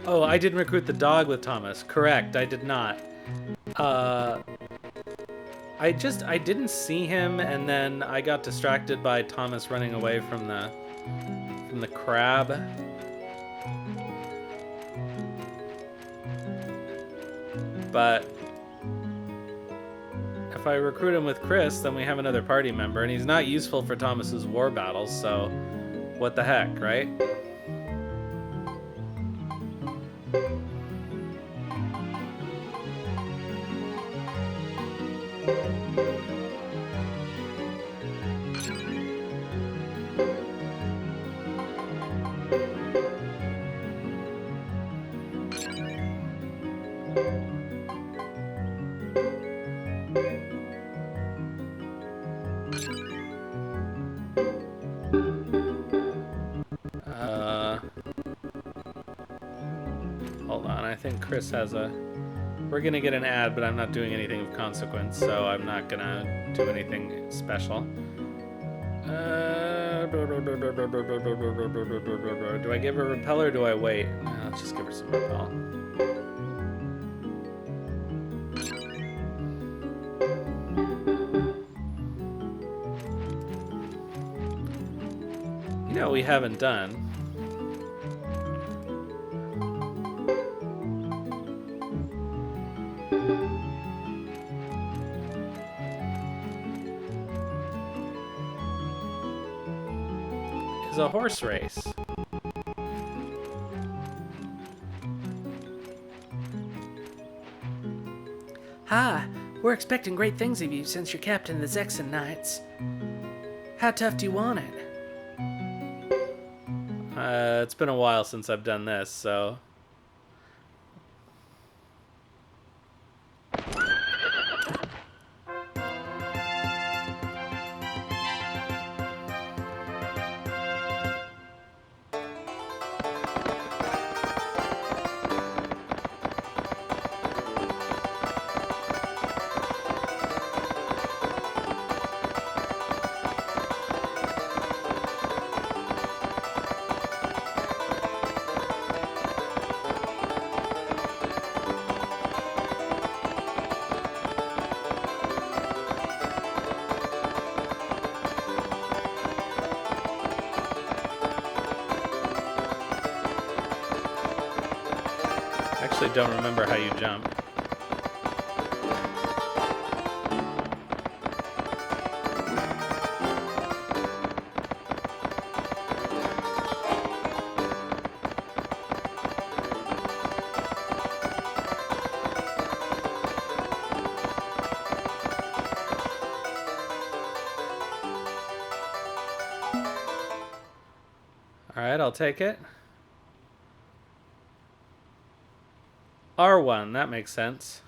Oh, I didn't recruit the dog with Thomas. Correct, I did not. I didn't see him, and then I got distracted by Thomas running away from the crab. But if I recruit him with Chris, then we have another party member, and he's not useful for Thomas's war battles, so what the heck, right? Hold on, I think Chris has a... We're gonna get an ad, but I'm not doing anything of consequence, so I'm not gonna do anything special. Do I give her repel or do I wait? I'll just give her some repel. You know what we haven't done? Is a horse race. Ah, we're expecting great things of you since you're captain of the Zexon Knights. How tough do you want it? It's been a while since I've done this, so... I actually don't remember how you jump. Alright, I'll take it. R1, that makes sense.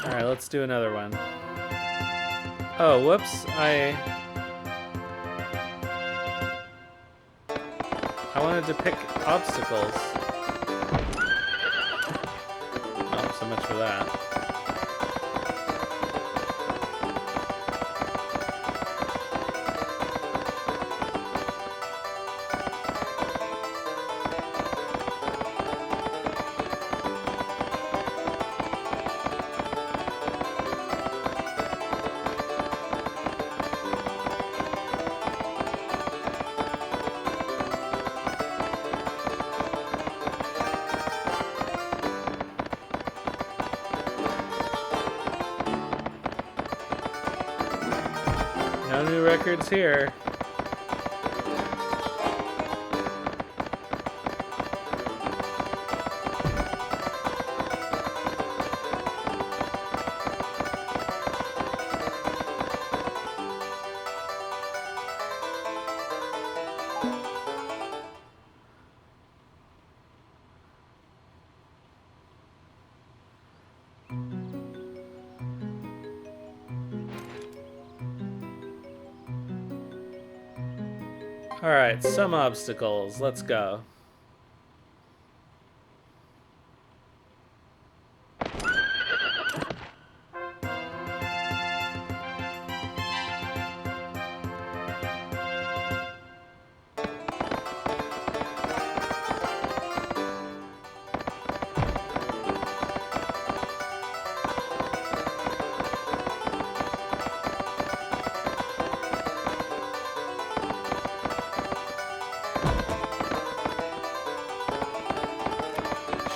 Alright, let's do another one. Oh, whoops, I wanted to pick obstacles. Oh, so much for that. No new records here. Alright, some obstacles. Let's go.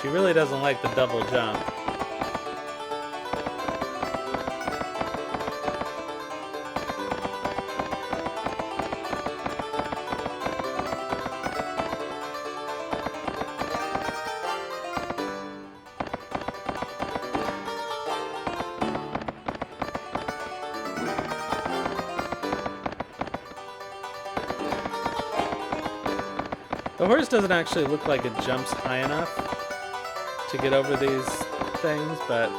She really doesn't like the double jump. The horse doesn't actually look like it jumps high enough to get over these things, but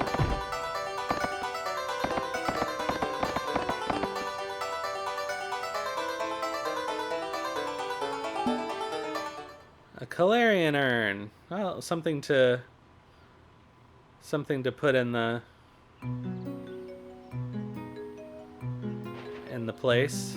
a Calarian urn. Well, something to put in the place.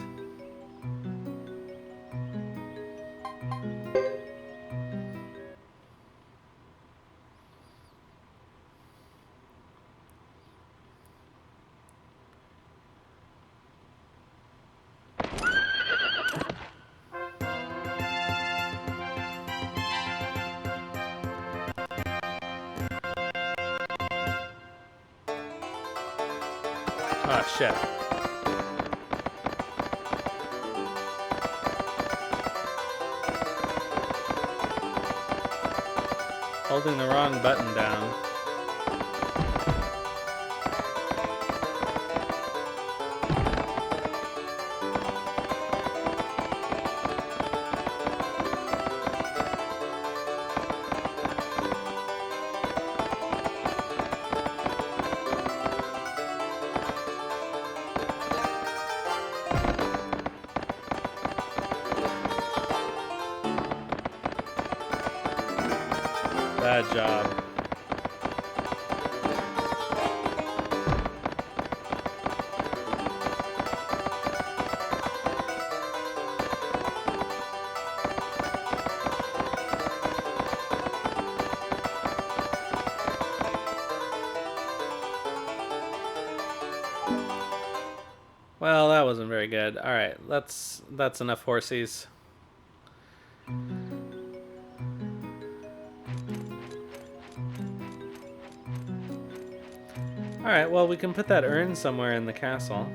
Oh, shit. Holding the wrong button down. Bad job. Well, that wasn't very good. All right, that's enough horsies. Alright, well, we can put that urn somewhere in the castle.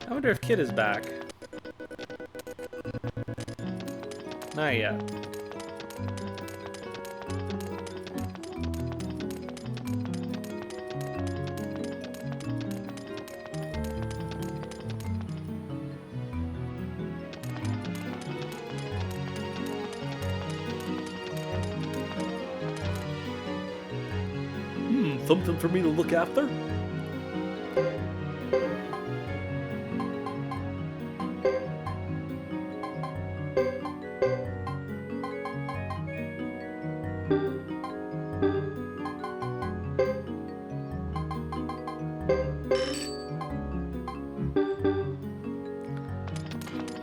I wonder if Kid is back. Not yet. Something for me to look after?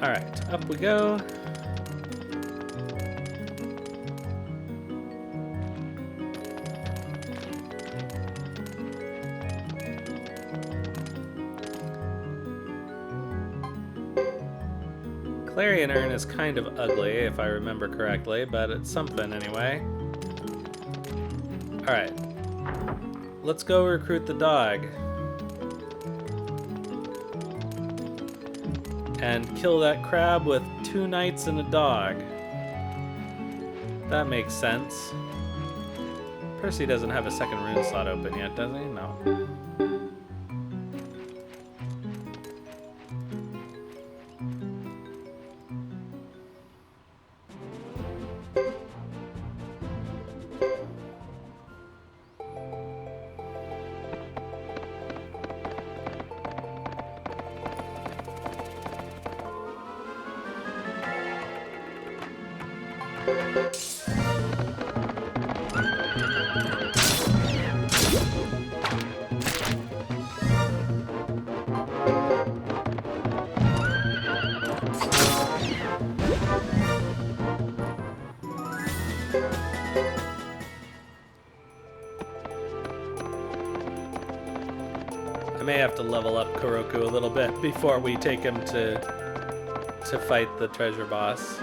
Alright, up we go. Clarion urn is kind of ugly, if I remember correctly, but it's something anyway. Alright. Let's go recruit the dog. and kill that crab with 2 knights and a dog. That makes sense. Percy doesn't have a second rune slot open yet, does he? No. I may have to level up Koroku a little bit before we take him to fight the treasure boss.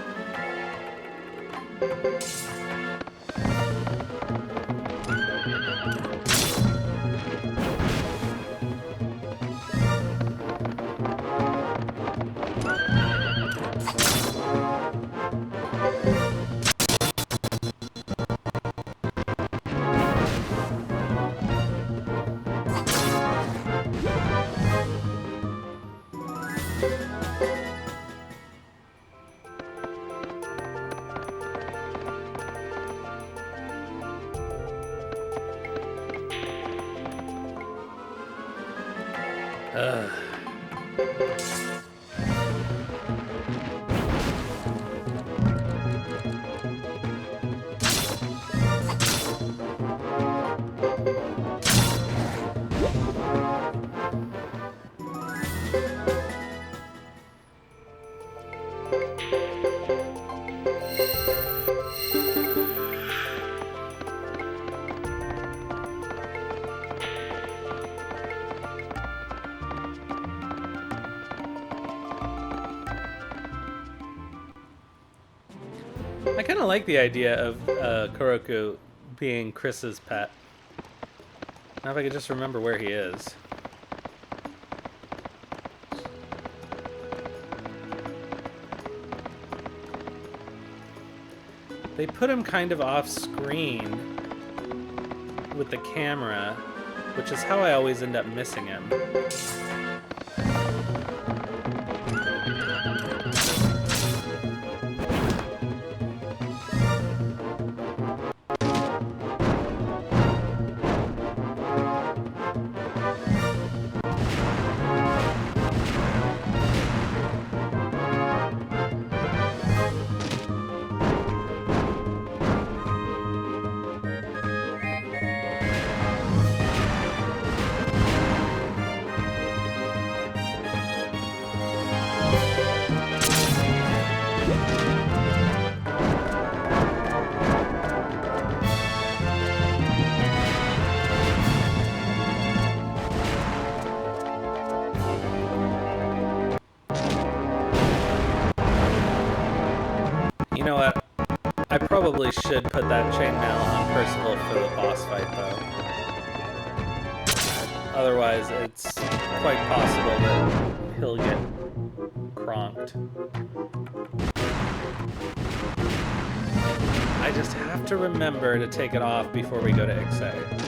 I kind of like the idea of Koroku being Chris's pet. Now if I could just remember where he is. They put him kind of off screen with the camera, which is how I always end up missing him. You know what? I probably should put that chainmail on Percival for the boss fight, though. Otherwise, it's quite possible that he'll get cronked. I just have to remember to take it off before we go to Ixay.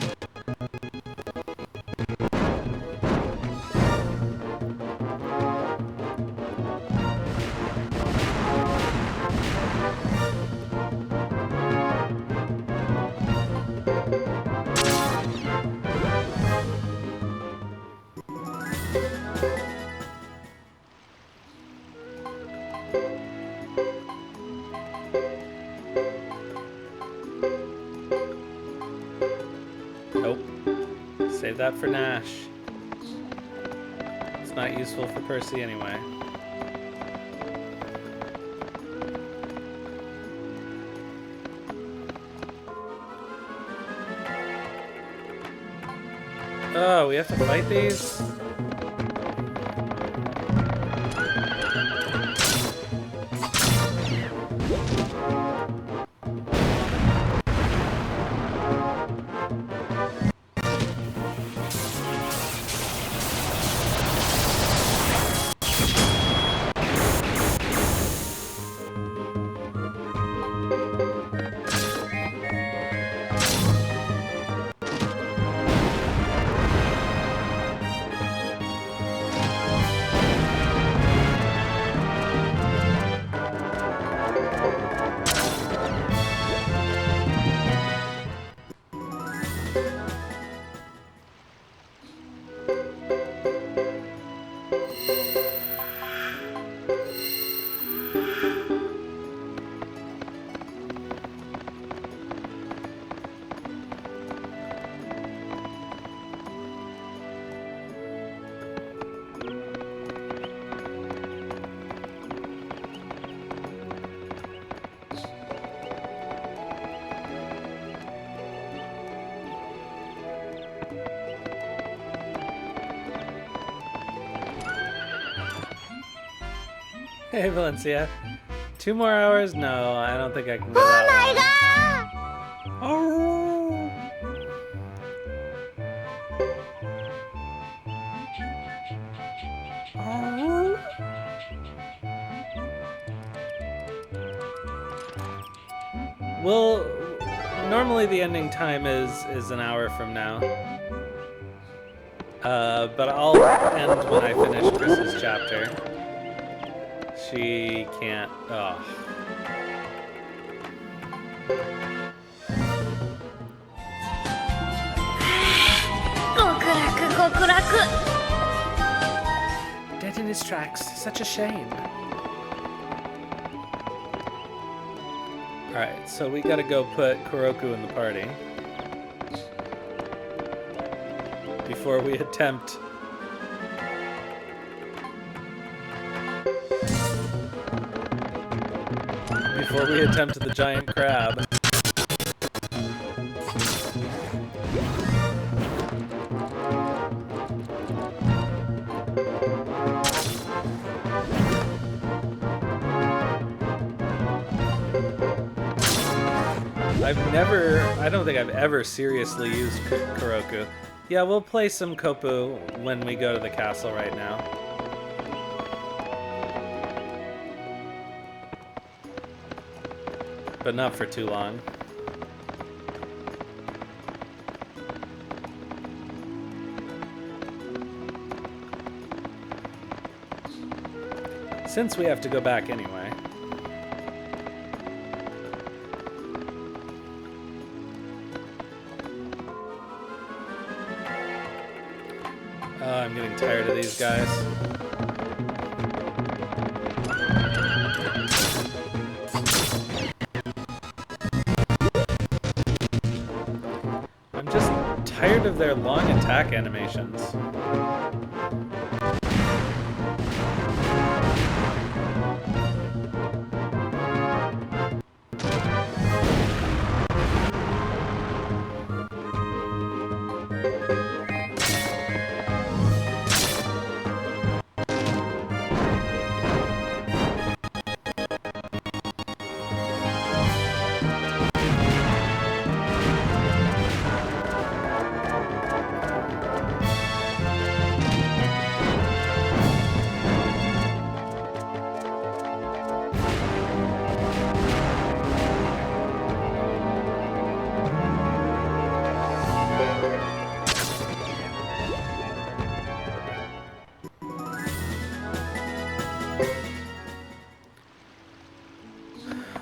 Nope. Save that for Nash. It's not useful for Percy anyway. Oh, we have to fight these? Hey, Valencia. 2 more hours? No, I don't think I can go that long. Oh. Oh. Well, normally the ending time is an hour from now. But I'll end when I finish Chris's chapter. She can't. Oh. Dead in his tracks. Such a shame. Alright, so we gotta go put Koroku in the party. Before we attempt... Before we attempt the giant crab. I don't think I've ever seriously used Koroku. Yeah, we'll play some Kopu when we go to the castle right now. But not for too long. Since we have to go back anyway. I'm getting tired of these guys. I'm just tired of their long attack animations.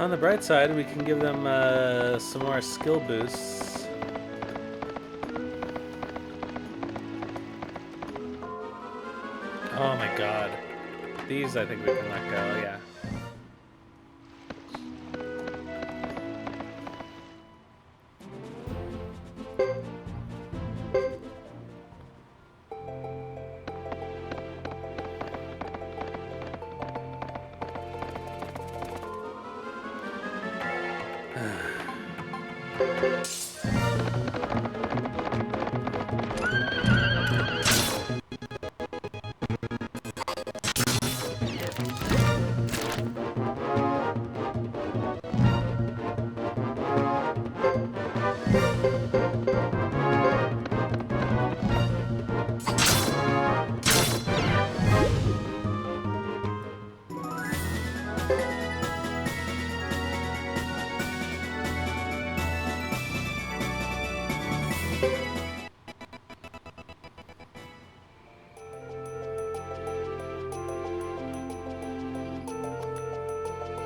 On the bright side, we can give them some more skill boosts. Oh my god. These I think we can let go, yeah.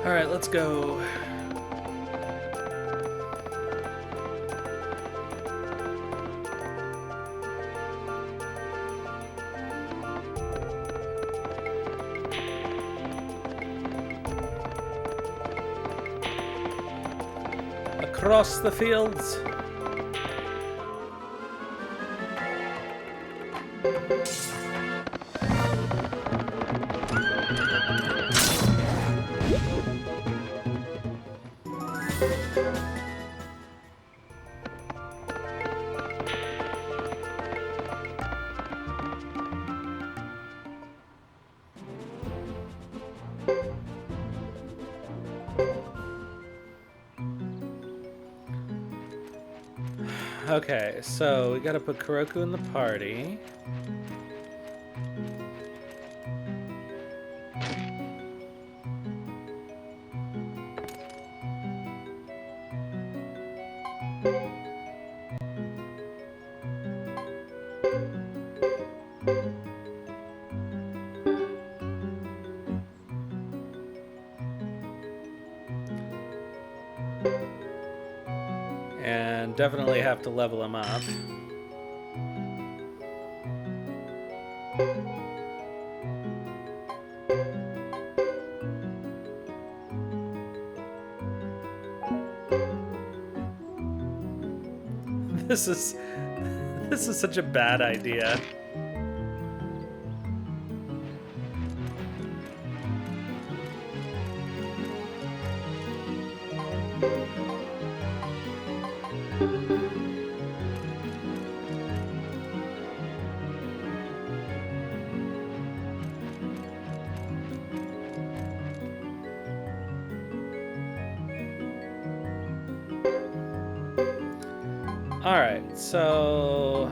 Alright, let's go. across the fields. Okay, so we gotta put Koroku in the party. And definitely have to level him up. This is such a bad idea. Alright, so...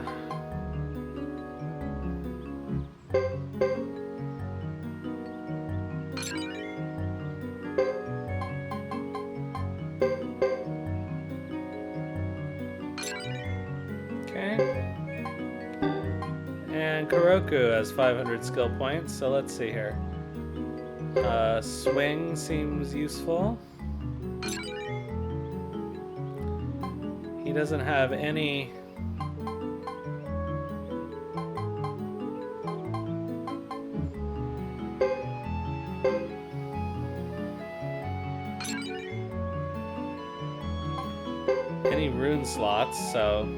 Okay. And Koroku has 500 skill points, so let's see here. Swing seems useful. He doesn't have any... any rune slots, so...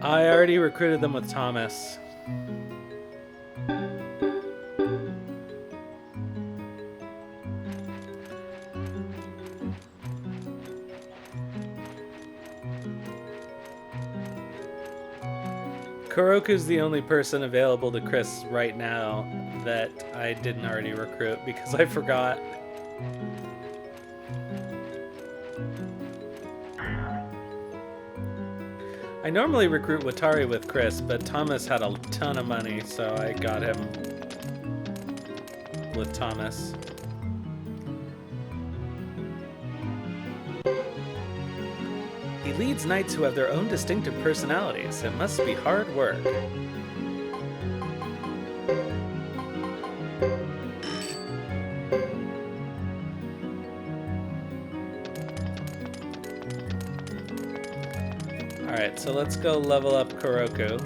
I already recruited them with Thomas. Koroku's the only person available to Chris right now that I didn't already recruit because I forgot. I normally recruit Watari with Chris, but Thomas had a ton of money, so I got him with Thomas. He leads knights who have their own distinctive personalities. It must be hard work. Alright, so let's go level up Koroku.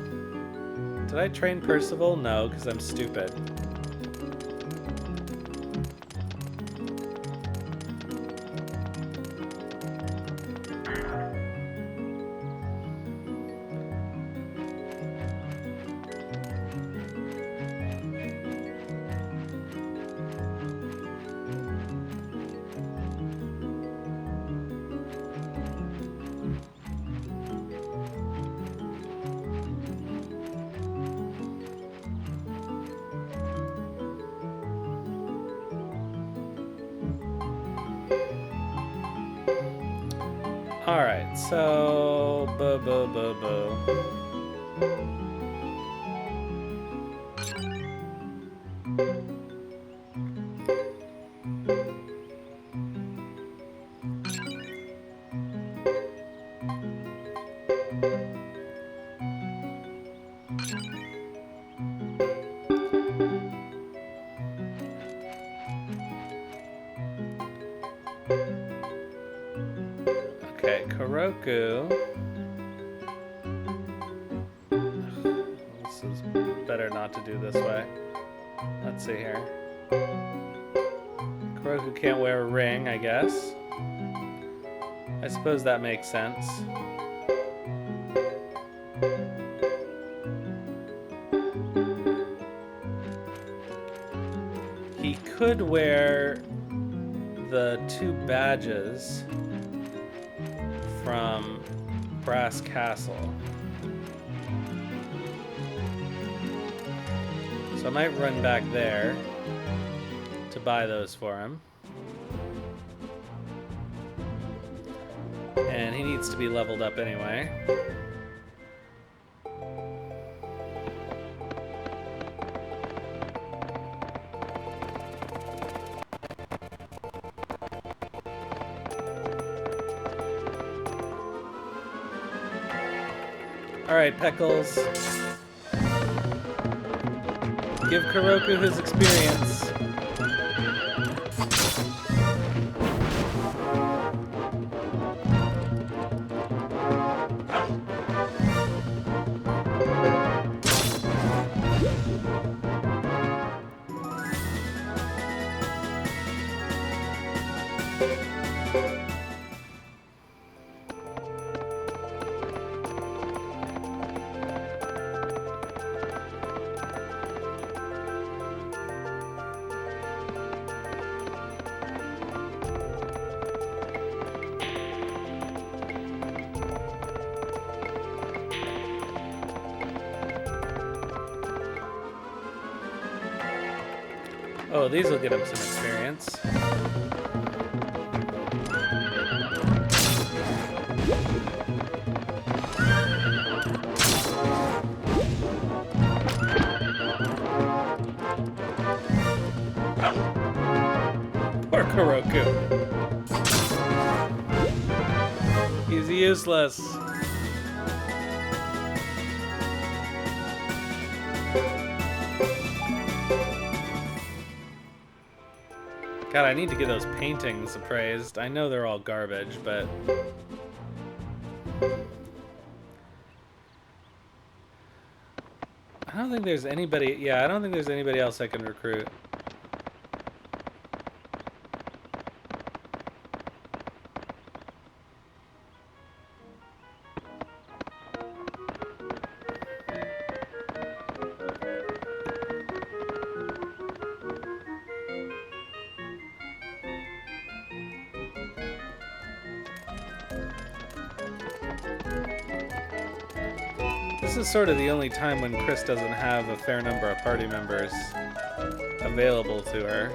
Did I train Percival? No, because I'm stupid. Alright, so... Okay, Koroku. This is better not to do this way. Let's see here. Koroku can't wear a ring, I guess. I suppose that makes sense. He could wear the 2 badges from Brass Castle. So I might run back there to buy those for him. And he needs to be leveled up anyway. Alright, Peckles. Give Koroku his experience. Oh, these will get him some experience. Poor Koroku. He's useless. God, I need to get those paintings appraised. I know they're all garbage, but... I don't think there's anybody... Yeah, I don't think there's anybody else I can recruit. This is sort of the only time when Chris doesn't have a fair number of party members available to her.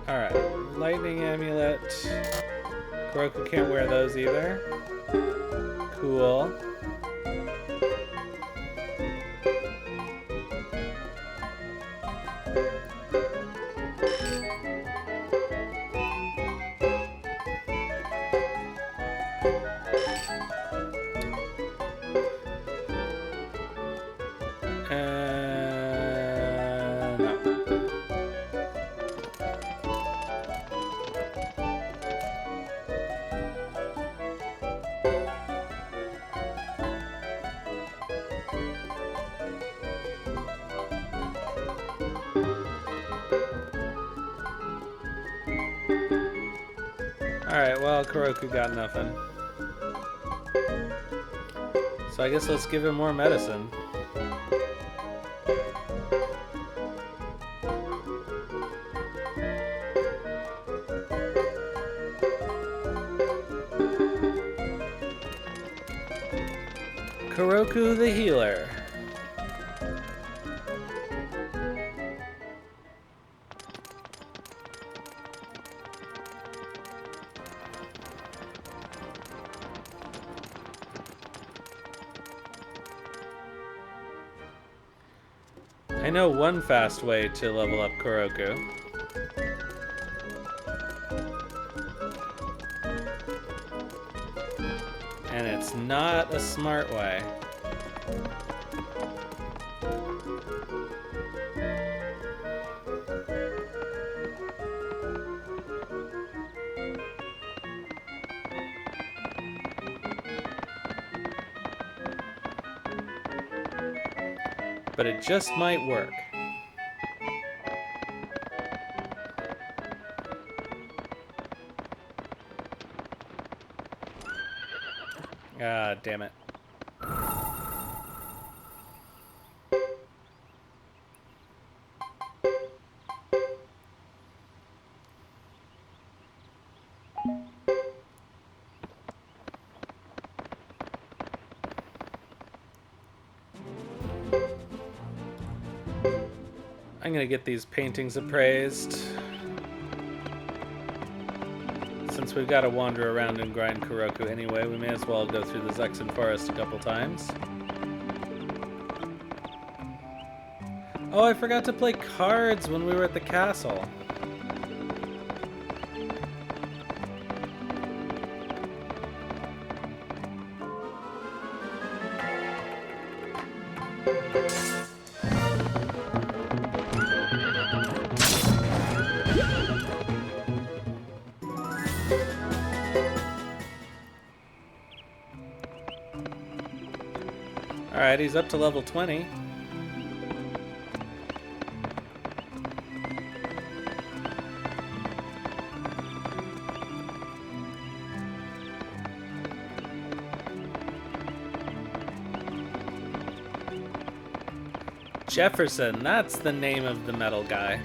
Alright, lightning amulet. Koroku can't wear those either. Cool. No. Alright, well, Koroku got nothing. So I guess let's give him more medicine. Koroku the healer. I know one fast way to level up Koroku. And it's not a smart way. But it just might work. Ah, damn it. I'm gonna get these paintings appraised. Since we've got to wander around and grind Koroku anyway, we may as well go through the Zexen Forest a couple times. Oh, I forgot to play cards when we were at the castle. Alright, he's up to level 20. Jefferson, that's the name of the metal guy.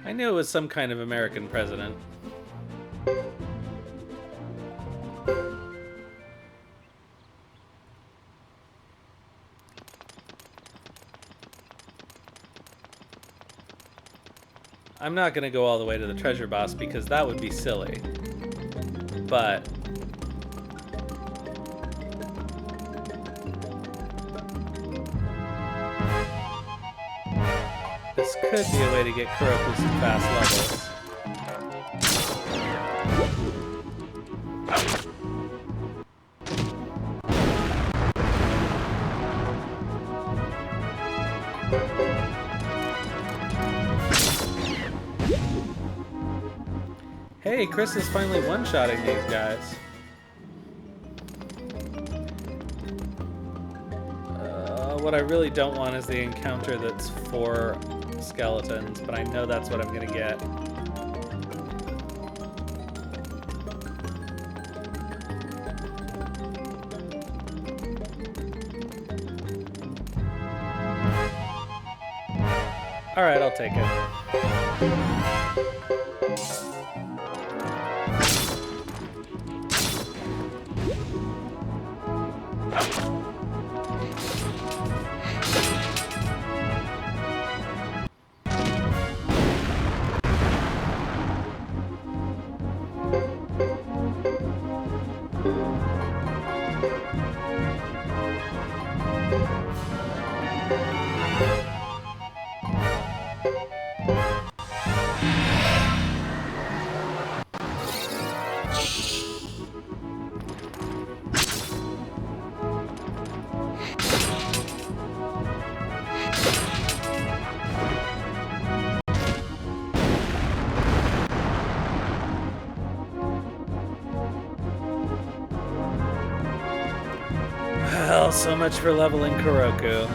I knew it was some kind of American president. I'm not going to go all the way to the treasure boss because that would be silly. But this could be a way to get Koroku some fast levels. Hey, Chris is finally one-shotting these guys. What I really don't want is the encounter that's 4 skeletons, but I know that's what I'm gonna get. Alright, I'll take it. Well, so much for leveling Koroku.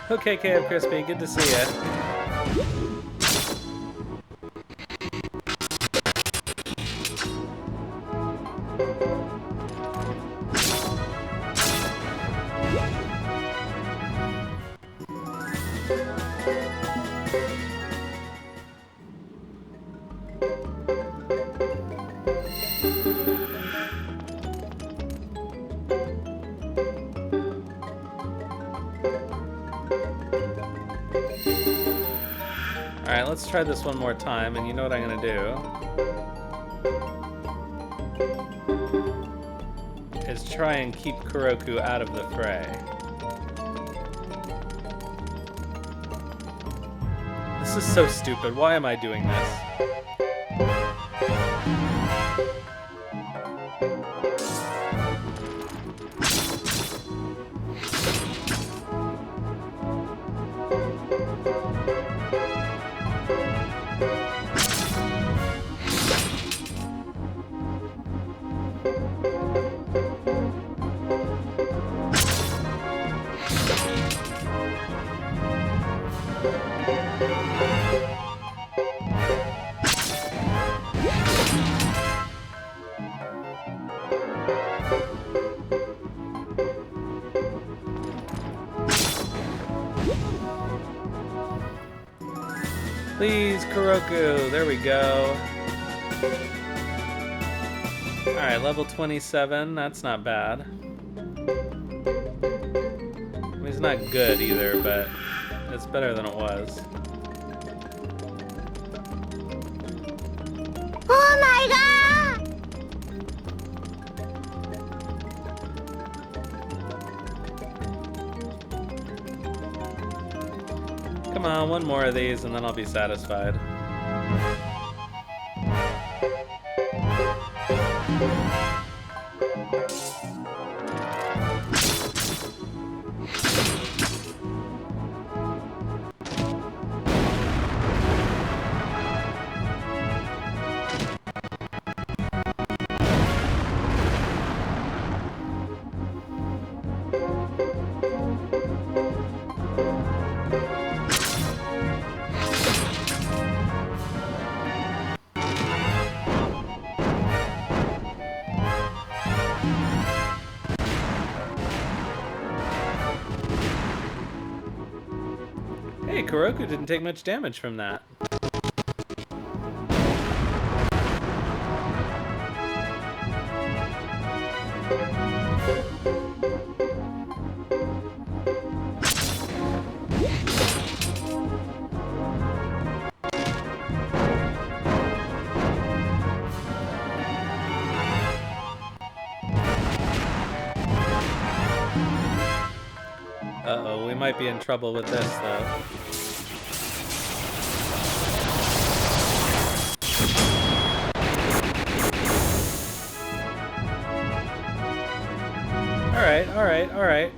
Okay, KF Crispy, good to see ya. Alright, let's try this one more time, and you know what I'm gonna do. is try and keep Koroku out of the fray. This is so stupid. Why am I doing this? Please, Koroku. There we go. Alright, level 27. That's not bad. I mean, it's not good either, but it's better than it was. Oh my god! Come on, one more of these and then I'll be satisfied. Hey, Koroku didn't take much damage from that. Uh-oh, we might be in trouble with this, though. Alright, alright, alright.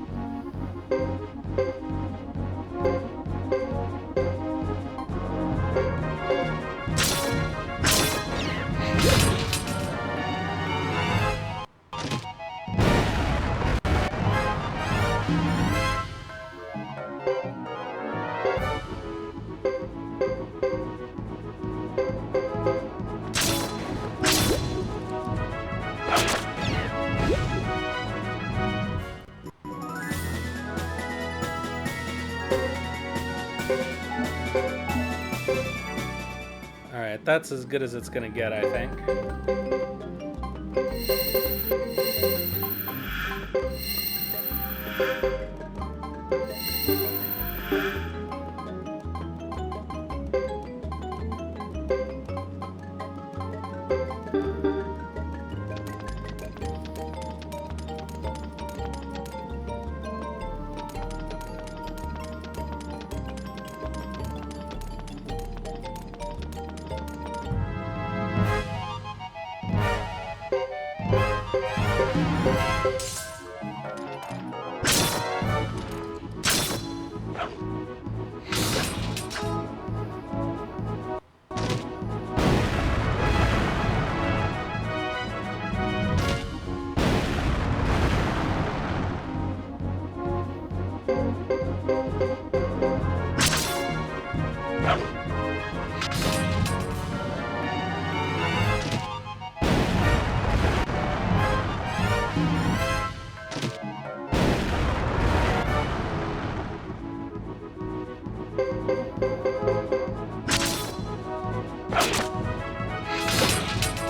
Alright, that's as good as it's gonna get, I think.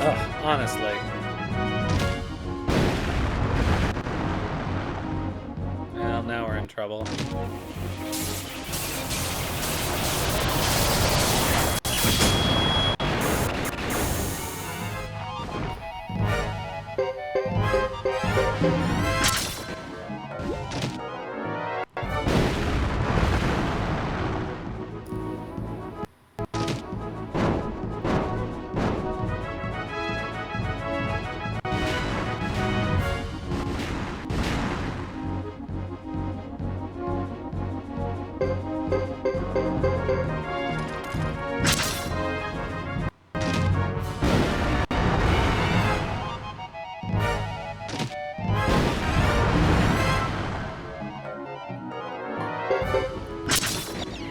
Ugh, honestly. Well, now we're in trouble.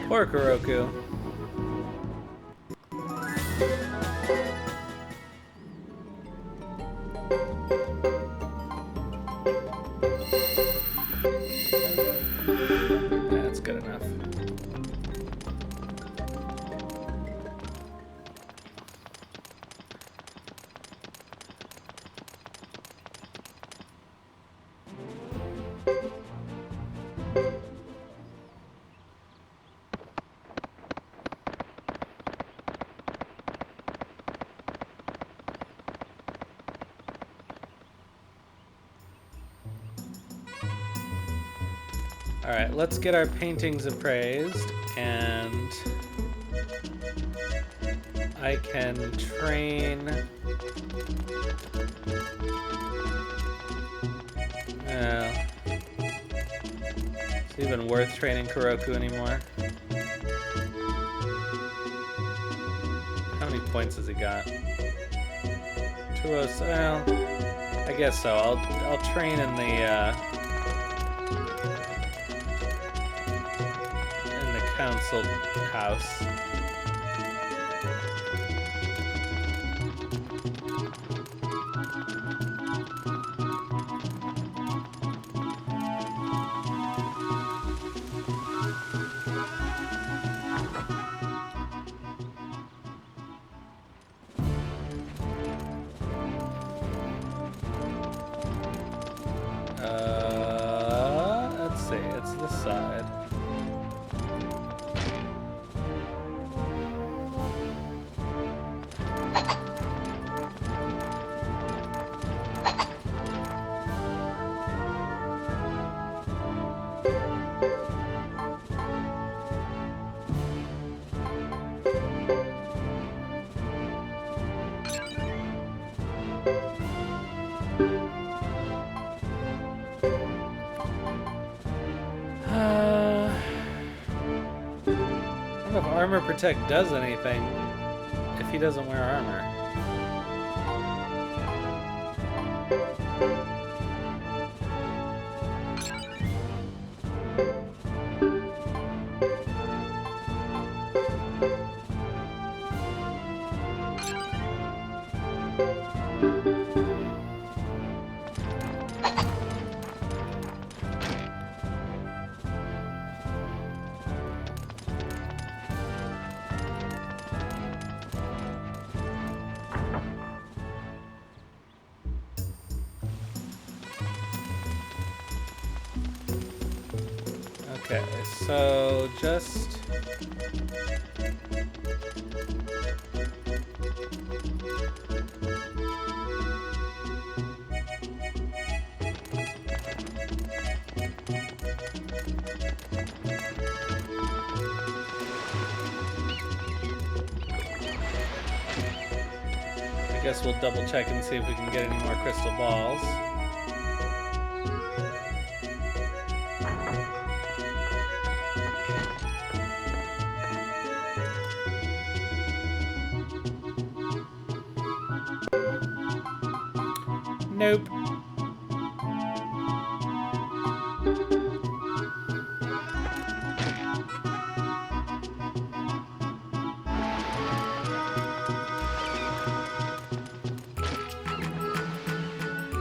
Poor Koroku. That's good enough. Alright, let's get our paintings appraised, and I can train... Is it even worth training Koroku anymore? How many points has he got? 206. Well, I guess so. I'll train in the council house. Let's see, it's this side. I don't know if Armor Protect does anything if he doesn't wear armor. Okay, so just... I guess we'll double check and see if we can get any more crystal balls. Nope.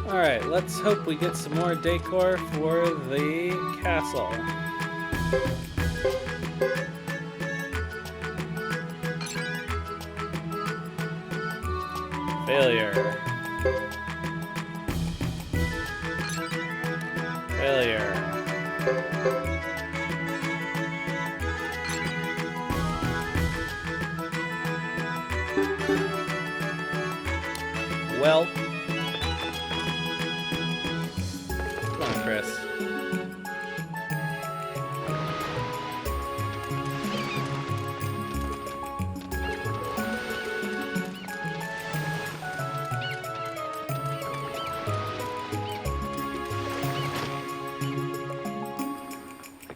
Alright, let's hope we get some more decor for the castle. Failure. Failure. Well. Come on, Chris.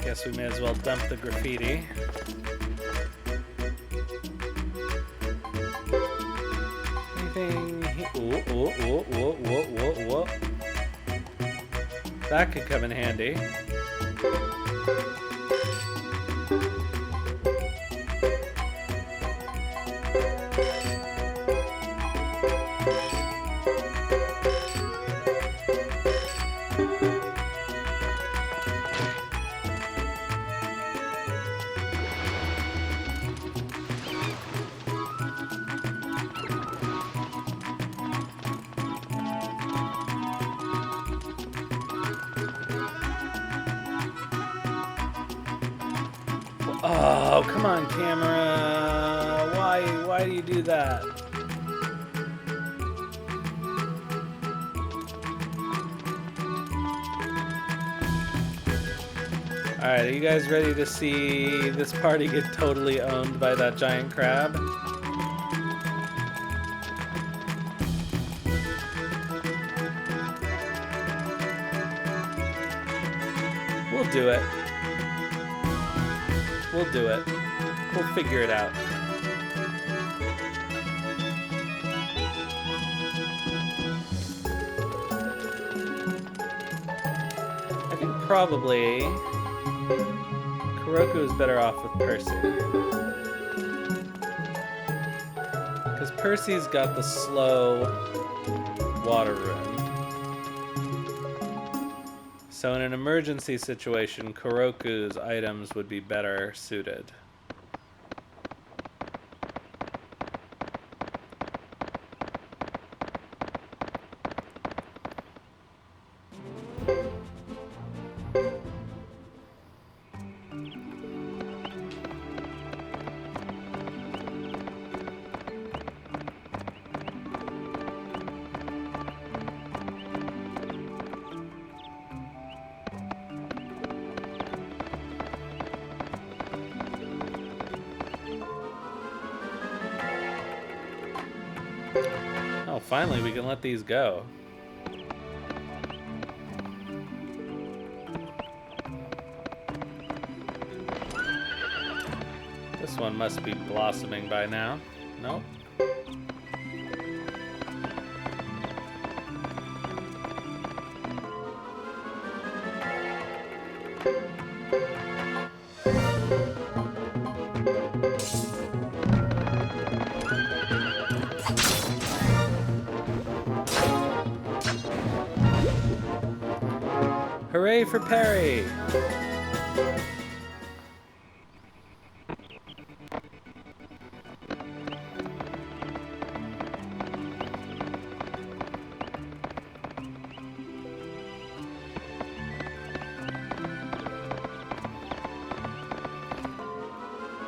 Guess we may as well dump the graffiti. Anything? Whoa. That could come in handy. Oh, come on, camera. Why do you do that? Alright, are you guys ready to see this party get totally owned by that giant crab? We'll do it. We'll do it. We'll figure it out. I think probably Koroku is better off with Percy. Because Percy's got the slow water rune. So in an emergency situation, Koroku's items would be better suited. Oh, finally we can let these go. This one must be blossoming by now. Nope. Hooray for Perry!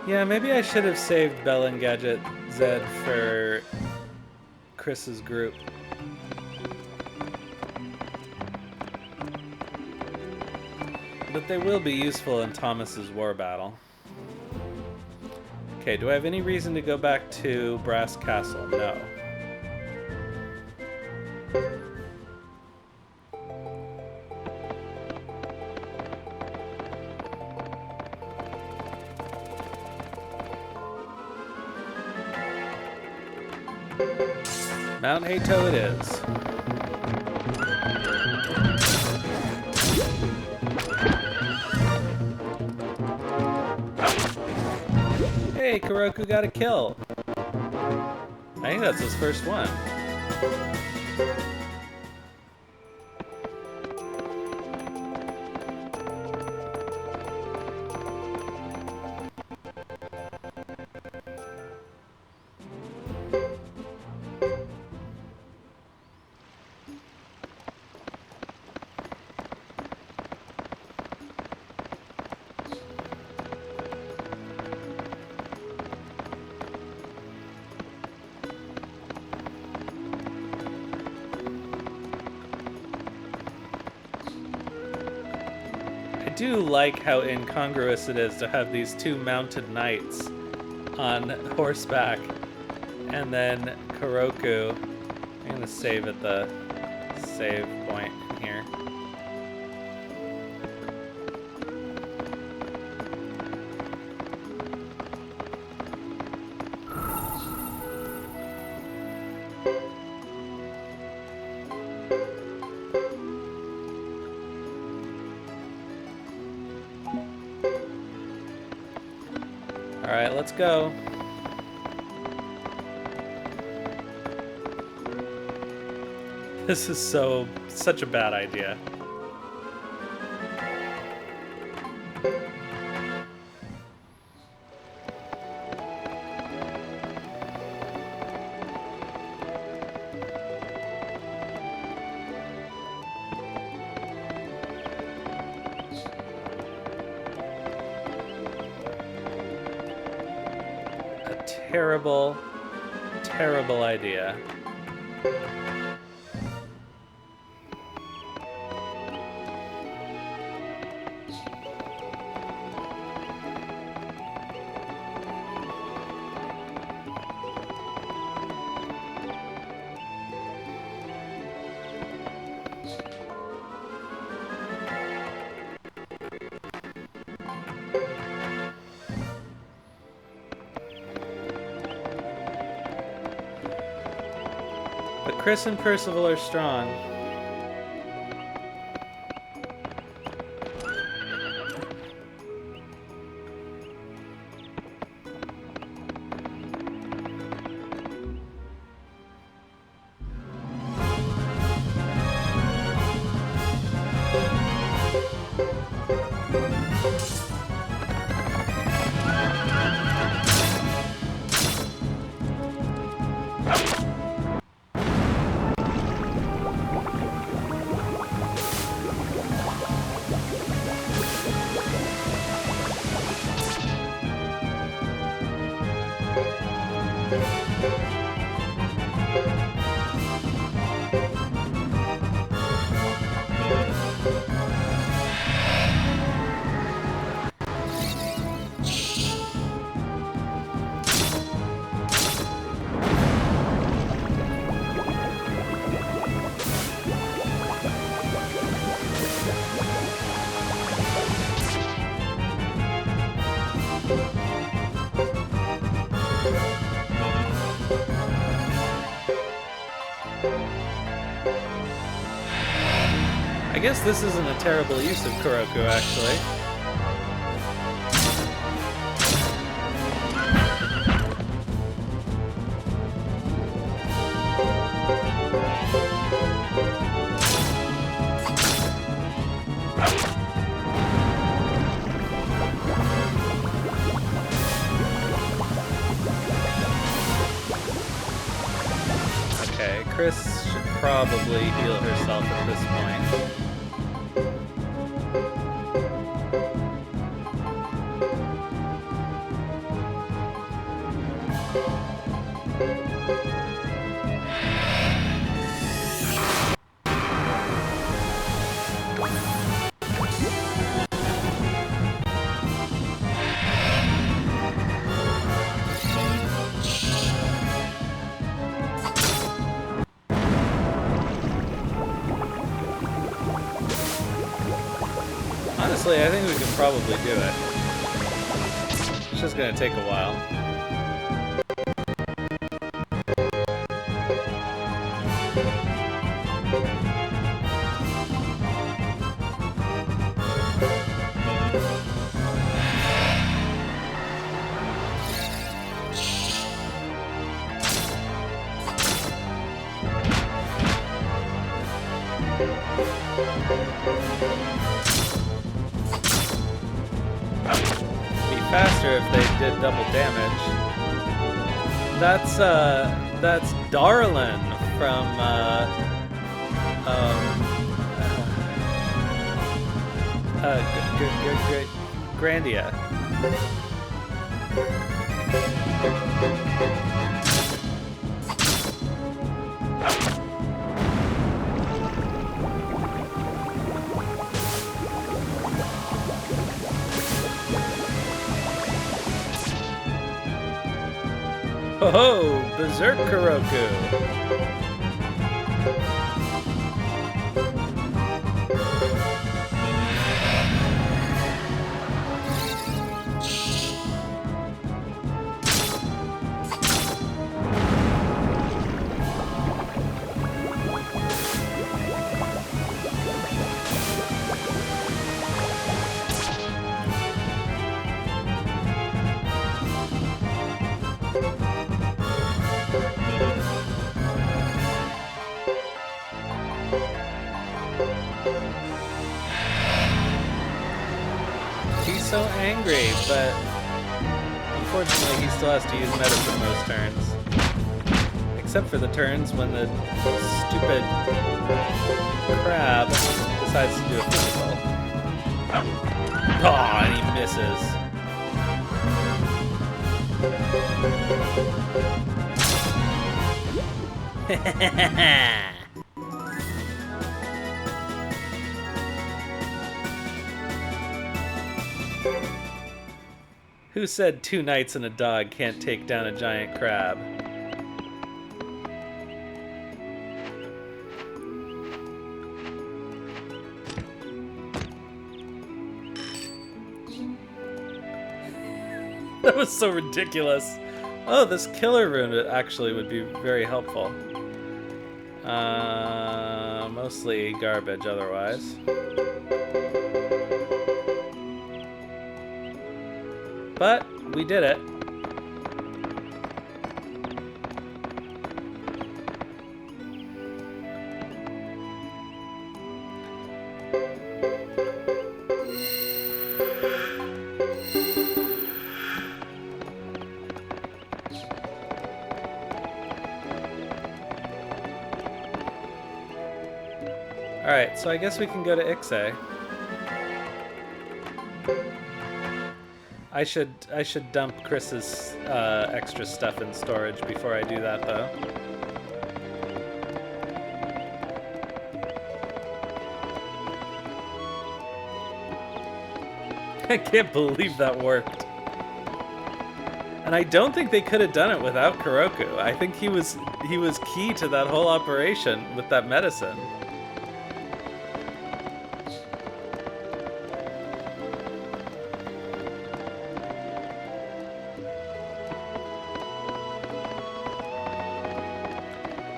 Yeah, maybe I should have saved Bell and Gadget Zed for Chris's group. But they will be useful in Thomas's war battle. Okay, do I have any reason to go back to Brass Castle? No. Mount Hato it is. Hey, Koroku got a kill. I think that's his first one. I do like how incongruous it is to have these two mounted knights on horseback and then Koroku. I'm gonna save at the save point here. Alright, let's go. This is such a bad idea. Terrible, terrible idea. But Chris and Percival are strong. I guess this isn't a terrible use of Koroku, actually. Okay, Chris should probably heal herself at this point. Honestly, I think we can probably do it. It's just gonna take a while. Faster if they did double damage. That's Darlin from Grandia. Oh, Berserk Koroku! so angry, but unfortunately he still has to use medicine most turns. Except for the turns when the stupid crab decides to do a physical. Oh, and he misses. Who said 2 knights and a dog can't take down a giant crab? That was so ridiculous. Oh, this killer rune actually would be very helpful. Mostly garbage otherwise. But we did it. Alright, so I guess we can go to Ixay. I should dump Chris's extra stuff in storage before I do that, though. I can't believe that worked. And I don't think they could have done it without Koroku. I think he was key to that whole operation with that medicine.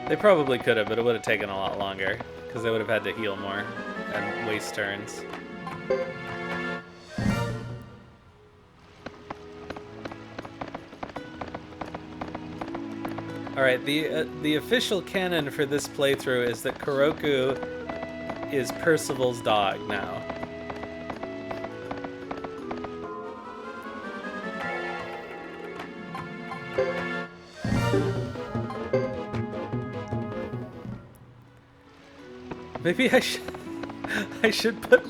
They probably could have, but it would have taken a lot longer, because they would have had to heal more and waste turns. Alright, the official canon for this playthrough is that Koroku is Percival's dog now. Maybe I should put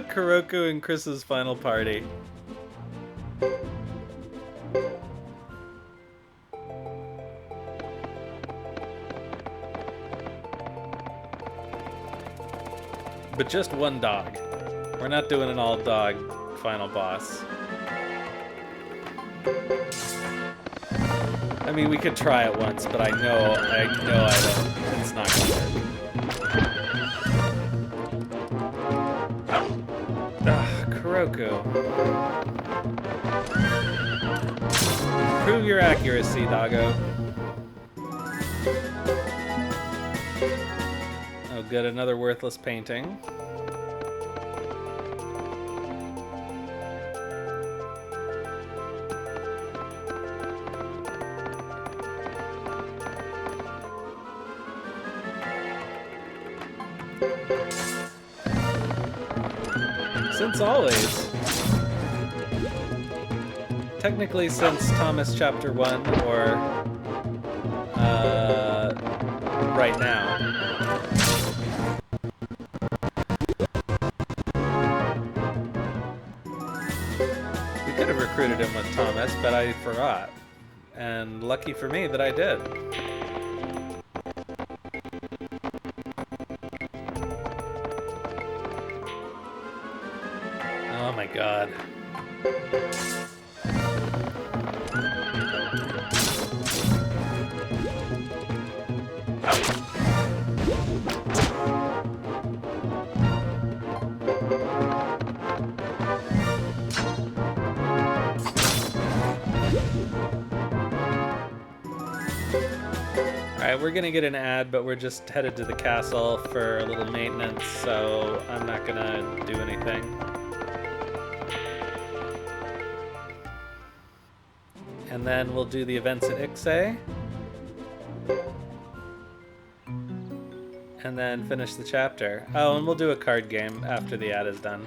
Koroku in Chris's final party. But just one dog. We're not doing an all dog final boss. I mean, we could try it once, but I know I don't. It's not gonna work. Koroku. Prove your accuracy, doggo. Oh, good, another worthless painting. Since always. Technically since Thomas Chapter 1, or right now. We could have recruited him with Thomas, but I forgot. And lucky for me that I did. Oh my god. Alright, we're gonna get an ad, but we're just headed to the castle for a little maintenance, so I'm not gonna do anything. And then we'll do the events at Ixay. And then finish the chapter. Oh, and we'll do a card game after the ad is done.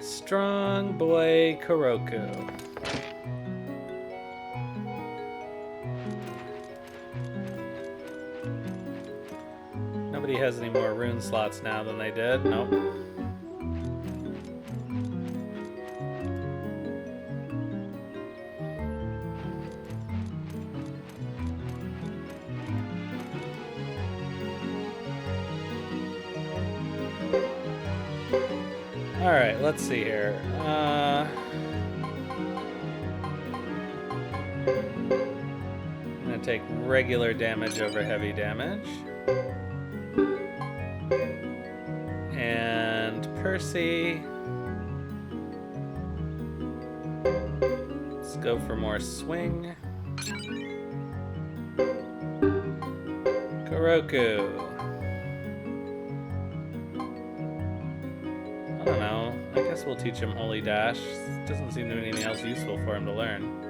Strong boy Koroku. Nobody has any more rune slots now than they did. Nope. Alright, let's see here. I'm gonna take regular damage over heavy damage. And Percy. Let's go for more swing. Koroku. I don't know. I guess we'll teach him Holy Dash. Doesn't seem to be anything else useful for him to learn.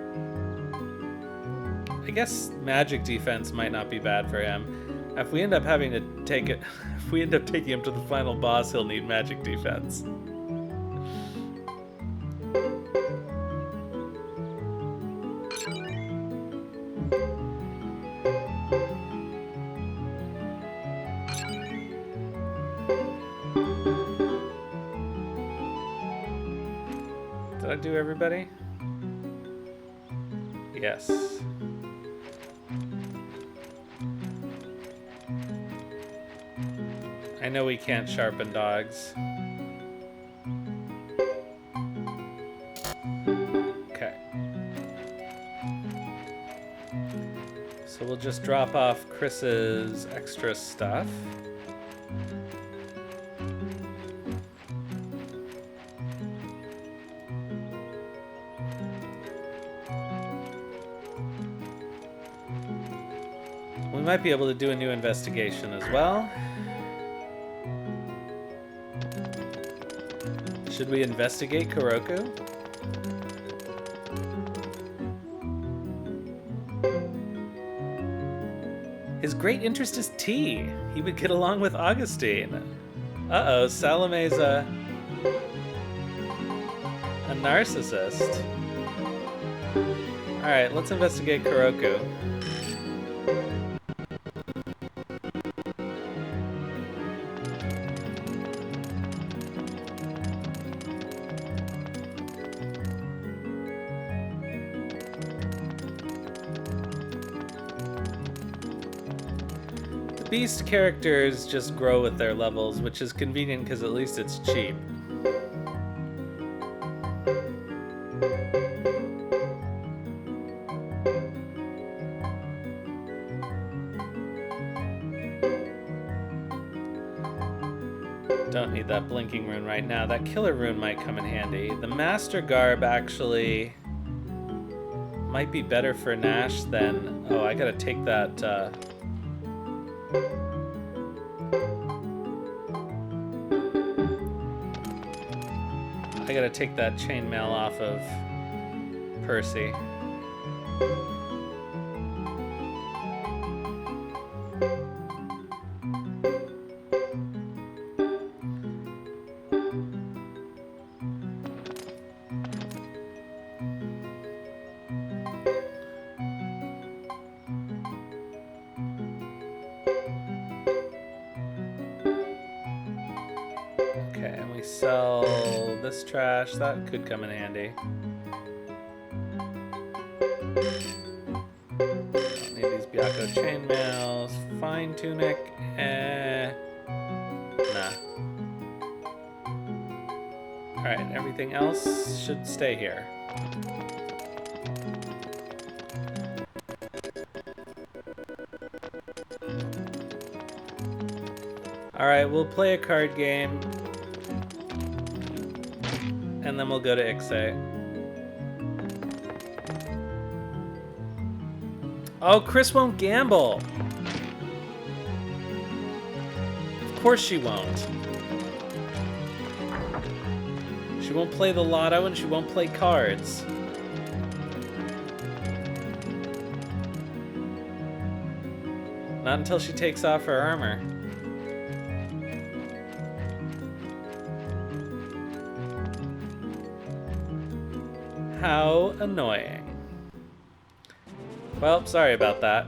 I guess magic defense might not be bad for him. If we end up having to take it, if we end up taking him to the final boss, he'll need magic defense. Did I do everybody? Yes. I know we can't sharpen dogs. Okay. So we'll just drop off Chris's extra stuff. We might be able to do a new investigation as well. Should we investigate Koroku? His great interest is tea. He would get along with Augustine. Uh-oh, Salome's a narcissist. Alright, let's investigate Koroku. Beast characters just grow with their levels, which is convenient because at least it's cheap. Don't need that blinking rune right now. That killer rune might come in handy. The Master Garb actually might be better for Nash than... Oh, I gotta take that... I gotta take that chainmail off of Percy. Okay, and we sell this trash. That could come in handy. Don't need these Byakko chainmails. Fine tunic. Nah. Alright, everything else should stay here. Alright, we'll play a card game. And then we'll go to Ixay. Oh, Chris won't gamble. Of course she won't. She won't play the lotto and she won't play cards. Not until she takes off her armor. How annoying. Well, sorry about that.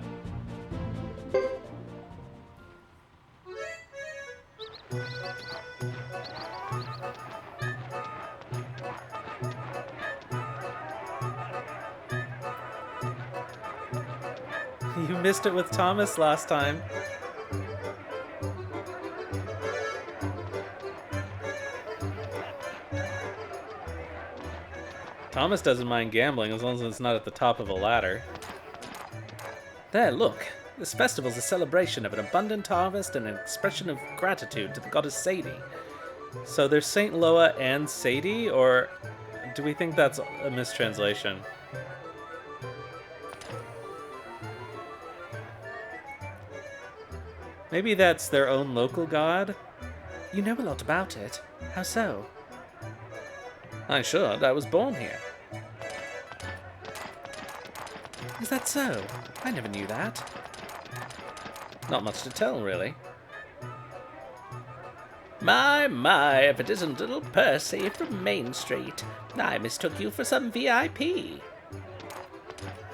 You missed it with Thomas last time. Thomas doesn't mind gambling as long as it's not at the top of a ladder. There, look. This festival's a celebration of an abundant harvest and an expression of gratitude to the goddess Sadie. So there's Saint Loa and Sadie, or do we think that's a mistranslation? Maybe that's their own local god? You know a lot about it. How so? I should. I was born here. Is that so? I never knew that. Not much to tell, really. My, if it isn't little Percy from Main Street. I mistook you for some VIP.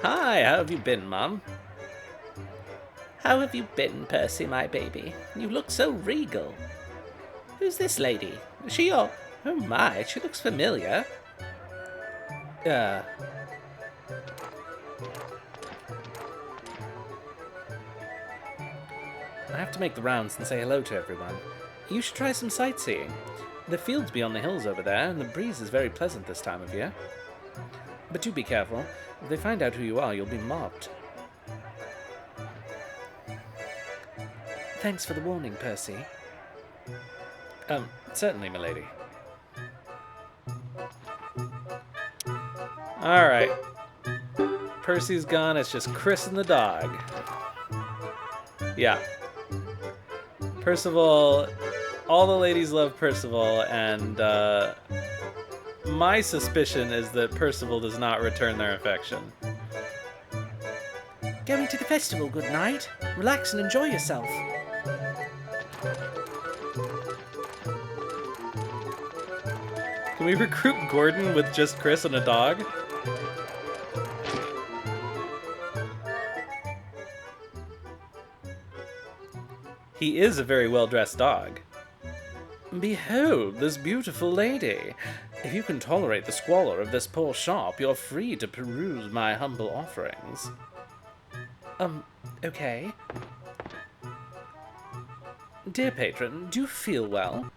Hi, how have you been, Mum? How have you been, Percy, my baby? You look so regal. Who's this lady? Is she your... Oh my, she looks familiar. I have to make the rounds and say hello to everyone. You should try some sightseeing. The fields beyond the hills over there, and the breeze is very pleasant this time of year. But do be careful. If they find out who you are, you'll be mobbed. Thanks for the warning, Percy. Certainly, milady. Alright. Percy's gone, it's just Chris and the dog. Yeah. Percival, all the ladies love Percival, and my suspicion is that Percival does not return their affection. Going to the festival, good night. Relax and enjoy yourself. Can we recruit Gordon with just Chris and a dog? He is a very well-dressed dog. Behold, this beautiful lady. If you can tolerate the squalor of this poor shop, you're free to peruse my humble offerings. Okay. Dear patron, do you feel well?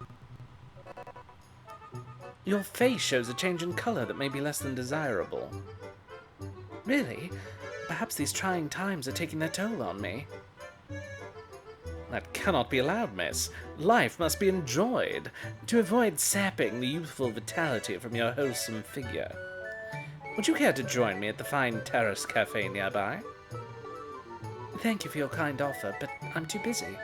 Your face shows a change in color that may be less than desirable. Really? Perhaps these trying times are taking their toll on me. That cannot be allowed, miss. Life must be enjoyed, to avoid sapping the youthful vitality from your wholesome figure. Would you care to join me at the fine terrace cafe nearby? Thank you for your kind offer, but I'm too busy.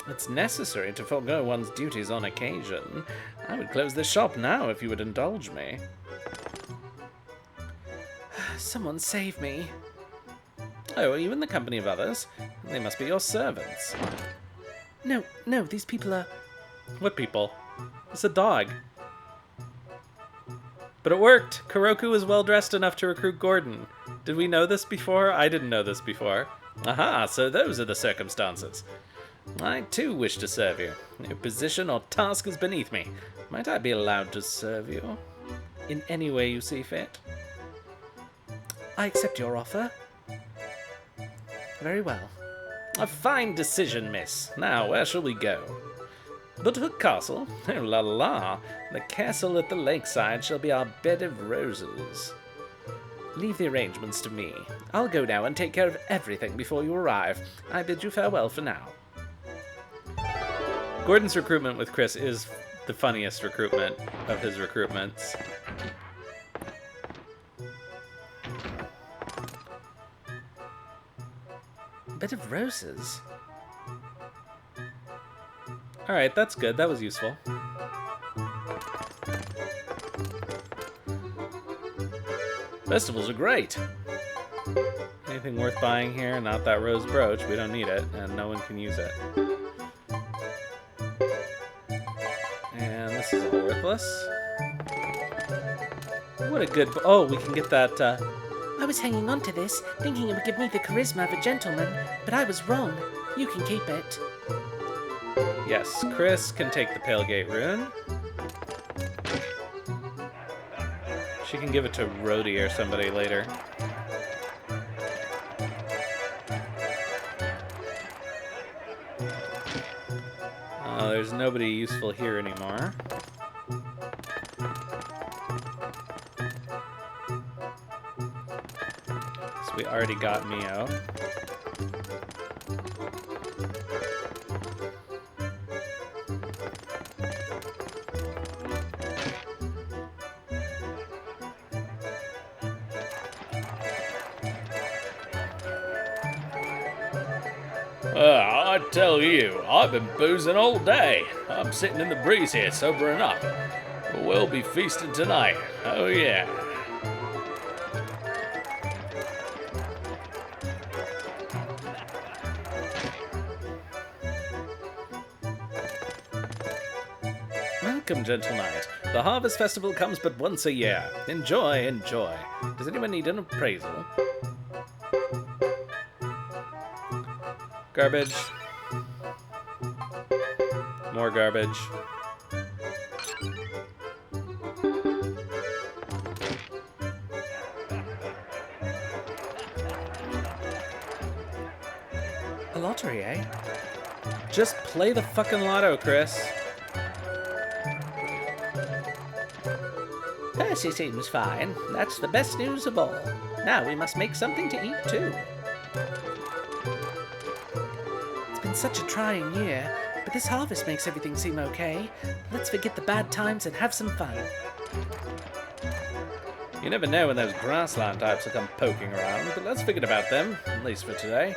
It's necessary to forego one's duties on occasion. I would close this shop now if you would indulge me. Someone save me. Oh, are you in the company of others? They must be your servants. No, these people are... What people? It's a dog. But it worked! Koroku was well dressed enough to recruit Gordon. Did we know this before? I didn't know this before. Aha, so those are the circumstances. I too wish to serve you. No position or task is beneath me. Might I be allowed to serve you? In any way you see fit? I accept your offer. Very well. A fine decision, miss. Now, where shall we go? Budhook Castle? Oh la la. The castle at the lakeside shall be our bed of roses. Leave the arrangements to me. I'll go now and take care of everything before you arrive. I bid you farewell for now. Gordon's recruitment with Chris is the funniest recruitment of his recruitments. bed of roses. Alright, that's good. That was useful. Festivals are great. Anything worth buying here? Not that rose brooch. We don't need it, and no one can use it. And this is all worthless. What a good... Oh, we can get that... I was hanging on to this, thinking it would give me the charisma of a gentleman, but I was wrong. You can keep it. Yes, Chris can take the Pale Gate rune. She can give it to Rhodey or somebody later. There's nobody useful here anymore. So we already got Mio. I tell you, I've been boozing all day. I'm sitting in the breeze here, sobering up. We'll be feasting tonight. Oh yeah. Welcome, gentle knight. The Harvest Festival comes but once a year. Enjoy, enjoy. Does anyone need an appraisal? Garbage. More garbage. A lottery, eh? Just play the fucking lotto, Chris. Percy seems fine. That's the best news of all. Now we must make something to eat, too. It's been such a trying year, but this harvest makes everything seem okay. Let's forget the bad times and have some fun. You never know when those grassland types will come poking around, but let's forget about them, at least for today.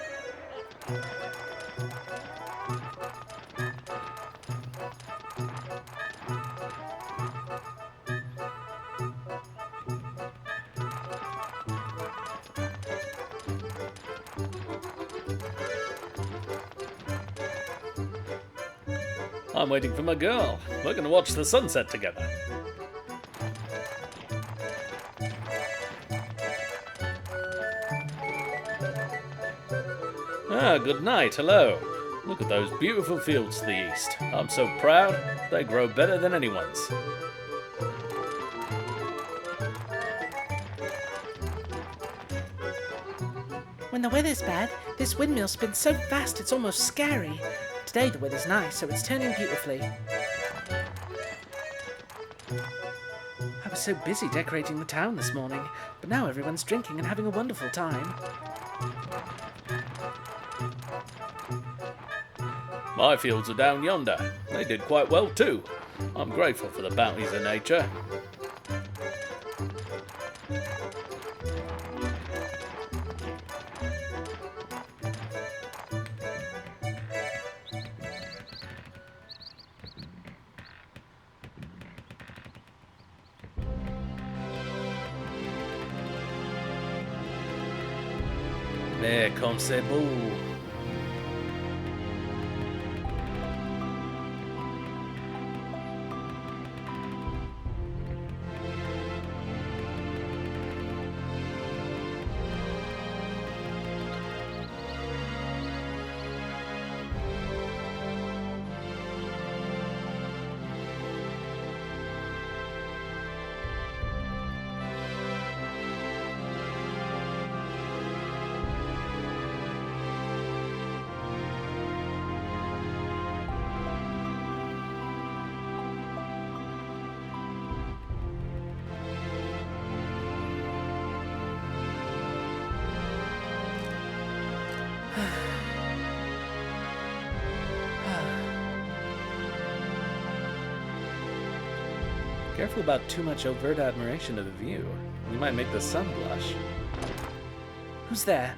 I'm waiting for my girl. We're gonna watch the sunset together. Ah, good night. Hello. Look at those beautiful fields to the east. I'm so proud. They grow better than anyone's. When the weather's bad, this windmill spins so fast it's almost scary. Today the weather's nice, so it's turning beautifully. I was so busy decorating the town this morning, but now everyone's drinking and having a wonderful time. My fields are down yonder. They did quite well too. I'm grateful for the bounties of nature. Mais comme c'est beau. Careful about too much overt admiration of the view. You might make the sun blush. Who's there?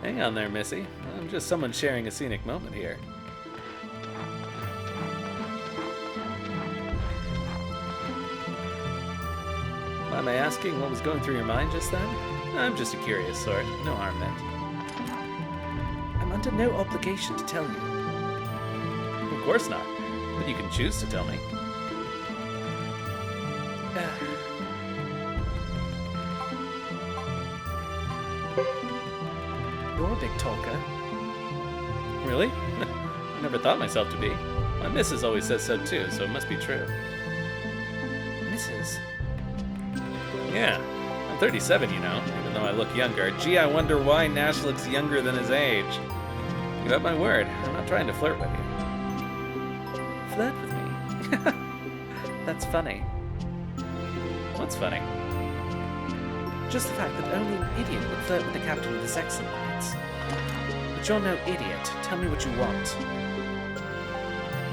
Hang on there, Missy. I'm just someone sharing a scenic moment here. Am I asking what was going through your mind just then? I'm just a curious sort. No harm meant. I'm under no obligation to tell you. Of course not. But you can choose to tell me. You're a big talker. Really? I never thought myself to be. My missus always says so too, so it must be true. Mrs. Yeah, I'm 37, you know, even though I look younger. Gee, I wonder why Nash looks younger than his age. You have my word. I'm not trying to flirt with you. Flirt with me? That's funny. What's funny? Just the fact that only an idiot would flirt with the captain of the Saxon Knights. But you're no idiot. Tell me what you want.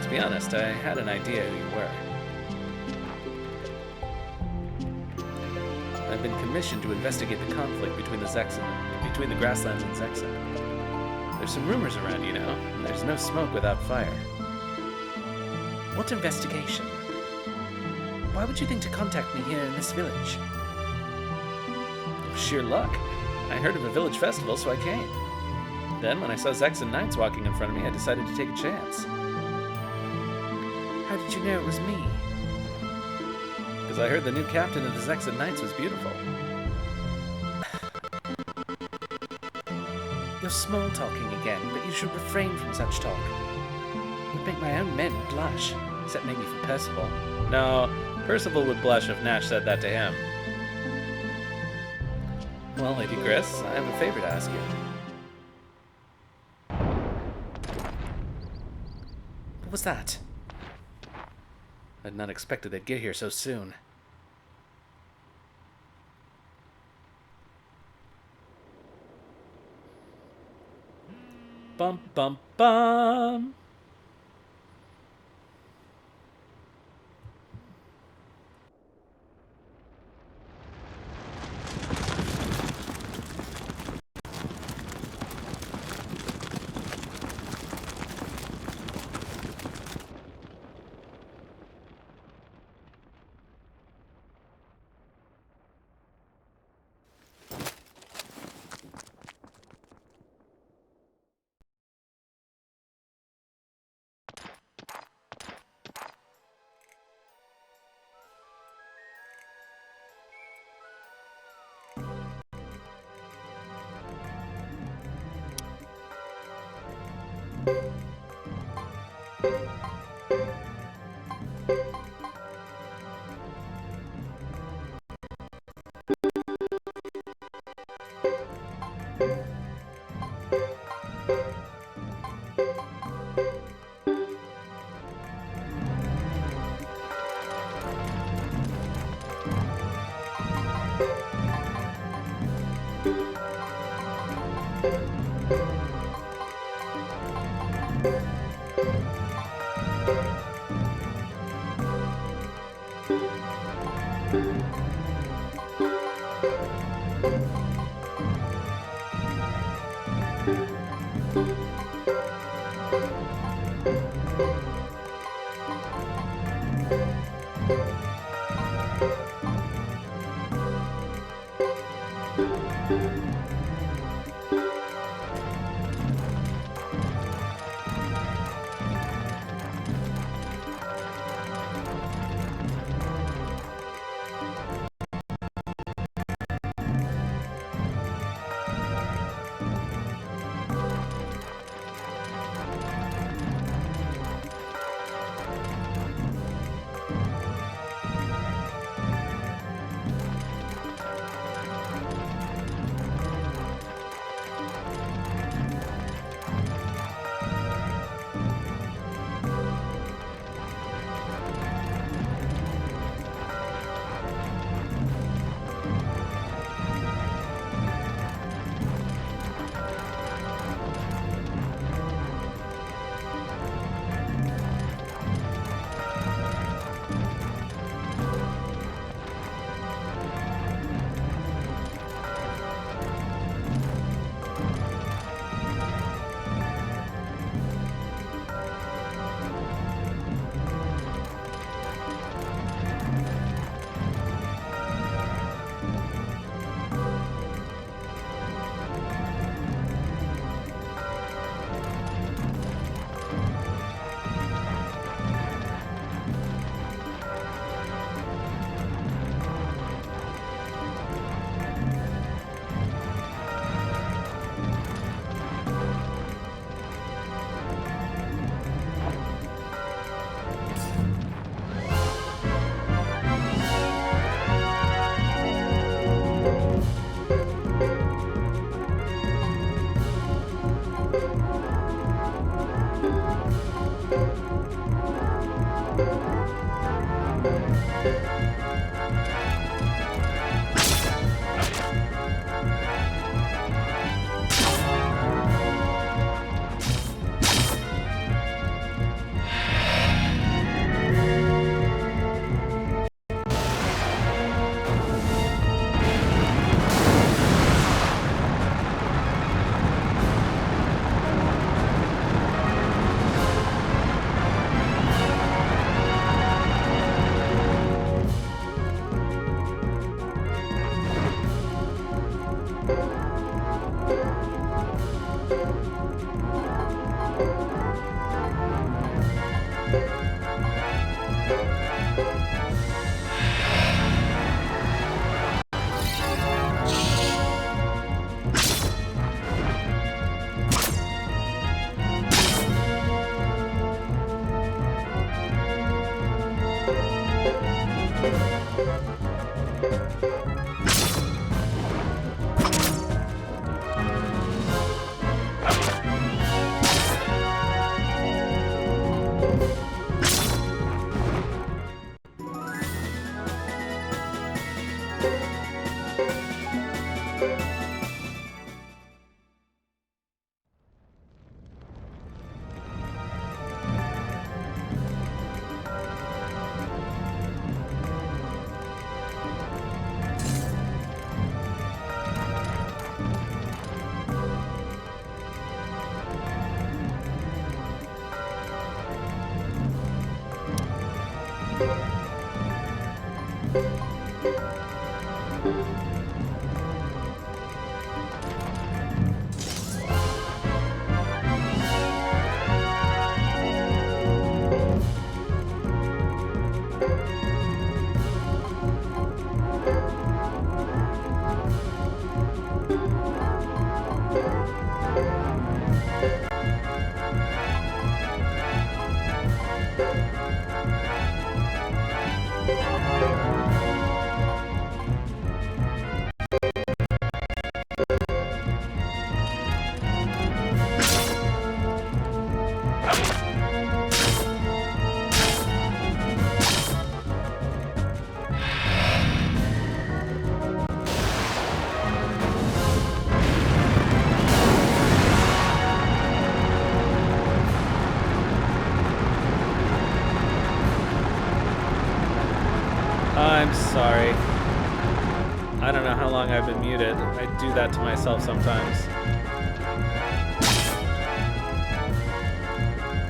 To be honest, I had an idea who you were. I've been commissioned to investigate the conflict between the grasslands and Zexon. There's some rumors around, you know. And there's no smoke without fire. What investigation? Why would you think to contact me here in this village? Sheer luck. I heard of a village festival, so I came. Then, when I saw Zexon Knights walking in front of me, I decided to take a chance. How did you know it was me? Because I heard the new captain of the Zexon Knights was beautiful. You're small-talking again, but you should refrain from such talk. It would make my own men blush, except maybe for Percival. No, Percival would blush if Nash said that to him. Well, Lady Gris, I have a favor to ask you. What was that? I'd not expected they'd get here so soon. Bum bum bum! I'm sorry. I don't know how long I've been muted. I do that to myself sometimes.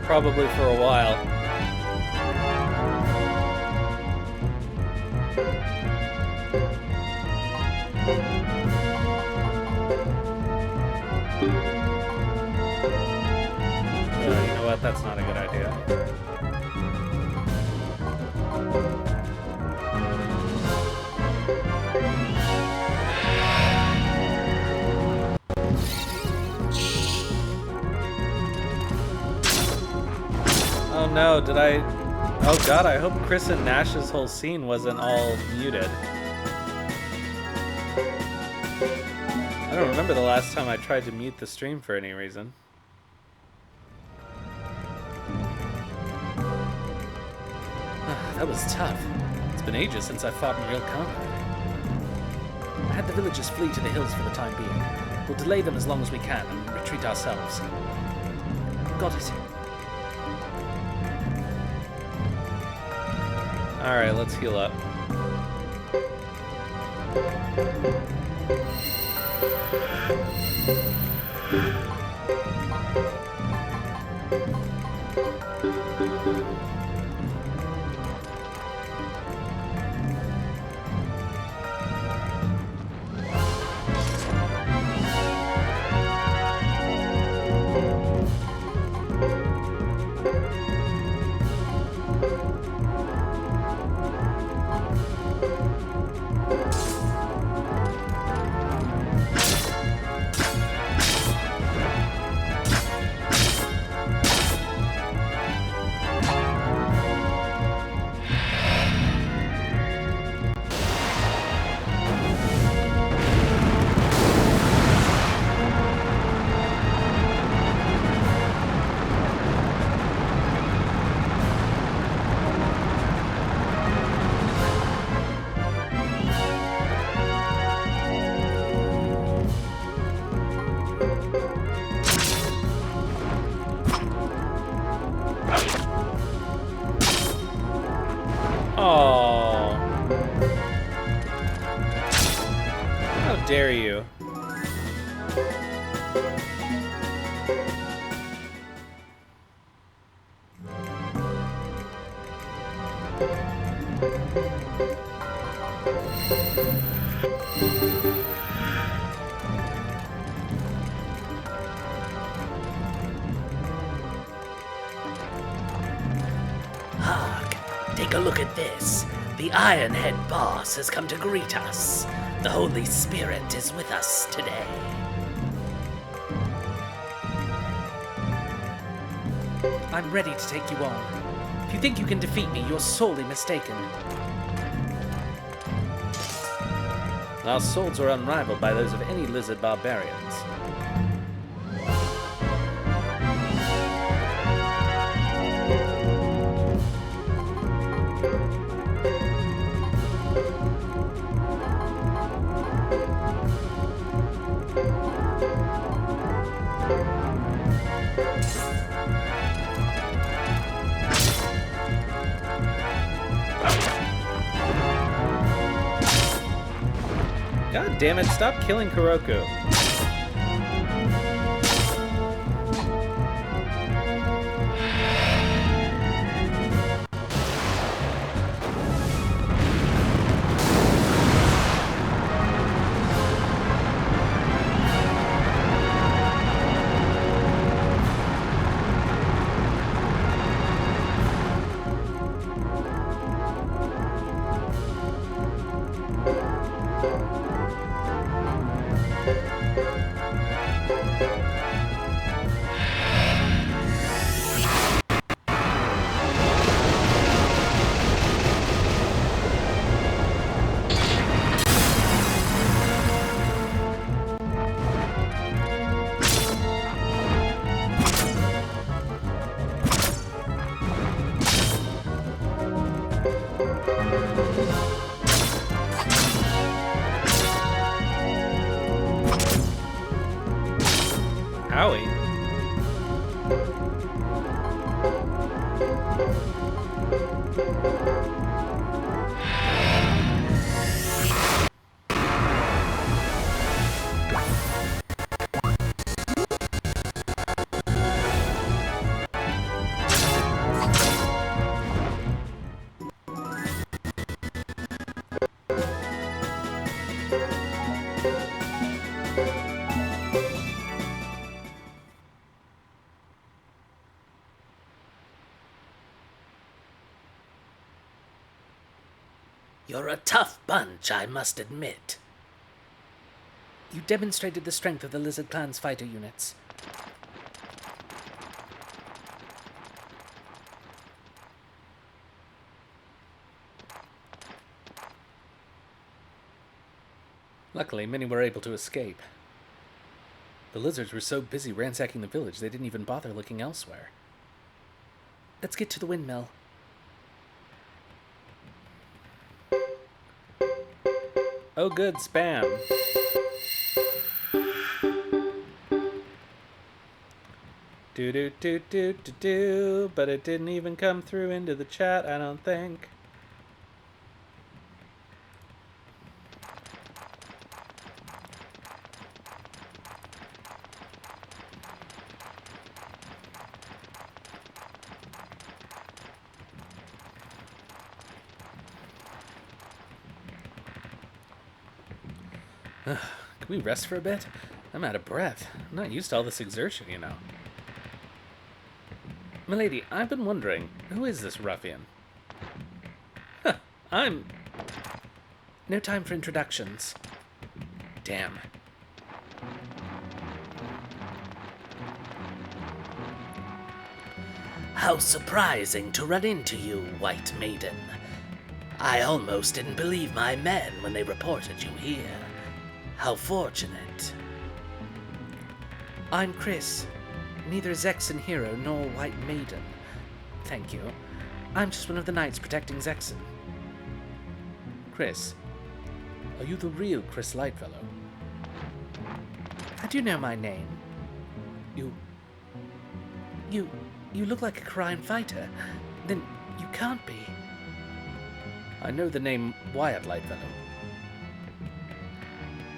Probably for a while. You know what? That's not a good idea. Oh no, did I... Oh god, I hope Chris and Nash's whole scene wasn't all muted. I don't remember the last time I tried to mute the stream for any reason. That was tough. It's been ages since I fought in real combat. I had the villagers flee to the hills for the time being. We'll delay them as long as we can and retreat ourselves. Got it. Alright, let's heal up. Oh. How dare you? Hark! Take a look at this. The Ironhead boss has come to greet us. The Holy Spirit is with us today. I'm ready to take you on. If you think you can defeat me, you're sorely mistaken. Our swords are unrivaled by those of any lizard barbarians. God damn it, stop killing Koroku. Howie. You're a tough bunch, I must admit. You demonstrated the strength of the Lizard Clan's fighter units. Luckily, many were able to escape. The lizards were so busy ransacking the village, they didn't even bother looking elsewhere. Let's get to the windmill. Oh good, spam. Do do do do do do, but it didn't even come through into the chat, I don't think. Can we rest for a bit? I'm out of breath. I'm not used to all this exertion, you know. Milady, I've been wondering, who is this ruffian? Huh, I'm... No time for introductions. Damn. How surprising to run into you, White Maiden. I almost didn't believe my men when they reported you here. How fortunate. I'm Chris. Neither Zexon Hero nor White Maiden. Thank you. I'm just one of the knights protecting Zexon. Chris, are you the real Chris Lightfellow? How do you know my name? You... You look like a crime fighter. Then you can't be. I know the name Wyatt Lightfellow.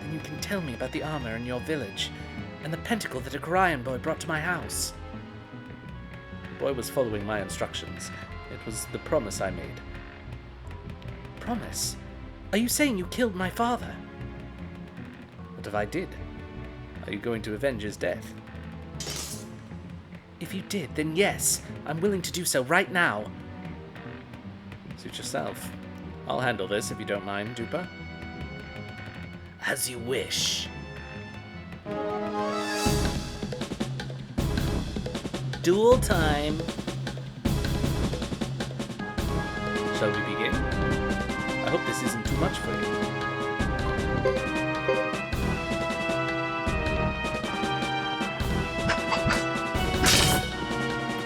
Then you can tell me about the armor in your village, and the pentacle that a Korean boy brought to my house. The boy was following my instructions. It was the promise I made. Promise? Are you saying you killed my father? What if I did? Are you going to avenge his death? If you did, then yes, I'm willing to do so right now. Suit yourself. I'll handle this if you don't mind, Dupa. As you wish. Duel time. Shall we begin? I hope this isn't too much for you.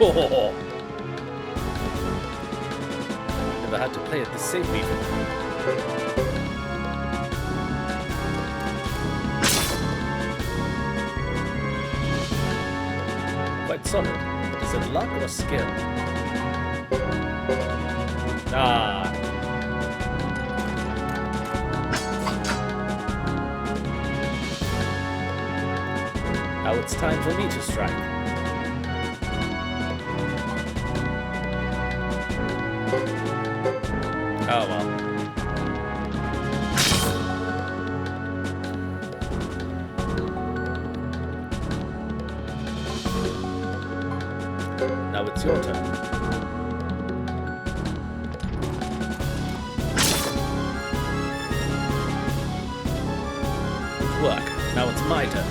Oh. Never had to play it this safe before. Quite solid. Is it luck or skill? Ah. Now it's time for me to strike. Oh well. Now it's your turn. Work. Now it's my turn.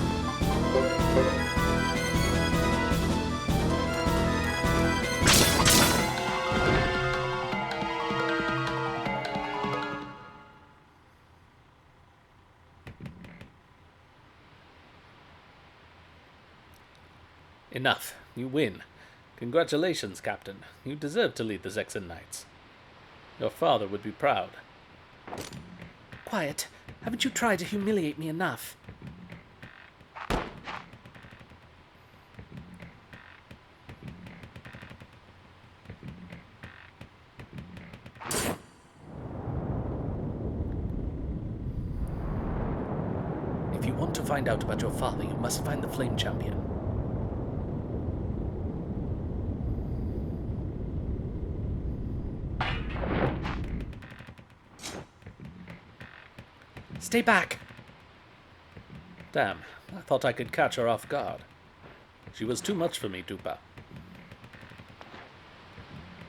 Enough. You win. Congratulations, Captain. You deserve to lead the Zexen Knights. Your father would be proud. Quiet. Haven't you tried to humiliate me enough? If you want to find out about your father, you must find the Flame Champion. Stay back. Damn, I thought I could catch her off guard. She was too much for me, Tupa.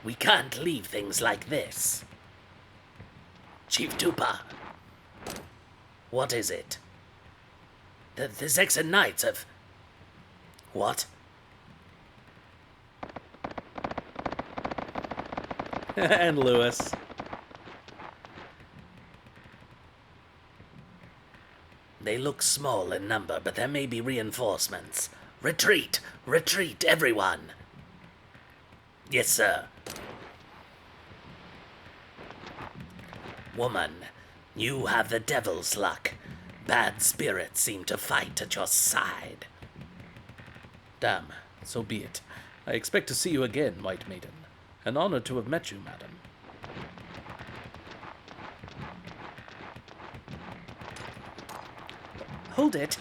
We can't leave things like this. Chief Tupa. What is it? The Zexen Knights have... What? And Lewis. They look small in number, but there may be reinforcements. Retreat! Retreat, everyone! Yes, sir. Woman, you have the devil's luck. Bad spirits seem to fight at your side. Damn, so be it. I expect to see you again, White Maiden. An honor to have met you, madam. Hold it.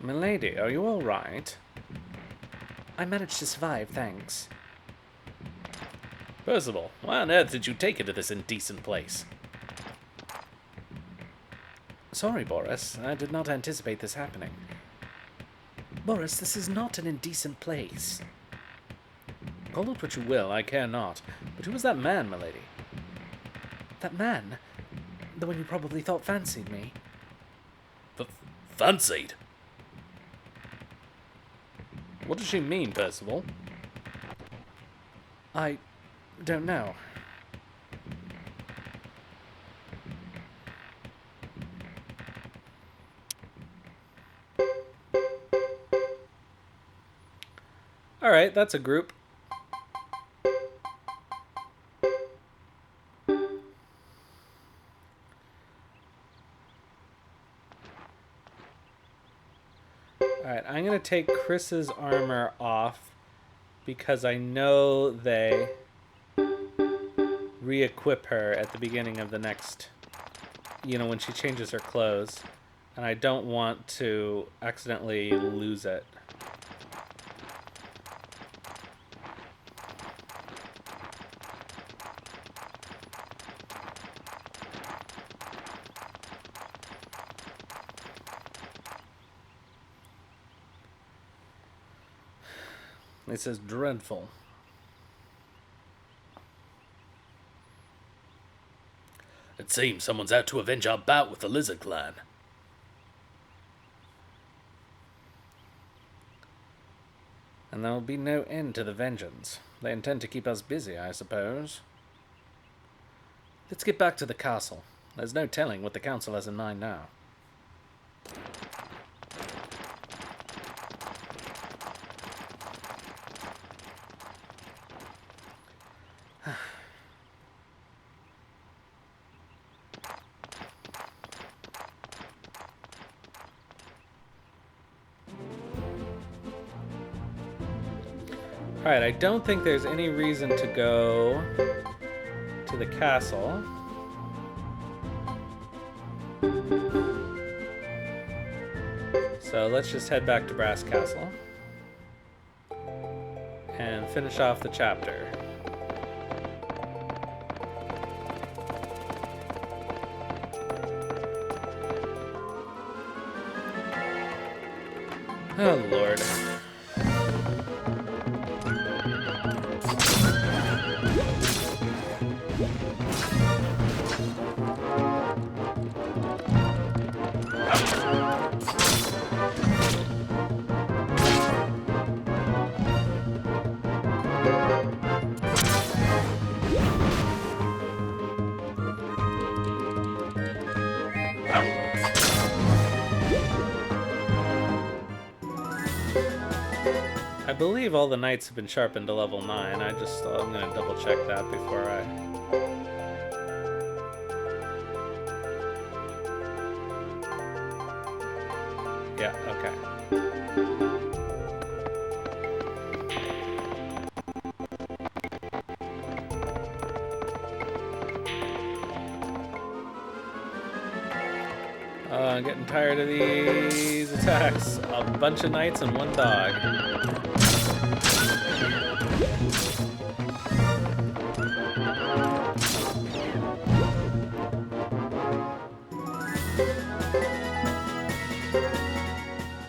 Milady, are you all right? I managed to survive, thanks. Percival, why on earth did you take her to this indecent place? Sorry, Boris. I did not anticipate this happening. Boris, this is not an indecent place. Call it what you will, I care not. But who was that man, milady? That man? The one you probably thought fancied me. Fancied? What does she mean, Percival? I don't know. Alright, that's a group. Alright, I'm going to take Chris's armor off because I know they re-equip her at the beginning of the next, when she changes her clothes. And I don't want to accidentally lose it. It says dreadful. It seems someone's out to avenge our bout with the Lizard Clan. And there will be no end to the vengeance. They intend to keep us busy, I suppose. Let's get back to the castle. There's no telling what the council has in mind now. Alright, I don't think there's any reason to go to the castle. So let's just head back to Brass Castle and finish off the chapter. Oh, Lord. I believe all the knights have been sharpened to level 9. I'm gonna double check that before I... Yeah, okay. I'm getting tired of these attacks. A bunch of knights and one dog.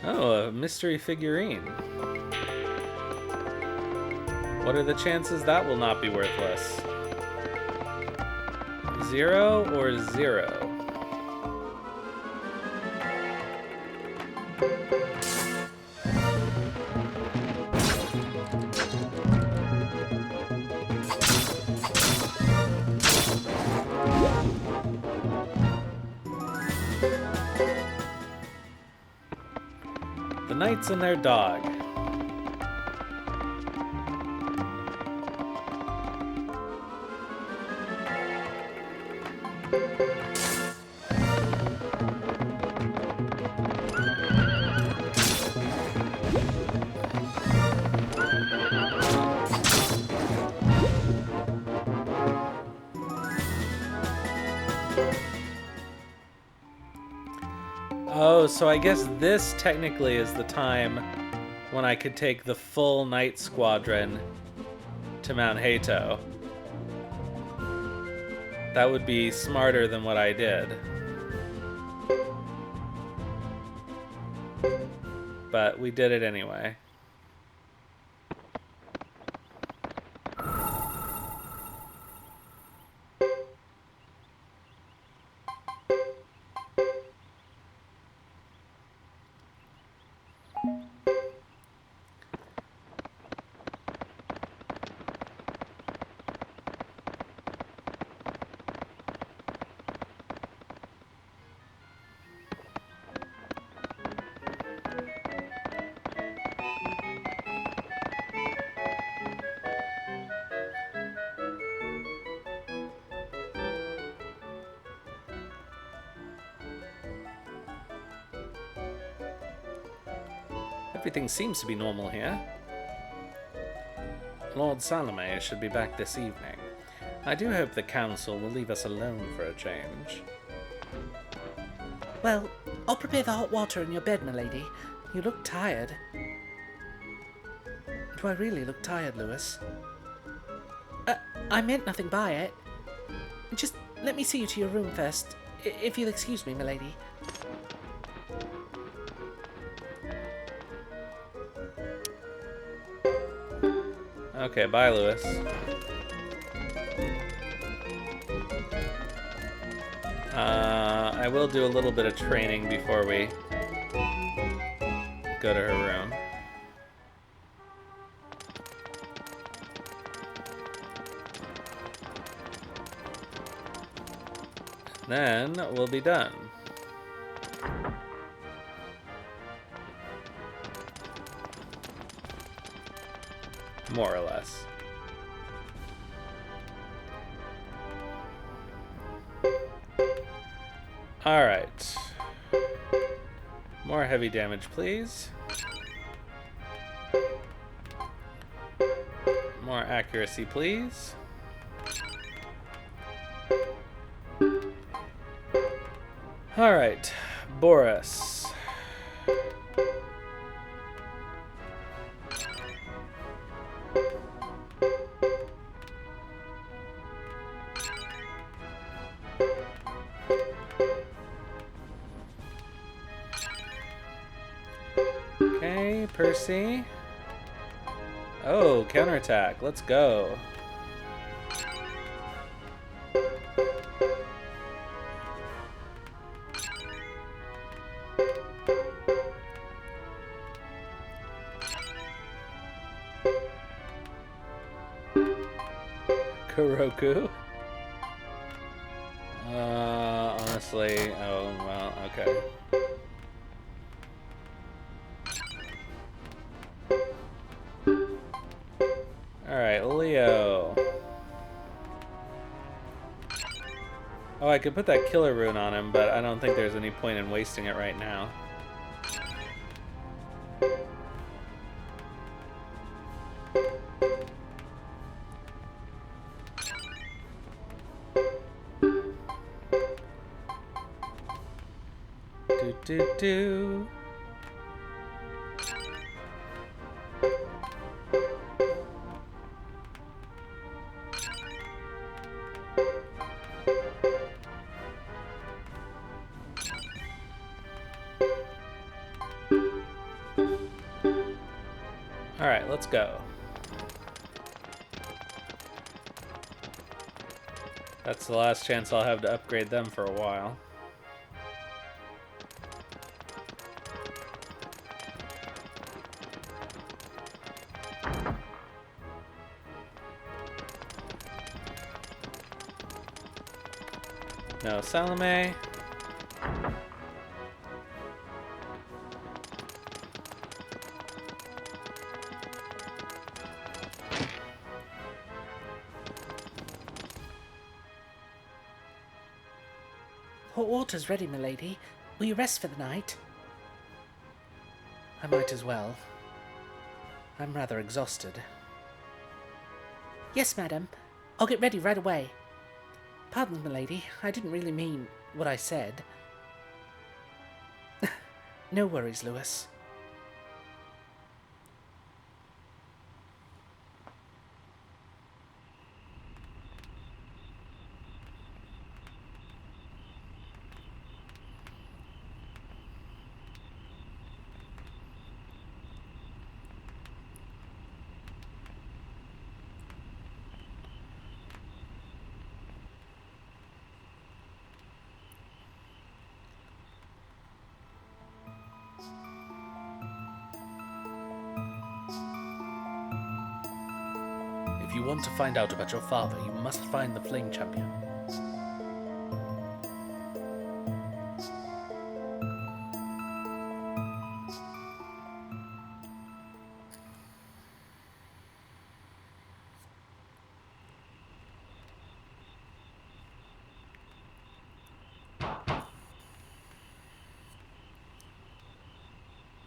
Oh, a mystery figurine. What are the chances that will not be worthless? 0 or 0? The knights and their dog. Oh, so I guess this technically is the time when I could take the full Knight Squadron to Mount Hato. That would be smarter than what I did. But we did it anyway. Everything seems to be normal here. Lord Salome should be back this evening. I do hope the council will leave us alone for a change. Well, I'll prepare the hot water in your bed, milady. You look tired. Do I really look tired, Lewis? I meant nothing by it. Just let me see you to your room first, if you'll excuse me, milady. Okay, bye, Lewis. I will do a little bit of training before we go to her room. Then we'll be done. More or less. Alright. More heavy damage, please. More accuracy, please. Alright, Boris. Okay, Percy. Oh, counterattack. Let's go. Koroku. Honestly, oh, well, okay. Alright, Leo. Oh, I could put that killer rune on him, but I don't think there's any point in wasting it right now. Do. Alright, let's go. That's the last chance I'll have to upgrade them for a while. No, Salome. Hot water's ready, milady. Will you rest for the night? I might as well. I'm rather exhausted. Yes, madam. I'll get ready right away. Pardon, milady. I didn't really mean what I said. No worries, Lewis. If you want to find out about your father, you must find the Flame Champion.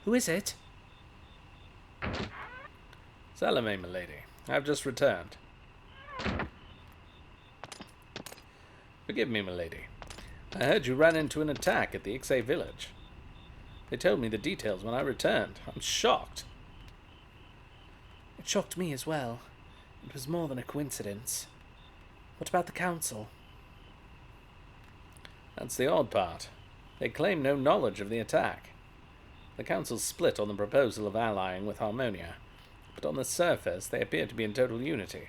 Who is it? Salome, milady. I've just returned. Forgive me, milady. I heard you ran into an attack at the Ixay village. They told me the details when I returned. I'm shocked. It shocked me as well. It was more than a coincidence. What about the council? That's the odd part. They claim no knowledge of the attack. The council's split on the proposal of allying with Harmonia, but on the surface they appear to be in total unity.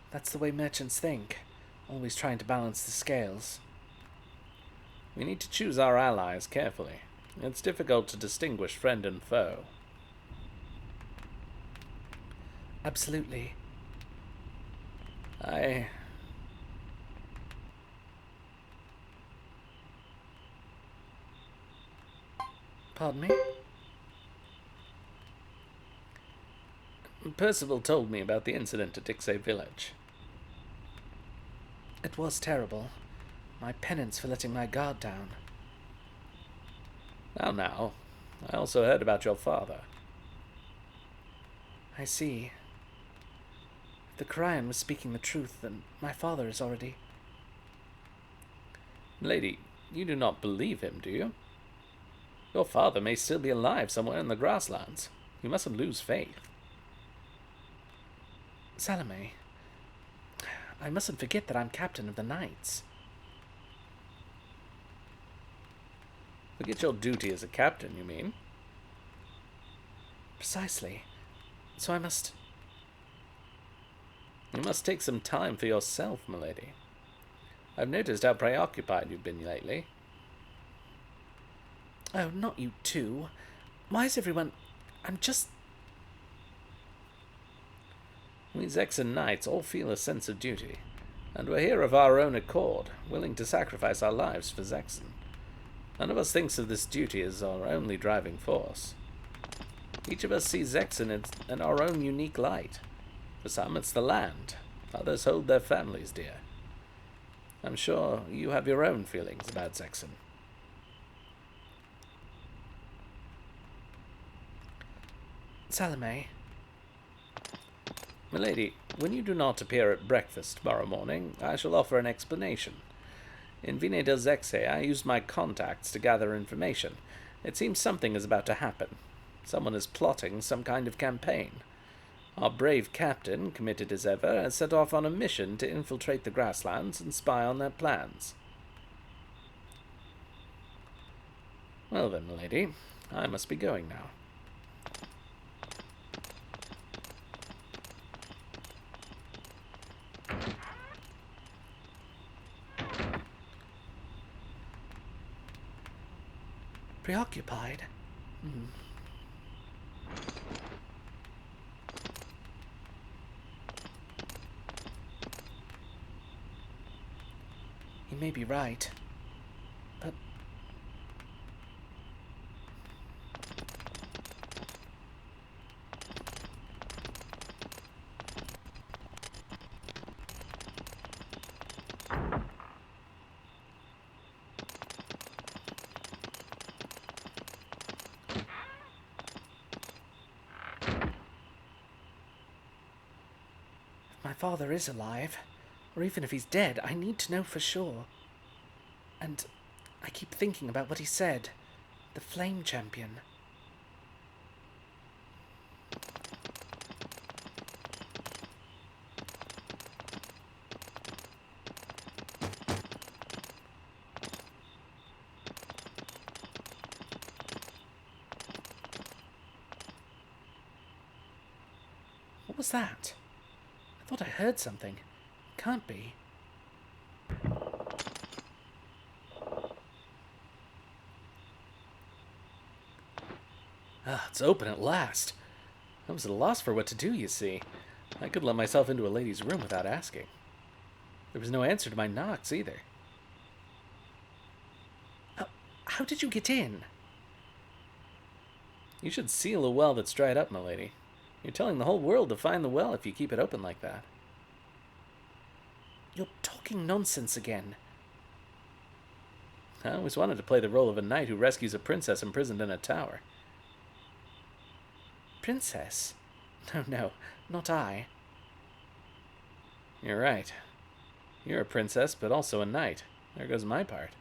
That's the way merchants think. always trying to balance the scales. We need to choose our allies carefully. It's difficult to distinguish friend and foe. Absolutely. Pardon me? Percival told me about the incident at Dixay Village. It was terrible. My penance for letting my guard down. Now, I also heard about your father. I see. If the Korean was speaking the truth, then my father is already... Lady, you do not believe him, do you? Your father may still be alive somewhere in the grasslands. You mustn't lose faith. Salome, I mustn't forget that I'm captain of the knights. Forget your duty as a captain, you mean? Precisely. So I must... You must take some time for yourself, milady. I've noticed how preoccupied you've been lately. Oh, not you too. Why is everyone... I'm just... We Zexan knights all feel a sense of duty, and we're here of our own accord, willing to sacrifice our lives for Zexan. None of us thinks of this duty as our only driving force. Each of us sees Zexan in our own unique light. For some it's the land, others hold their families dear. I'm sure you have your own feelings about Zexan. Salome. Milady, when you do not appear at breakfast tomorrow morning, I shall offer an explanation. In Vine del Zexe, I used my contacts to gather information. It seems something is about to happen. Someone is plotting some kind of campaign. Our brave captain, committed as ever, has set off on a mission to infiltrate the grasslands and spy on their plans. Well then, milady, I must be going now. Preoccupied? He may be right, but... If my father is alive, or even if he's dead, I need to know for sure. And I keep thinking about what he said. The Flame Champion. What was that? I thought I heard something. Can't be. It's open at last. I was at a loss for what to do, you see. I couldn't let myself into a lady's room without asking. There was no answer to my knocks, either. How did you get in? You should seal a well that's dried up, milady. You're telling the whole world to find the well if you keep it open like that. You're talking nonsense again. I always wanted to play the role of a knight who rescues a princess imprisoned in a tower. Princess? No, not I. You're right. You're a princess, but also a knight. There goes my part.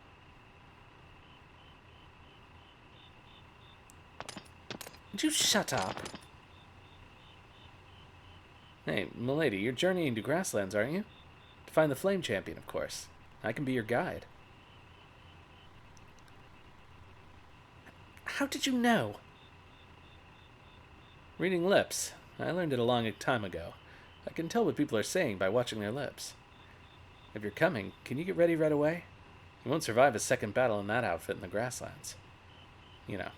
Would you shut up? Hey, milady, you're journeying to grasslands, aren't you? To find the Flame Champion, of course. I can be your guide. How did you know? Reading lips. I learned it a long time ago. I can tell what people are saying by watching their lips. If you're coming, can you get ready right away? You won't survive a second battle in that outfit in the grasslands. You know.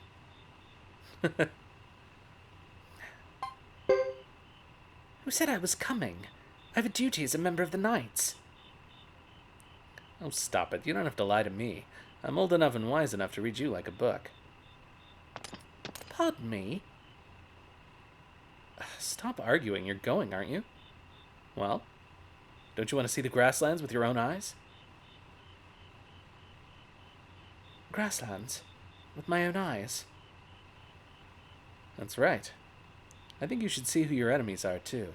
Who said I was coming? I have a duty as a member of the Knights. Oh, stop it. You don't have to lie to me. I'm old enough and wise enough to read you like a book. Pardon me? Stop arguing. You're going, aren't you? Well, don't you want to see the grasslands with your own eyes? Grasslands? With my own eyes? That's right. I think you should see who your enemies are, too.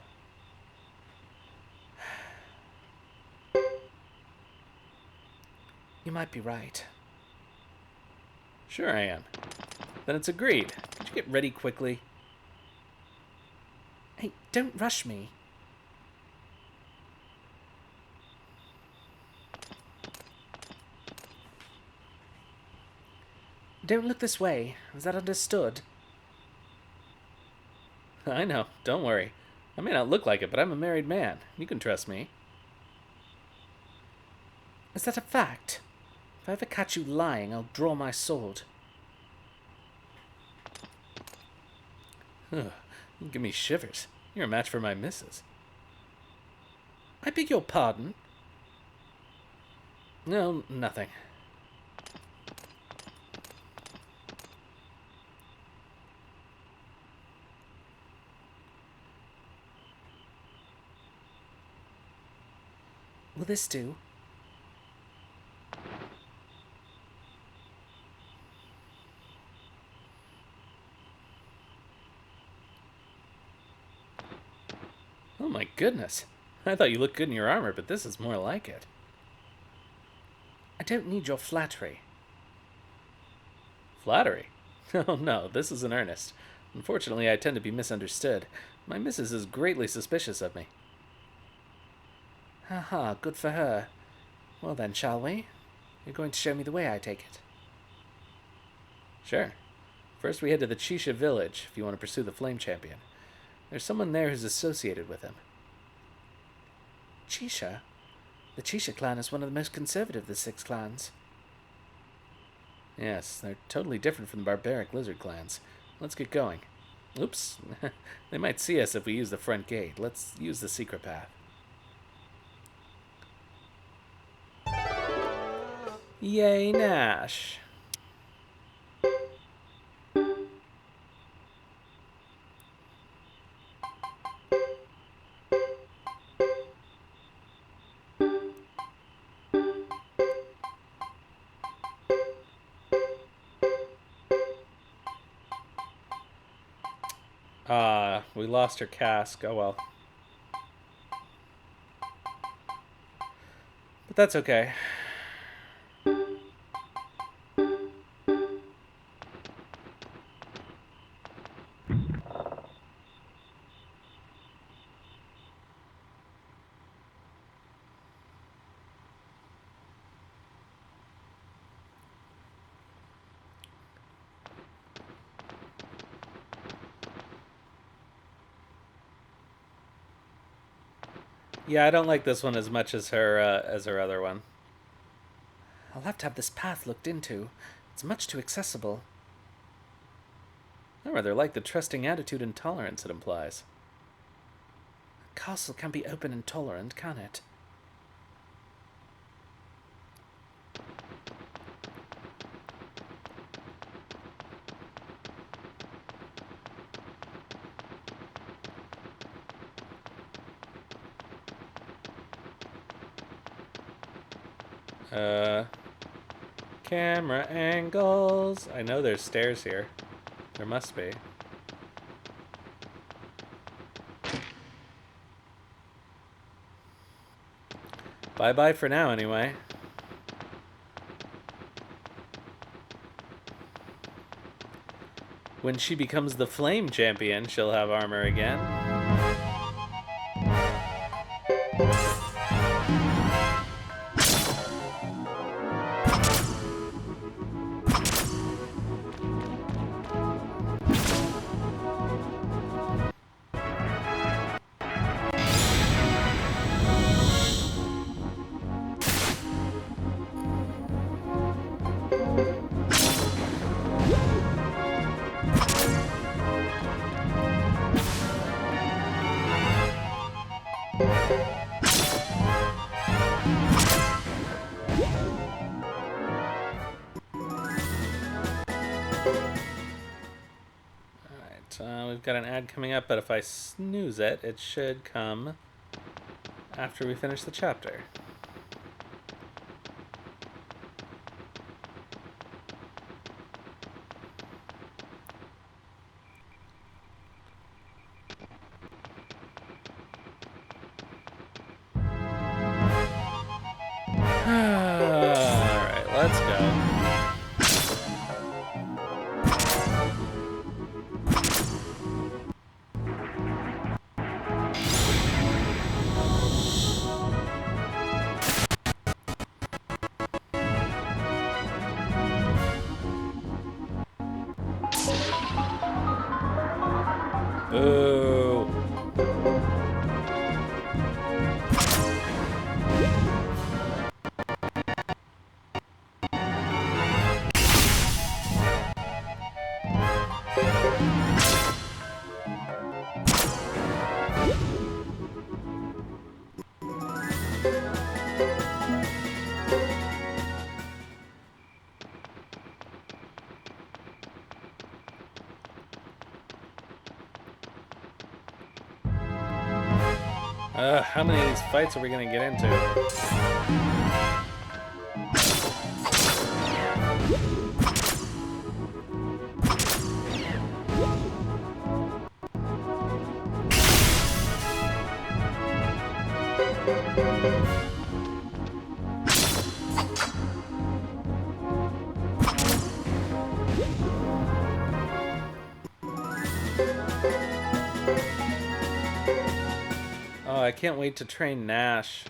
You might be right. Sure I am. Then it's agreed. Could you get ready quickly? Hey, don't rush me. Don't look this way. Is that understood? I know. Don't worry. I may not look like it, but I'm a married man. You can trust me. Is that a fact? If I ever catch you lying, I'll draw my sword. You give me shivers. You're a match for my missus. I beg your pardon? No, nothing. Will this do? Oh my goodness. I thought you looked good in your armor, but this is more like it. I don't need your flattery. Flattery? Oh no, this is in earnest. Unfortunately, I tend to be misunderstood. My missus is greatly suspicious of me. Haha, good for her. Well then, shall we? You're going to show me the way, I take it. Sure. First we head to the Chisha village, if you want to pursue the Flame Champion. There's someone there who's associated with him. Chisha? The Chisha clan is one of the most conservative of the 6 clans. Yes, they're totally different from the barbaric lizard clans. Let's get going. Oops. They might see us if we use the front gate. Let's use the secret path. Yay, Nash. We lost her cask. Oh well. But that's okay. Yeah, I don't like this one as much as her other one. I'll have to have this path looked into. It's much too accessible. I rather like the trusting attitude and tolerance it implies. A castle can be open and tolerant, can it? Camera angles. I know there's stairs here. There must be. Bye-bye for now, anyway. When she becomes the Flame Champion, she'll have armor again. We've got an ad coming up, but if I snooze it, it should come after we finish the chapter. Alright, let's go. Boo. How many of these fights are we gonna get into? Oh, I can't wait to train Nash.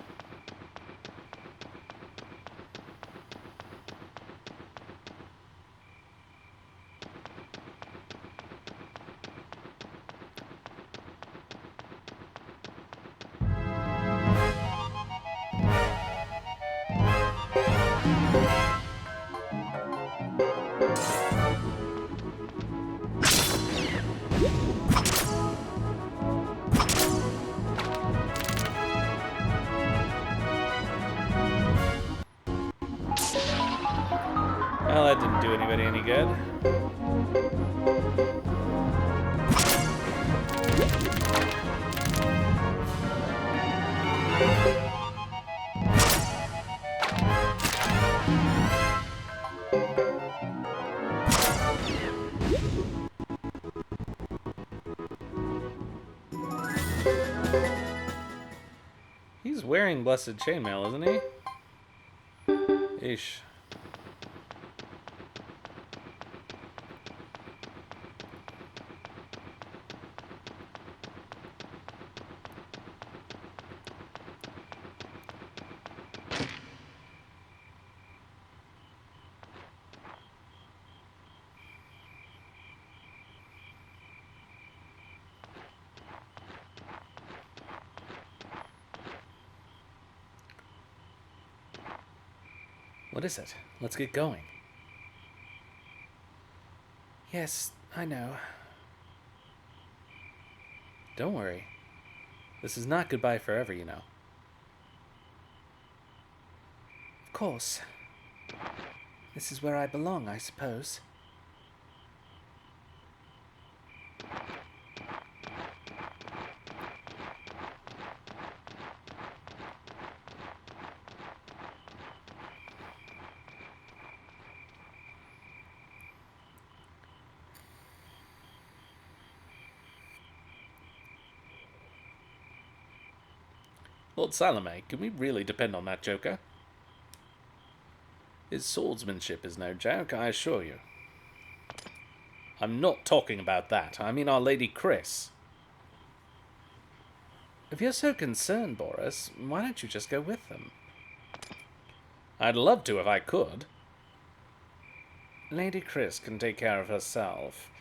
Well, that didn't do anybody any good. He's wearing Blessed Chainmail, isn't he? Eesh. What is it? Let's get going. Yes, I know. Don't worry. This is not goodbye forever, you know. Of course. This is where I belong, I suppose. Lord Salome, can we really depend on that joker? His swordsmanship is no joke, I assure you. I'm not talking about that. I mean our Lady Chris. If you're so concerned, Boris, why don't you just go with them? I'd love to if I could. Lady Chris can take care of herself.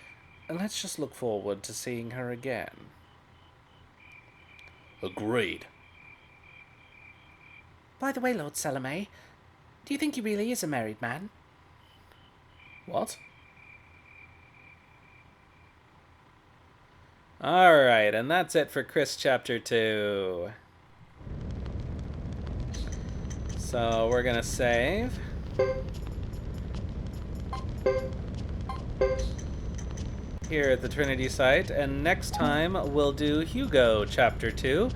And let's just look forward to seeing her again. Agreed. By the way, Lord Salome, do you think he really is a married man? What? Alright, and that's it for Chris Chapter 2. So we're gonna save. Here at the Trinity site, and next time we'll do Hugo Chapter 2,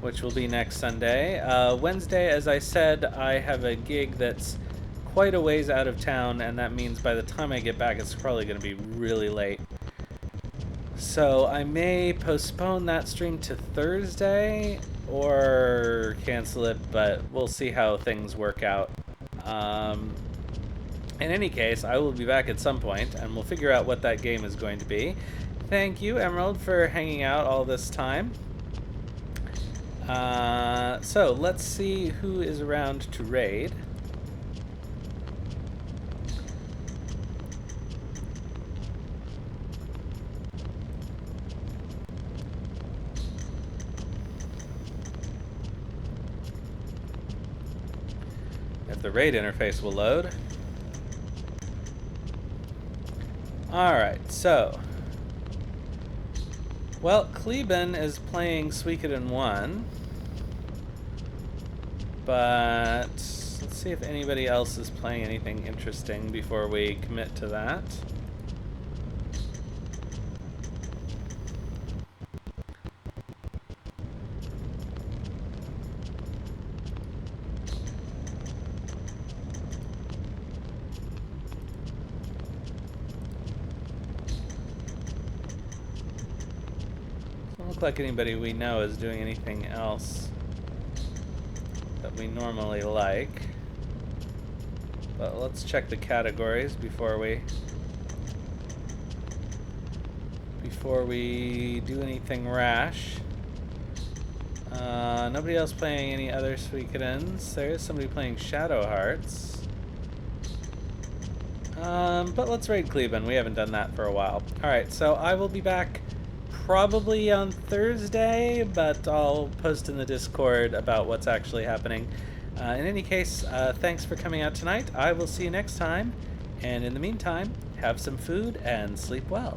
which will be next Sunday. Wednesday, as I said, I have a gig that's quite a ways out of town, and that means by the time I get back it's probably going to be really late. So I may postpone that stream to Thursday or cancel it, but we'll see how things work out. In any case, I will be back at some point, and we'll figure out what that game is going to be. Thank you, Emerald, for hanging out all this time. So, let's see who is around to raid. If the raid interface will load. Alright, so. Well, Kleben is playing Suikoden 1. But let's see if anybody else is playing anything interesting before we commit to that. Look like anybody we know is doing anything else that we normally like. But let's check the categories before we do anything rash. Nobody else playing any other Suikodens. There is somebody playing Shadow Hearts. But let's raid Kleben. We haven't done that for a while. Alright, so I will be back probably on Thursday, but I'll post in the Discord about what's actually happening. In any case, thanks for coming out tonight. I will see you next time, and in the meantime, have some food and sleep well.